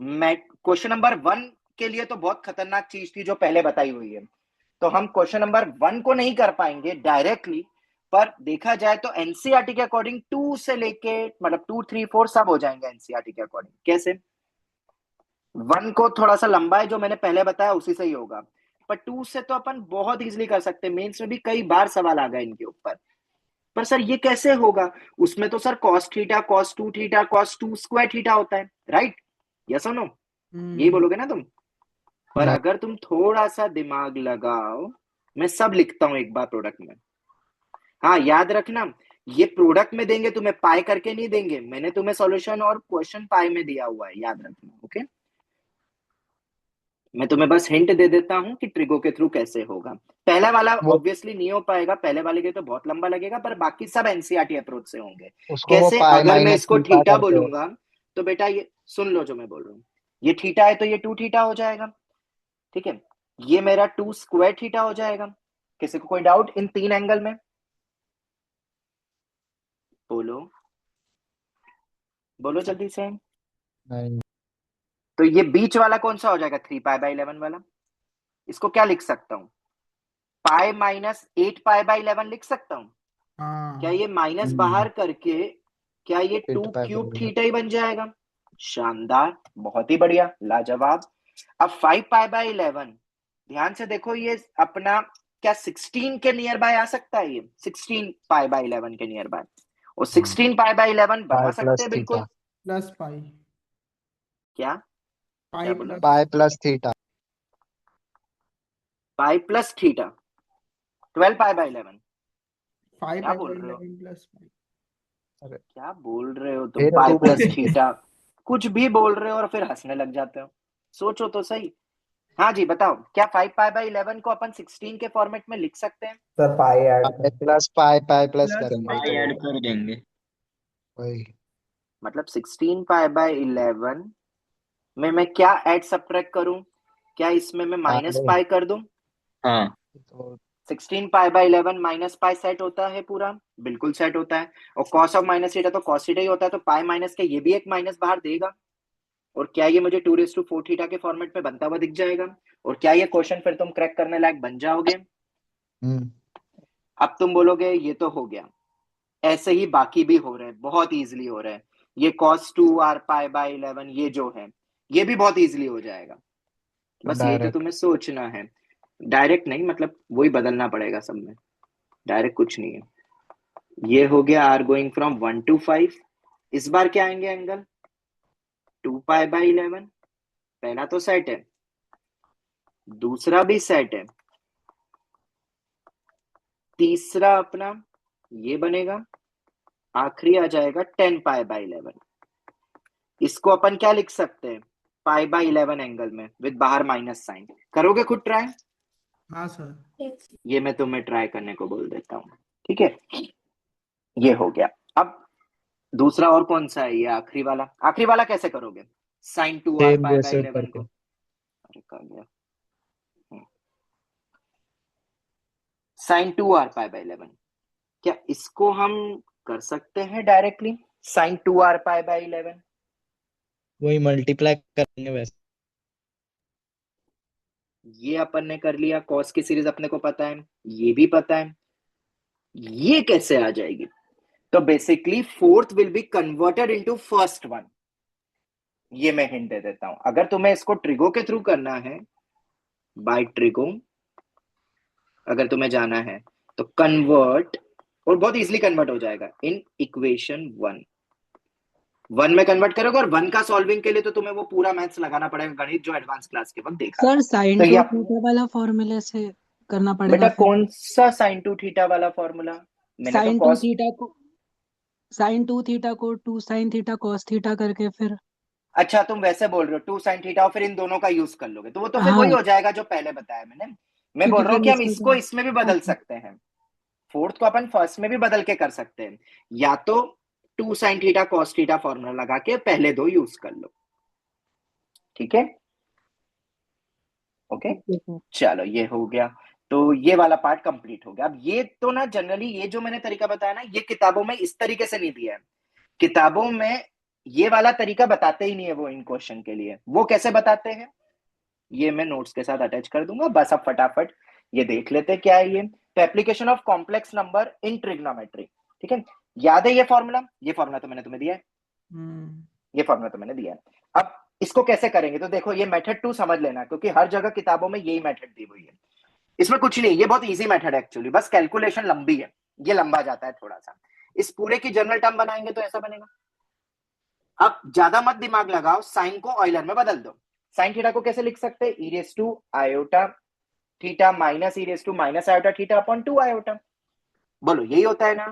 [SPEAKER 3] मैं क्वेश्चन नंबर 1 के लिए तो बहुत खतरनाक चीज थी जो पहले बताई हुई है, तो हम क्वेश्चन नंबर 1 को नहीं कर पाएंगे डायरेक्टली। पर देखा जाए तो एनसीईआरटी के अकॉर्डिंग 2 से लेके मतलब 2, 3, 4 सब हो जाएंगे एनसीईआरटी के अकॉर्डिंग। कैसे? 1 को थोड़ा सा लंबा है, जो मैंने पहले बताया उसी से ही होगा। पर 2 से तो अपन बहुत इजीली कर सकते हैं, मेंस में भी कई बार सवाल आ गया इनके ऊपर। पर सर ये कैसे होगा? उसमें तो sir cos theta, cos 2 theta, cos 2 square theta होता है, राइट? यस और नो? यही बोलोगे ना तुम? पर
[SPEAKER 10] नहीं।
[SPEAKER 3] अगर तुम थोड़ा सा दिमाग लगाओ, मैं सब लिखता हूं एक बार प्रोडक्ट में। हाँ, याद रखना, ये प्रोडक्ट में देंगे तुम्हें, पाई करके नहीं देंगे। मैंने तुम्हें सॉल्यूशन और क्वेश्चन पाई में दिया हुआ है, याद रखना। ओके, मैं तुम्हें बस हिंट दे देता हूं कि ट्रिगो के थ्रू कैसे होगा। पहला वाला
[SPEAKER 10] वो
[SPEAKER 3] ऑब्वियसली नहीं हो पाएगा, पहले वाले के तो बहुत लंबा लगेगा, पर बाकी सब एनसीईआरटी अप्रोच से होंगे।
[SPEAKER 10] उसको वो
[SPEAKER 3] कैसे?
[SPEAKER 10] पाई
[SPEAKER 3] अगर मैं
[SPEAKER 10] माइनस
[SPEAKER 3] इसको
[SPEAKER 10] थीटा
[SPEAKER 3] थीटा
[SPEAKER 10] करते हैं।
[SPEAKER 3] बोलूंगा तो बेटा ये सुन लो जो मैं बोल रहा हूँ। ये थीटा है तो ये 2 थीटा हो जाएगा, ठीक है? ये मेरा 2 स्क्वायर थीटा हो जाएगा। किसी को कोई डाउट इन 3 एंगल में? बोलो बोलो जल्दी से।
[SPEAKER 10] नहीं।
[SPEAKER 3] तो ये बीच वाला कौन सा हो जाएगा? 3π/11 वाला। इसको क्या लिख सकता हूं? पाई माइनस 8 पाई/11 लिख सकता हूँ। क्या
[SPEAKER 5] हाँ
[SPEAKER 3] ये माइनस
[SPEAKER 10] हम्म
[SPEAKER 3] बाहर करके क्या ये
[SPEAKER 10] 8
[SPEAKER 3] 2
[SPEAKER 10] पाई
[SPEAKER 3] क्यूब
[SPEAKER 10] बाई
[SPEAKER 3] थीटा ही बन जाएगा? शानदार, बहुत ही बढ़िया, लाजवाब। अब 5 पाई/11, ध्यान से देखो, ये अपना क्या 16 के नियर बाय आ सकता है? ये 16 पाई/11 के नियर बाय, और 16 पाई/11 बनवा
[SPEAKER 10] पाई
[SPEAKER 3] सकते
[SPEAKER 10] प्लस
[SPEAKER 3] हैं बिल्कुल।
[SPEAKER 10] थीटा
[SPEAKER 5] प्लस पाई
[SPEAKER 3] क्या
[SPEAKER 5] पाई
[SPEAKER 3] क्या बोला?
[SPEAKER 5] Plus
[SPEAKER 10] pi plus theta
[SPEAKER 3] pi plus theta 12 pi.
[SPEAKER 5] Five
[SPEAKER 3] क्या
[SPEAKER 5] पाई
[SPEAKER 3] बोल
[SPEAKER 5] बाई
[SPEAKER 3] रहे हो?
[SPEAKER 5] 11 प्लस पाई।
[SPEAKER 10] अरे
[SPEAKER 3] क्या बोल रहे हो तुम?
[SPEAKER 10] फिर
[SPEAKER 3] पाई
[SPEAKER 10] तू बोल
[SPEAKER 3] प्लस थीटा कुछ भी बोल रहे हो और फिर हंसने लग जाते हो। सोचो तो सही। हाँ जी, बताओ, क्या 5 पाई/11 को अपन 16 के फॉर्मेट में लिख सकते हैं?
[SPEAKER 2] सर पाई ऐड
[SPEAKER 10] पाई
[SPEAKER 2] कर।
[SPEAKER 10] प्लस पाई प्लस
[SPEAKER 5] प्लस
[SPEAKER 10] करेंगे
[SPEAKER 1] पाई
[SPEAKER 5] पाई
[SPEAKER 1] ऐड कर देंगे।
[SPEAKER 10] वही
[SPEAKER 3] मतलब 16 पाई/11 में मैं क्या ऐड सब्ट्रैक्ट करूं? क्या इसमें मैं माइनस
[SPEAKER 10] पाई
[SPEAKER 3] पाई कर दूं?
[SPEAKER 1] हाँ।
[SPEAKER 10] तो
[SPEAKER 3] 16 पाई/11 माइनस पाई सेट होता है पूरा? बिल्कुल सेट होता है। और कॉस ऑफ माइनस थीटा तो कॉस थीटा ही होता है, तो पाई माइनस के ये भी एक माइनस बाहर देगा। और क्या ये मुझे 2⁴ थीटा के फॉर्मेट में बनता हुआ दिख जाएगा? और क्या ये क्वेश्चन फिर तुम क्रैक करने लायक बन जाओगे?
[SPEAKER 10] हम्म
[SPEAKER 3] अब तुम बोलोगे ये तो हो गया, ऐसे ही बाकी भी हो रहे हैं, बहुत इजीली हो रहे हैं। ये cos2r पाई/11 ये जो है, ये भी बहुत इजीली हो जाएगा। बस यही तो
[SPEAKER 10] डायरेक्ट
[SPEAKER 3] तुम्हें सोचना है। डायरेक्ट नहीं, मतलब वही बदलना पड़ेगा सब में, डायरेक्ट कुछ नहीं है। ये हो गया r गोइंग फ्रॉम 1 to 5। इस बार क्या आएंगे एंगल? 2 पाई/11। पहला तो सेट है, दूसरा भी सेट है, तीसरा अपना ये बनेगा, आखिरी आ जाएगा 10 पाई/11। इसको अपन क्या लिख सकते हैं? पाई/11 एंगल में विद बाहर माइनस साइन। करोगे खुद ट्राई?
[SPEAKER 5] हाँ सर।
[SPEAKER 3] ये मैं तुम्हें ट्राई करने को बोल देता हूँ, ठीक है। ये हो गया। अब दूसरा और कौन सा है? ये आखिरी वाला। आखिरी वाला कैसे करोगे? साइन 2r
[SPEAKER 10] सेम वैसे
[SPEAKER 3] पाई/11 को,
[SPEAKER 10] करके
[SPEAKER 3] अरे कहा गया, साइन 2r पाई/11। क्या इसको हम कर सकते हैं डायरेक्टली? साइन 2r पाई/11
[SPEAKER 10] वही मल्टीप्लाई करेंगे वैसे
[SPEAKER 3] ये अपन ने कर लिया। कॉस की सीरीज अपने को पता है, ये भी पता है। ये कैसे आ जाएगी? तो basically fourth will be converted into first one. ये मैं हिंट दे देता हूं। अगर तुम्हें इसको ट्रिगो के थ्रू करना है, बाय ट्रिगो अगर तुम्हें जाना है, तो कन्वर्ट, और बहुत इजीली कन्वर्ट हो जाएगा इन इक्वेशन 1 में कन्वर्ट करोगे। और 1 का सॉल्विंग के लिए तो तुम्हें वो पूरा मैथ्स लगाना पड़ेगा, गणित जो एडवांस क्लास के वक्त देखा
[SPEAKER 13] सर
[SPEAKER 3] था।
[SPEAKER 13] साइन
[SPEAKER 3] तो
[SPEAKER 13] टू
[SPEAKER 3] ये
[SPEAKER 13] थीटा वाला फॉर्मूले से करना पड़ेगा
[SPEAKER 3] बेटा
[SPEAKER 13] फिर।
[SPEAKER 3] कौन सा साइन 2 थीटा वाला फॉर्मूला? मैंने तो
[SPEAKER 13] साइन टू
[SPEAKER 3] कॉस,
[SPEAKER 13] थीटा को साइन टू थीटा को 2 साइन थीटा कॉस थीटा करके फिर।
[SPEAKER 3] अच्छा तुम वैसे बोल रहे हो 2 साइन थीटा, और फिर इन दोनों का यूज कर लोगे, तो वो तो फिर वही
[SPEAKER 13] हाँ,
[SPEAKER 3] हो जाएगा जो पहले बताया मैंने। मैं
[SPEAKER 13] क्योंकि
[SPEAKER 3] बोल रहा हूँ
[SPEAKER 13] फिर
[SPEAKER 3] कि हम
[SPEAKER 13] इसके
[SPEAKER 3] इसको
[SPEAKER 13] बाद
[SPEAKER 3] इसमें भी बदल
[SPEAKER 13] अच्छा
[SPEAKER 3] सकते हैं। फोर्थ को अपन फर्स्ट में भी बदल के कर सकते हैं, या तो 2 sine theta cos theta formula लगा के पहले दो यूज कर लो, ठीक है। ओके,
[SPEAKER 13] ठीक है सर।
[SPEAKER 3] चलो ये हो गया। तो ये वाला पार्ट कंप्लीट हो गया। अब ये तो ना जनरली ये जो मैंने तरीका बताया ना, ये किताबों में इस तरीके से नहीं दिया है। किताबों में ये वाला तरीका बताते ही नहीं है वो इन क्वेश्चन के लिए। वो कैसे बताते हैं ये मैं नोट्स के साथ अटैच कर दूंगा, बस अब फटाफट ये देख लेते हैं क्या है ये। तो application of complex number in trigonometry, ठीक है। याद है ये फॉर्मूला? ये फॉर्मूला तो मैंने तुम्हें दिया है, ये फॉर्मूला तो मैंने दिया है। अब इसको कैसे करेंगे? तो देखो ये मेथड 2 समझ लेना, क्योंकि हर जगह किताबों में यही मेथड दी हुई है। इसमें कुछ नहीं, ये बहुत इजी मेथड है एक्चुअली, बस कैलकुलेशन लंबी है, ये लंबा जाता है थोड़ा सा। इस पूरे की जनरल टर्म बनाएंगे तो ऐसा बनेगा। अब ज्यादा मत दिमाग लगाओ, साइन को ऑयलर में बदल दो। साइन थीटा को कैसे लिख सकते हैं? E raise to iota theta minus e raise to minus iota theta upon 2 iota. बोलो यही होता है ना?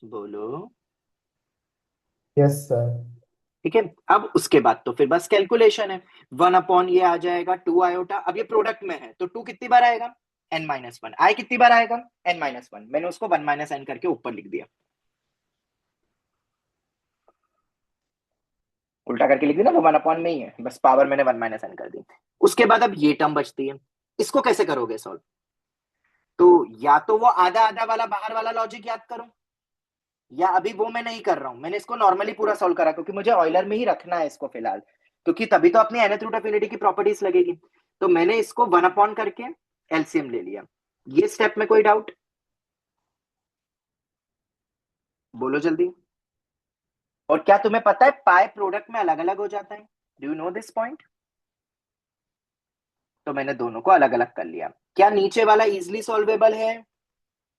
[SPEAKER 3] बोलो
[SPEAKER 2] यस सर।
[SPEAKER 3] ठीक है। अब उसके बाद तो फिर बस कैलकुलेशन है। 1 अपॉन ये आ जाएगा 2 आयोटा। अब ये प्रोडक्ट में है तो 2 कितनी बार आएगा? n-1। आई कितनी बार आएगा? n-1। मैंने उसको 1 - n करके ऊपर लिख दिया, उल्टा करके लिख दिया ना, वो 1 अपॉन में ही है, बस पावर मैंने 1 - n कर दी। उसके बाद अब ये टर्म बचती है, इसको कैसे करोगे सॉल्व? तो या तो वो आधा आधा वाला बाहर वाला लॉजिक याद करो, या अभी वो मैं नहीं कर रहा हूं, मैंने इसको नॉर्मली पूरा सॉल्व करा, क्योंकि मुझे ऑयलर में ही रखना है इसको फिलहाल, क्योंकि तभी तो अपनी nth रूट ऑफ यूनिटी की प्रॉपर्टीज लगेगी। तो मैंने इसको 1 अपॉन करके एलसीएम ले लिया। ये स्टेप में कोई डाउट? बोलो जल्दी। और क्या तुम्हें पता है पाई प्रोडक्ट में अलग अलग हो जाता है? Do you know this point? तो मैंने दोनों को अलग अलग कर लिया। क्या नीचे वाला इजिली सॉल्वेबल है?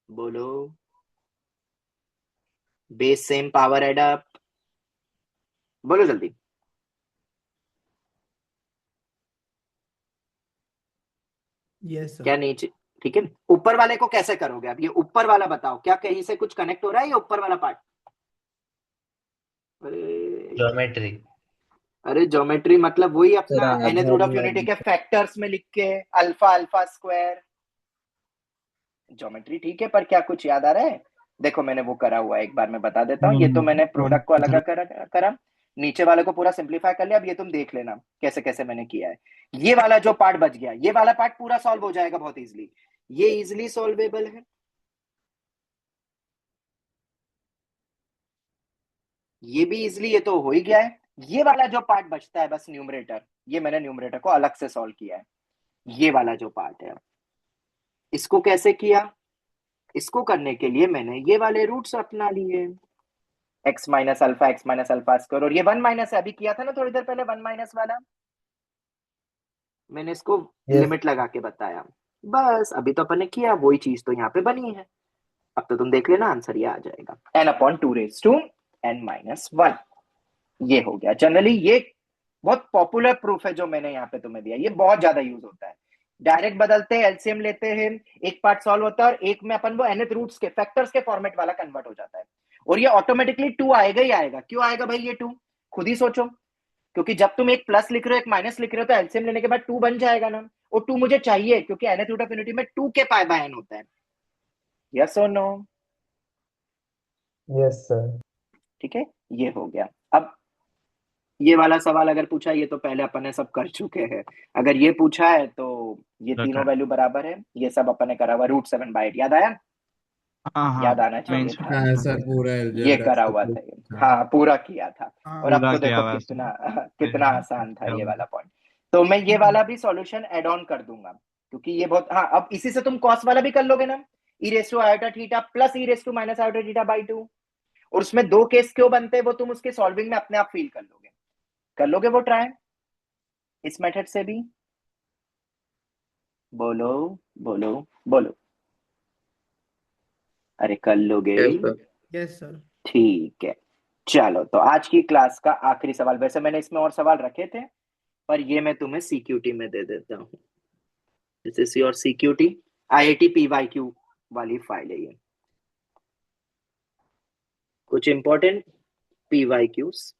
[SPEAKER 3] बोलो। Base same, power add up, बोलो जल्दी।
[SPEAKER 5] Yes sir.
[SPEAKER 3] क्या नीचे? ठीक है, ऊपर वाले को कैसे करोगे? अब ये ऊपर वाला बताओ, क्या कहीं से कुछ कनेक्ट हो रहा है ये ऊपर वाला पार्ट?
[SPEAKER 6] ज्योमेट्री।
[SPEAKER 3] अरे ज्योमेट्री मतलब वही अपना
[SPEAKER 10] तेरा
[SPEAKER 3] nth रूट ऑफ यूनिटी के फैक्टर्स में लिख के अल्फा अल्फा स्क्वायर। ज्योमेट्री ठीक है, पर क्या कुछ याद आ रहा है? देखो मैंने वो करा हुआ है, एक बार मैं बता देता हूँ। ये तो मैंने प्रोडक्ट को अलग करा, नीचे वाले को पूरा सिंप्लीफाई कर लिया। अब ये तुम देख लेना कैसे कैसे मैंने किया है। ये वाला जो पार्ट बच गया, ये वाला पार्ट पूरा सॉल्व हो जाएगा बहुत इजीली। ये इजीली सॉल्वेबल है, ये भी इजीली, ये तो हो ही गया है। ये वाला जो पार्ट बचता है बस न्यूमरेटर, ये मैंने न्यूमरेटर को अलग से सॉल्व किया है। ये वाला जो पार्ट है, इसको कैसे किया? इसको करने के लिए मैंने ये वाले रूट्स अपना लिए, x माइनस अल्फा स्क्वायर, और ये 1 माइनस अभी किया था ना थोड़ी देर पहले, 1 माइनस वाला मैंने इसको लिमिट लगा के बताया। बस अभी तो अपन ने किया, वही चीज तो यहाँ पे बनी है। अब तो तुम देख लेना आंसर ये आ जाएगा, n/2n-1। ये हो गया। जनरली ये बहुत पॉपुलर प्रूफ है जो मैंने यहाँ पे तुम्हें दिया, ये बहुत ज्यादा यूज होता है। डायरेक्ट बदलते हैं, एलसीएम लेते हैं, एक पार्ट सॉल्व होता है और एक में अपन वो nth रूट्स के फैक्टर्स के फॉर्मेट वाला कन्वर्ट हो जाता है, और ये ऑटोमेटिकली 2 आएगा ही आएगा। क्यों आएगा भाई ये 2? खुद ही सोचो। क्योंकि जब तुम एक प्लस लिख रहे हो एक माइनस लिख रहे हो तो एलसीएम लेने के बाद 2 बन जाएगा ना, और 2 मुझे चाहिए क्योंकि nth रूट ऑफ यूनिटी में 2 के पाई बाय n होता है। यस और नो?
[SPEAKER 2] Yes sir.
[SPEAKER 3] ठीक है, ये हो गया। अब ये वाला सवाल अगर पूछा, ये तो पहले अपन ने सब कर चुके हैं। अगर ये पूछा है तो ये तीनों वैल्यू बराबर है, ये सब अपन ने करा हुआ √7/8। याद आया?
[SPEAKER 8] हाँ
[SPEAKER 3] याद आना चाहिए था।
[SPEAKER 12] हाँ सर, पूरा
[SPEAKER 3] ये
[SPEAKER 12] अलजेब्रा
[SPEAKER 3] करा हुआ था ये। हाँ पूरा किया था।
[SPEAKER 5] हाँ
[SPEAKER 3] और अब
[SPEAKER 8] पूरा
[SPEAKER 3] तो
[SPEAKER 8] किया
[SPEAKER 3] देखो
[SPEAKER 8] हुआ है
[SPEAKER 3] कितना
[SPEAKER 8] सर।
[SPEAKER 3] कितना आसान था ये वाला पॉइंट। तो मैं ये वाला भी सॉल्यूशन एड ऑन कर दूंगा क्योंकि ये बहुत, हाँ अब इसी से तुम कॉस वाला भी कर लोगे ना, e⁻θ प्लस e⁻⁻2। और उसमें 2 केस क्यों बनते हैं वो तुम उसके सॉल्विंग में अपने आप फील कर लोगे वो ट्राई इस मेथड से भी। बोलो बोलो बोलो। अरे कर लोगे?
[SPEAKER 5] Yes sir.
[SPEAKER 3] ठीक है, चलो तो आज की क्लास का आखिरी सवाल, वैसे मैंने इसमें और सवाल रखे थे पर ये मैं तुम्हें सीक्यूटी में दे देता हूँ। This is your CQT, IIT PYQ वाली फाइल है ये। कुछ इंपॉर्टेंट PYQs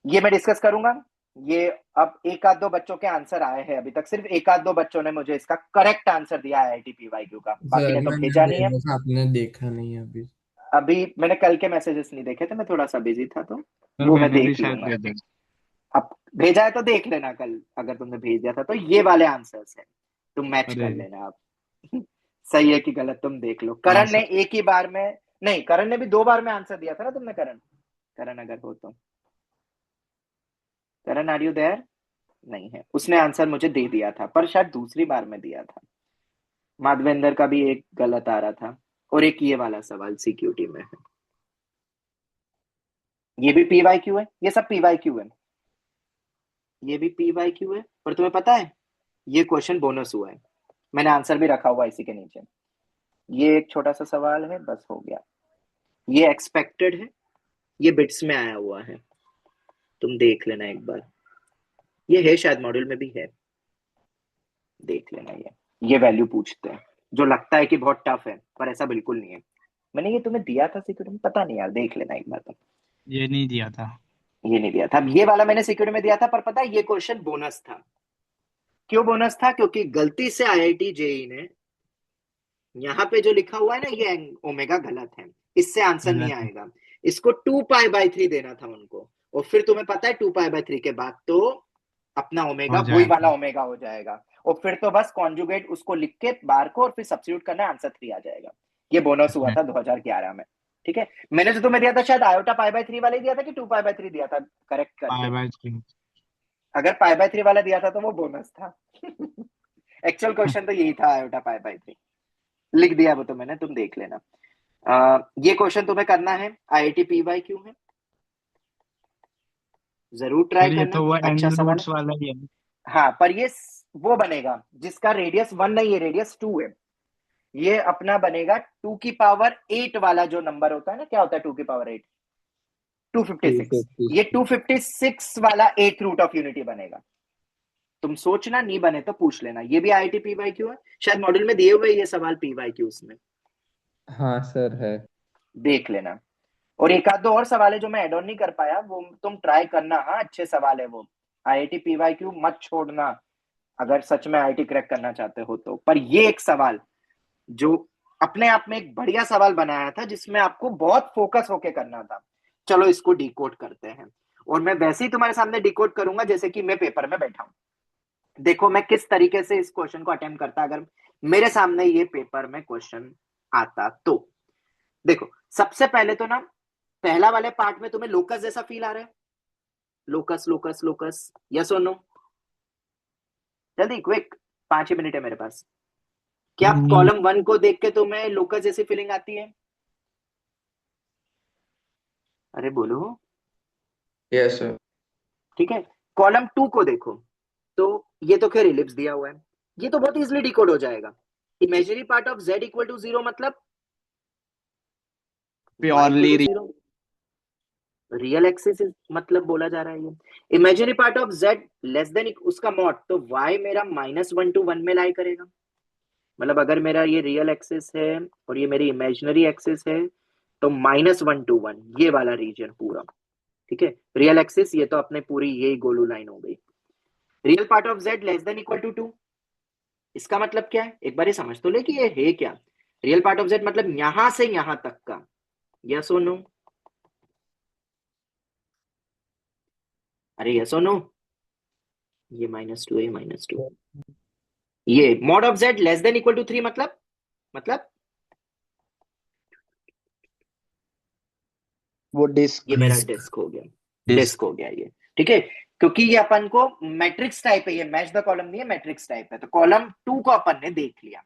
[SPEAKER 3] ये मैं डिस्कस करूंगा। ये अब एक आध दो बच्चों के आंसर आए हैं, अभी तक सिर्फ एक आध दो बच्चों ने मुझे इसका करेक्ट आंसर दिया है IIT PYQ का, बाकी
[SPEAKER 12] सर
[SPEAKER 3] ने तो
[SPEAKER 12] मैंने
[SPEAKER 3] भेजा नहीं है।
[SPEAKER 12] देखा था, आपने देखा नहीं है अभी।
[SPEAKER 3] अभी मैंने कल के मैसेजेस नहीं देखे थे, मैं थोड़ा सा बिजी था, तो
[SPEAKER 8] सर
[SPEAKER 3] वो मैं
[SPEAKER 8] मैंने भी
[SPEAKER 3] देख
[SPEAKER 8] शायद
[SPEAKER 3] लूंगा।
[SPEAKER 8] दिया था।
[SPEAKER 3] अब भेजा है तो देख लेना, कल अगर तुमने भेज दिया था तो ये वाले आंसर्स है, तुम मैच
[SPEAKER 8] अरे
[SPEAKER 3] कर लेना आप। सही है कि गलत तुम देख लो।
[SPEAKER 8] हाँ
[SPEAKER 3] करण ने
[SPEAKER 8] सर।
[SPEAKER 3] एक ही बार में नहीं, करण ने भी 2 बार में आंसर दिया था ना तुमने। करण अगर हो तो, करण आर यू देयर? नहीं है, उसने आंसर मुझे दे दिया था पर शायद दूसरी बार में दिया था। माधवेंद्र का भी एक गलत आ रहा था, और एक ये वाला सवाल सिक्योरिटी में है। ये भी PYQ है, ये सब PYQ है, ये भी PYQ है। पर तुम्हें पता है ये क्वेश्चन बोनस हुआ है, मैंने आंसर भी रखा हुआ इसी के नीचे। ये एक छोटा सा सवाल है, बस हो गया। ये एक्सपेक्टेड है, ये बिट्स में आया हुआ है, तुम देख लेना एक बार। ये है शायद मॉड्यूल में भी है, देख लेना। ये वैल्यू पूछते हैं जो लगता है कि बहुत टफ है पर ऐसा बिल्कुल नहीं है। मैंने ये तुम्हें दिया था सिक्योरिटी में, पता नहीं यार, देख लेना एक बार तुम।
[SPEAKER 8] ये नहीं दिया था।
[SPEAKER 3] ये नहीं दिया था, ये वाला मैंने सिक्योरिटी में दिया था, पर पता है ये क्वेश्चन बोनस था। क्यों बोनस था? क्योंकि गलती से IIT JEE ने यहाँ पे जो लिखा हुआ है ना ये ओमेगा गलत है, इससे आंसर नहीं
[SPEAKER 8] गलत है।
[SPEAKER 3] आएगा। इसको 2π/3 देना था उनको, और फिर तुम्हें पता है 2π/3 के बाद तो अपना ओमेगा
[SPEAKER 8] हो
[SPEAKER 3] वही वाला
[SPEAKER 8] जाएगा।
[SPEAKER 3] ओमेगा हो जाएगा, और फिर तो बस कॉन्जुगेट उसको लिख के बार को और फिर सब्स्टिट्यूट करना, आंसर 3 आ जाएगा। ये बोनस हुआ था 2011 में। ठीक है, मैंने जो तुम्हें दिया था शायद आयोटा π/3 वाले दिया था कि 2π/3 दिया था, करेक्ट कर
[SPEAKER 8] पाई
[SPEAKER 3] देना।
[SPEAKER 8] बाय 3।
[SPEAKER 3] अगर π/3 वाला दिया था तो वो बोनस था। एक्चुअल क्वेश्चन तो यही था, आयोटा पाई बाय 3 लिख दिया वो तो मैंने, तुम देख लेना। ये क्वेश्चन तुम्हें करना है, IIT PYQ है, जरूर ट्राई
[SPEAKER 8] फिर ये
[SPEAKER 3] करना,
[SPEAKER 8] तो वो
[SPEAKER 3] अच्छा
[SPEAKER 8] एंड
[SPEAKER 3] सवाल
[SPEAKER 8] रूट्स
[SPEAKER 3] है।
[SPEAKER 8] वाला ही है।
[SPEAKER 3] हाँ, पर ये वो बनेगा जिसका रेडियस 1 नहीं है, रेडियस 2 है। ये अपना बनेगा 2 की पावर 8 वाला जो नंबर होता है ना, क्या होता है 2 की पावर 8? 256। ये 256 वाला 8th रूट ऑफ यूनिटी बनेगा। तुम सोचना, नहीं बने तो पूछ लेना। ये भी IIT PYQ है, शायद मॉड्यूल में दिए हुए ये सवाल PYQs में,
[SPEAKER 12] हाँ सर है।
[SPEAKER 3] देख लेना। और एक आध दो और सवाल है जो मैं एड ऑन नहीं कर पाया, वो तुम ट्राई करना। हाँ, अच्छे सवाल है वो, IIT PYQ मत छोड़ना अगर सच में IIT क्रैक करना चाहते हो तो। पर ये एक सवाल जो अपने आप में एक बढ़िया सवाल बनाया था, जिसमें आपको बहुत फोकस होके करना था। चलो इसको डिकोड करते हैं, और मैं वैसे ही तुम्हारे सामने डिकोड करूंगा जैसे कि मैं पेपर में बैठा हूं। देखो मैं किस तरीके से इस क्वेश्चन को अटेम्प्ट करता अगर मेरे सामने ये पेपर में क्वेश्चन आता तो। देखो सबसे पहले तो ना, पहला वाले पार्ट में तुम्हें लोकस जैसा फील आ रहा है? लोकस लोकस लोकस, यस और नो? जल्दी क्विक, 5 ही मिनट है मेरे पास। क्या कॉलम 1 को देख के तुम्हें लोकस जैसी फीलिंग आती है? अरे बोलो।
[SPEAKER 12] Yes sir.
[SPEAKER 3] ठीक है, कॉलम 2 को देखो तो ये तो खैर इलिप्स दिया हुआ है, ये तो बहुत इजीली डिकोड हो जाएगा। Imaginary part of z equal to 0 मतलब
[SPEAKER 8] प्योरली
[SPEAKER 3] रियल एक्सिस मतलब बोला जा रहा है ये। Imaginary part of z less then उसका मॉड, तो y मेरा -1 to 1 में लाई करेगा। मतलब अगर मेरा ये रियल एक्सिस है और ये मेरी इमेजिनरी एक्सिस है, तो -1 to 1 ये वाला रीजन पूरा। ठीक है, रियल एक्सिस ये तो अपने पूरी यही गोलू लाइन हो गई। Real part of z less than equal to 2, इसका मतलब क्या है? एक बार ये समझ तो ले कि ये है क्या। रियल पार्ट ऑफ z मतलब यहां से यहां तक का, यस और नो? अरे यस और नो? ये -2 है, -2। ये mod of z less than equal to 3 मतलब
[SPEAKER 10] वो डिस्क
[SPEAKER 3] ये मेरा डिस्क हो गया, डिस्क हो गया ये। ठीक है, क्योंकि ये अपन को मैट्रिक्स टाइप है, ये मैच द कॉलम नहीं है, मैट्रिक्स टाइप है। तो कॉलम 2 को अपन ने देख लिया।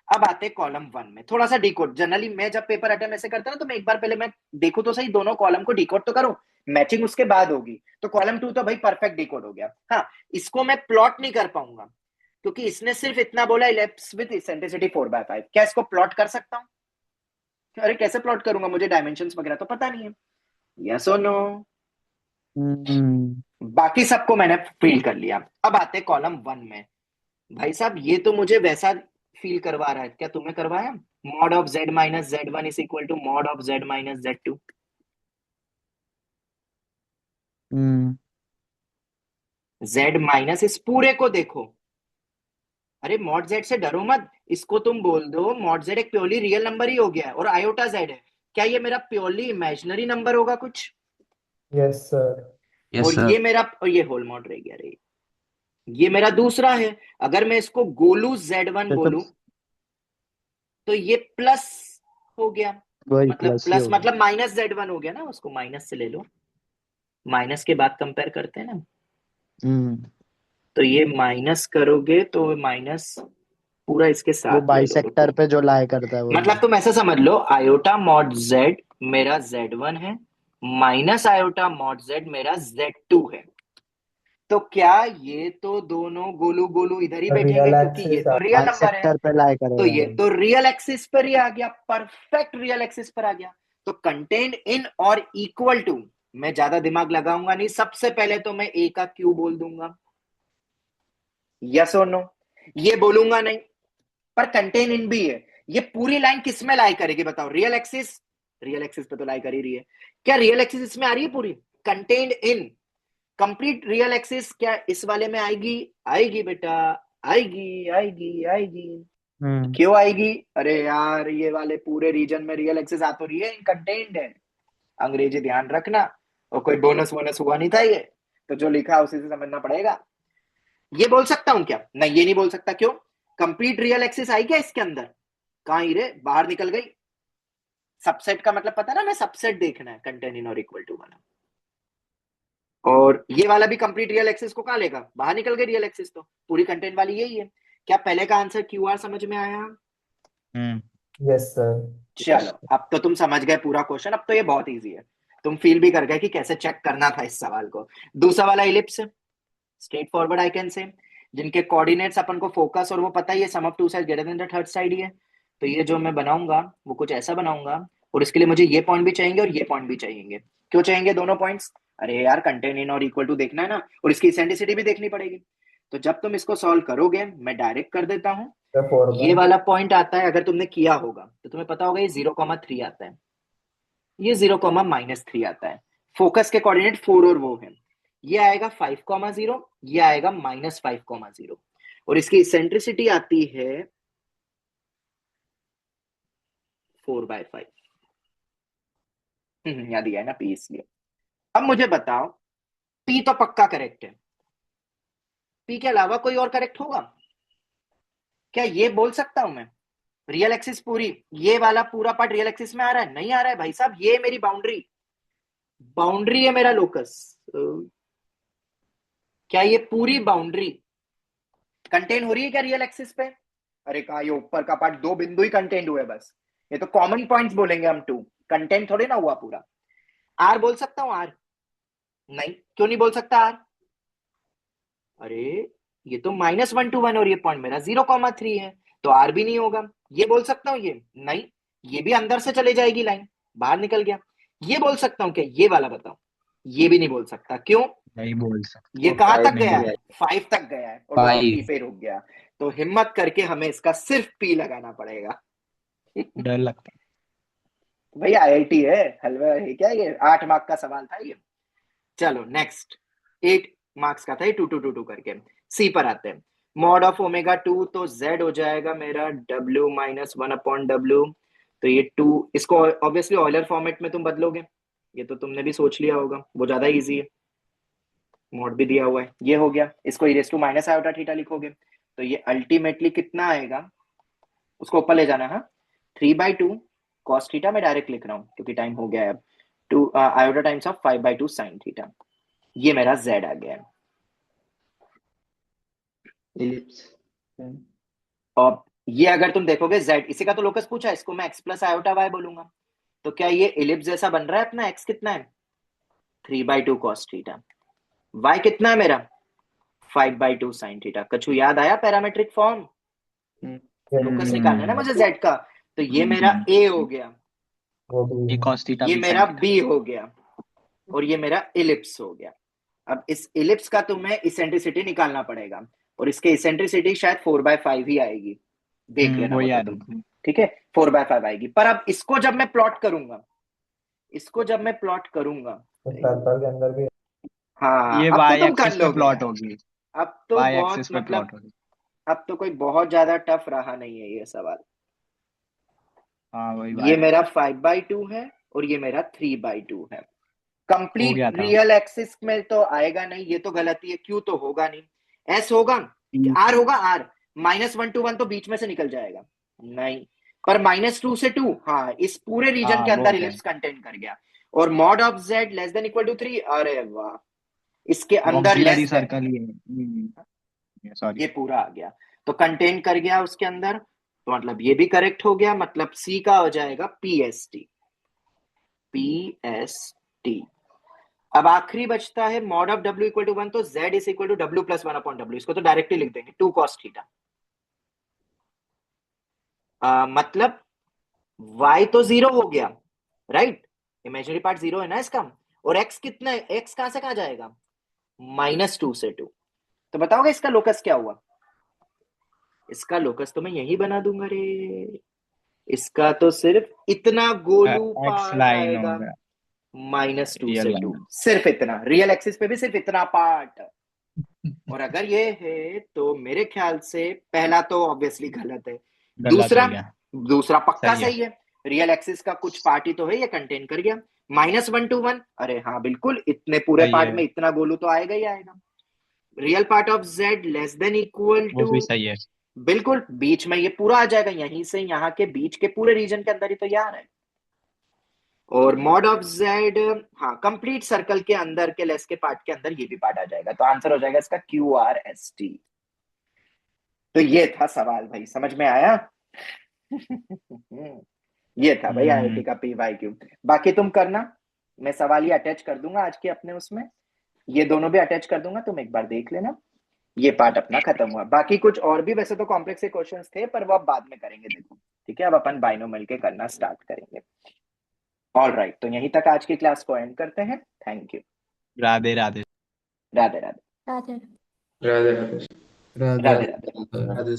[SPEAKER 3] अब आते कॉलम 1 में, थोड़ा सा डिकोड। जनरली मैं जब पेपर अटेम्प्ट ऐसे करता ना, तो मैं एक बार पहले मैं देखूं तो सही, दोनों कॉलम को डिकोड तो करूं, मैचिंग उसके बाद होगी। तो कॉलम 2 तो भाई परफेक्ट डिकोड हो गया। हाँ, इसको मैं प्लॉट नहीं कर पाऊंगा क्योंकि इसने सिर्फ इतना बोला, इलिप्स विद इसेंट्रिसिटी 4/5। क्या इसको प्लॉट कर सकता हूं? अरे कैसे प्लॉट करूंगा, मुझे डायमेंशंस वगैरह तो पता नहीं है, यस और नो? बाकी सबको मैंने फील कर लिया। अब आते कॉलम 1 में। भाई साहब ये तो मुझे वैसा फील करवा रहा है, क्या तुम्हें करवाया? Mod of z minus z1 is equal to mod of z minus z2। z minus इस पूरे को देखो। अरे मॉड z से डरो मत, इसको तुम बोल दो मॉड z एक प्योरली रियल नंबर ही हो गया है, और आयोटा z है। क्या ये मेरा प्योरली इमेजिनरी नंबर होगा कुछ?
[SPEAKER 2] Yes sir.
[SPEAKER 3] और ये मेरा, और ये होल मॉड रह गया रे। ये मेरा दूसरा है। अगर मैं इसको गोलू z1 बोलूं तो ये प्लस हो गया,
[SPEAKER 10] वही
[SPEAKER 3] मतलब
[SPEAKER 10] प्लस ही
[SPEAKER 3] प्लस
[SPEAKER 10] होगा।
[SPEAKER 3] मतलब माइनस z1 हो गया ना, उसको माइनस से ले लो, माइनस के बाद कंपेयर करते हैं ना। तो ये माइनस करोगे तो माइनस पूरा इसके
[SPEAKER 10] वो
[SPEAKER 3] साथ ले लो।
[SPEAKER 10] बाइसेक्टर पे जो लाई करता है वही।
[SPEAKER 3] मतलब तुम ऐसा समझ लो, आयोटा मॉड z मेरा z1 है, माइनस आयोटा मॉड z मेरा z2 है। तो क्या ये तो दोनों गोलू गोलू इधर ही बैठेंगे,
[SPEAKER 2] रियल
[SPEAKER 3] क्योंकि ये
[SPEAKER 2] एक्सिस
[SPEAKER 3] तो रियल नंबर है।
[SPEAKER 10] बाइसेक्टर पे लाई
[SPEAKER 3] तो
[SPEAKER 10] करेगा
[SPEAKER 3] ये
[SPEAKER 10] वही।
[SPEAKER 3] तो रियल एक्सिस पर ही आ गया, परफेक्ट रियल एक्सिस पर आ गया। तो कंटेंट इन और इक्वल टू, मैं ज्यादा दिमाग लगाऊंगा नहीं, सबसे पहले तो मैं a का क्यू बोल दूंगा, यस और नो? ये बोलूंगा नहीं, पर कंटेन इन भी है। ये पूरी लाइन किस में लाई करेगी बताओ? रियल एक्सिस, रियल एक्सिस पे तो लाई कर ही रही है। क्या रियल एक्सिस इसमें आ रही है पूरी? Contained in complete real axis क्या इस वाले में आएगी? आएगी बेटा, आएगी आएगी आएगी। क्यों आएगी? अरे यार ये वाले पूरे रीजन में रियल एक्सिस आ तो रही है, कंटेन्ड है। अंग्रेजी ध्यान रखना, और कोई बोनस वोनस हुआ नहीं था ये, तो जो लिखा उसी से समझना पड़ेगा। ये बोल सकता हूं क्या? नहीं, ये नहीं बोल सकता। क्यों? कंप्लीट रियल एक्सिस आई क्या इसके अंदर? कहां ही रे, बाहर निकल गई। सबसेट का मतलब पता ना, मैं सबसेट देखना है, कंटेन इन और इक्वल टू वाला। और ये वाला भी कंप्लीट रियल एक्सिस को कहां लेगा? बाहर निकल गई रियल एक्सिस, तो पूरी कंटेंट वाली यही है। क्या पहले का आंसर क्यू आर समझ में आया?
[SPEAKER 2] Yes sir.
[SPEAKER 3] चलो अब तो तुम समझ गए पूरा क्वेश्चन, अब तो ये बहुत इजी है, तुम फील भी कर गए कि कैसे चेक करना था इस सवाल को। दूसरा वाला ellipse, straight forward I can say, जिनके कोऑर्डिनेट्स अपन को फोकस और वो पता ही है, sum of two side greater than the third side ही है। तो ये जो मैं बनाऊंगा वो कुछ ऐसा बनाऊंगा, और इसके लिए मुझे ये पॉइंट भी चाहिए और ये पॉइंट भी चाहिए। क्यों चाहिए दोनों पॉइंट्स? अरे यार कंटेन इन और इक्वल टू देखना है ना, और इसकी इसेंट्रिसिटी भी देखनी पड़ेगी। तो जब तुम इसको सॉल्व करोगे, मैं डायरेक्ट कर देता हूँ, ये वाला पॉइंट आता है, अगर तुमने किया होगा तो तुम्हें पता होगा ये 0,3 आता है, ये 0,-3 आता है। फोकस के कोऑर्डिनेट 4 और वो है, ये आएगा 5,0, ये आएगा -5,0, और इसकी इसेंट्रिसिटी आती है 4/5। याद दिया है ना P, इसलिए। अब मुझे बताओ P तो पक्का करेक्ट है, P के अलावा कोई और करेक्ट होगा क्या? ये बोल सकता हूं मैं रियल एक्सिस पूरी, ये वाला पूरा पार्ट रियल एक्सिस में आ रहा है? नहीं आ रहा है भाई साहब, ये मेरी बाउंड्री है, मेरा लोकस। क्या ये पूरी बाउंड्री कंटेन हो रही है क्या रियल एक्सिस पे? अरे कहा, ये ऊपर का पार्ट 2 बिंदु ही कंटेन हुए बस, ये तो कॉमन पॉइंट्स बोलेंगे हम, 2 कंटेंट थोड़े ना हुआ पूरा। आर बोल सकता हूं? आर नहीं, क्यों नहीं बोल सकता आर? अरे ये तो -1 और ये पॉइंट मेरा 0,3 है, तो आर भी नहीं होगा। ये बोल सकता हूँ? ये नहीं, ये भी अंदर से चले जाएगी लाइन, बाहर निकल गया। ये बोल सकता हूँ क्या? ये वाला बताओ। ये भी नहीं बोल सकता, क्यों?
[SPEAKER 8] नहीं बोल सकता।
[SPEAKER 3] ये कहां तक गया
[SPEAKER 8] नहीं
[SPEAKER 3] है? 5 तक गया है, और P पे रुक गया। तो हिम्मत करके हमें इसका सिर्फ P लगाना पड़ेगा।
[SPEAKER 8] डर लगता है।
[SPEAKER 3] भाई IIT है, हलवा है क्या ये? 8 मार्क का सवाल था ये। चलो नेक्स्ट, 8 मार्क्स का था ये, 2 2 2 2 करके। सी पर आते हैं। मॉड ऑफ ω2, तो Z हो जाएगा मेरा W - 1/W। तो ये 2, इसको ऑब्वियसली ऑयलर फॉर्मेट में तुम बदलोगे, ये तो तुमने भी सोच लिया होगा, वो ज्यादा इजी है, मॉड भी दिया हुआ है। ये हो गया, इसको e⁻⁻θ लिखोगे, तो ये अल्टीमेटली कितना आएगा, उसको ऊपर ले जाना है। 3/2 cos थीटा में डायरेक्ट लिख रहा हूँ क्योंकि टाइम हो गया है अब। 2 iota times of 5/2 sin theta, ये मेरा Z आ गया है।
[SPEAKER 12] इलिप्स।
[SPEAKER 3] और ये अगर तुम देखोगे Z, इसी का तो लोकस पूछा, इसको मैं x + आयोटा y बोलूंगा। तो क्या ये इलिप्स जैसा बन रहा है अपना? x कितना है? 3/2 cos थीटा। y कितना है मेरा? 5/2 sin थीटा। कछु याद आया पैरामेट्रिक फॉर्म? लोकस निकालना है ना मुझे Z का, तो ये मेरा A हो गया,
[SPEAKER 8] ये cos थीटा
[SPEAKER 3] ये
[SPEAKER 8] भी
[SPEAKER 3] मेरा
[SPEAKER 8] sin
[SPEAKER 3] B हो गया, और ये मेरा इलिप्स हो गया। अब इस इलिप्स का तुम्हें इसेंट्रिसिटी निकालना पड़ेगा, और इसके इसेंट्रिसिटी शायद 4/5 ही आएगी, देख लेना
[SPEAKER 8] वही
[SPEAKER 3] होता
[SPEAKER 8] आ
[SPEAKER 3] तुम,
[SPEAKER 8] रही।
[SPEAKER 3] ठीक है? 4/5 आएगी। पर अब इसको जब मैं प्लॉट करूंगा,
[SPEAKER 2] तो सर्कल के अंदर भी
[SPEAKER 3] हाँ,
[SPEAKER 8] ये
[SPEAKER 3] अब तो
[SPEAKER 8] y
[SPEAKER 3] तुम कर
[SPEAKER 8] एक्सिस पे
[SPEAKER 3] लोगे
[SPEAKER 8] प्लॉट
[SPEAKER 3] यार।
[SPEAKER 8] होगी,
[SPEAKER 3] अब तो
[SPEAKER 8] y
[SPEAKER 3] बहुत
[SPEAKER 8] एक्सिस पे
[SPEAKER 3] मतलब,
[SPEAKER 8] प्लॉट होगी।
[SPEAKER 3] अब तो कोई बहुत ज्यादा टफ रहा नहीं है ये सवाल।
[SPEAKER 8] हाँ वही
[SPEAKER 3] ये
[SPEAKER 8] y
[SPEAKER 3] मेरा 5/2 है और ये मेरा 3/2 है।
[SPEAKER 8] हो
[SPEAKER 3] कंप्लीट
[SPEAKER 8] गया था।
[SPEAKER 3] रियल एक्सिस में तो आएगा नहीं, ये तो गलती है। क्यू तो होगा नहीं, एस होगा, आर होगा। आर -1 to 1 तो बीच में से निकल जाएगा, नहीं। पर -2 से 2, हाँ, इस पूरे रीजन
[SPEAKER 8] हाँ
[SPEAKER 3] के
[SPEAKER 8] वो
[SPEAKER 3] अंदर
[SPEAKER 8] है।
[SPEAKER 3] इलिप्स कंटेन कर गया। और मॉड ऑफ Z <= 3, अरे वाह, इसके अंदर
[SPEAKER 8] ऑक्सिलरी
[SPEAKER 3] लेस देन,
[SPEAKER 8] सर्कल ही है। सॉरी,
[SPEAKER 3] ये पूरा आ गया, तो कंटेन कर गया उसके अंदर। तो मतलब ये भी करेक्ट हो गया, मतलब सी का हो जाएगा PST। अब आखिरी बचता है मॉड ऑफ W = 1, तो Z = W + 1/W। इसको तो डायरेक्टली लिख देंगे 2 cos थीटा। मतलब y तो 0 हो गया, राइट? इमेजिनरी पार्ट 0 है ना इसका, और x कितना है? x कहां से कहां जाएगा? -2 से 2। तो बताओगे इसका लोकस क्या हुआ? इसका लोकस तो मैं यही बना दूंगा रे, इसका तो सिर्फ इतना गोलू
[SPEAKER 8] x
[SPEAKER 3] पार्ट
[SPEAKER 8] लाइन
[SPEAKER 3] आएगा,
[SPEAKER 8] होगा,
[SPEAKER 3] -2
[SPEAKER 8] रियल
[SPEAKER 3] से 2,
[SPEAKER 8] लाइन।
[SPEAKER 3] सिर्फ इतना। रियल एक्सिस पे भी सिर्फ इतना पार्ट। और अगर ये है तो मेरे ख्याल से पहला तो ऑब्वियसली गलत है,
[SPEAKER 8] गलत हो गया।
[SPEAKER 3] दूसरा पक्का
[SPEAKER 8] सही है।
[SPEAKER 3] सही है। रियल एक्सिस का कुछ पार्ट ही तो है, ये कंटेन कर गया। -1 to 1, अरे हाँ बिल्कुल, इतने पूरे
[SPEAKER 8] सही
[SPEAKER 3] पार्ट
[SPEAKER 8] है,
[SPEAKER 3] में इतना गोलू तो आएगा ही आएगा। रियल पार्ट ऑफ Z <=
[SPEAKER 8] वो भी सही है।
[SPEAKER 3] बिल्कुल बीच में ये पूरा आ जाएगा, यहीं से यहाँ के बीच के पूरे रीजन के अंदर ही तो यार है। और मॉड ऑफ Z, हाँ, कंप्लीट सर्कल के अंदर के लेस के पार्ट के अंदर ये भी पार्ट आ जाएगा, तो आंसर हो जाएगा इसका QRST। तो ये था सवाल भाई, समझ में आया? ये था भाई आईआईटी का PYQ। बाकी तुम करना, मैं सवाल ये अटैच कर दूंगा आज के अपने उसमें, ये दोनों भी अटैच कर दूंगा, तुम एक बार देख लेना। ये पार्ट अपना खत्म हुआ। बाकी कुछ और भी वैसे तो कॉम्प्लेक्स से क्वेश्चंस थे, पर वो अब बाद में करेंगे। देखो ठीक है, अब अपन बाइनोमियल के करना स्टार्ट करेंगे। ऑल राइट, तो यहीं तक आज की क्लास को एंड करते हैं। Thank you.
[SPEAKER 8] राधे राधे।
[SPEAKER 3] राधे राधे।
[SPEAKER 11] राधे
[SPEAKER 12] राधे राधे।
[SPEAKER 3] राधे राधे।
[SPEAKER 5] राधे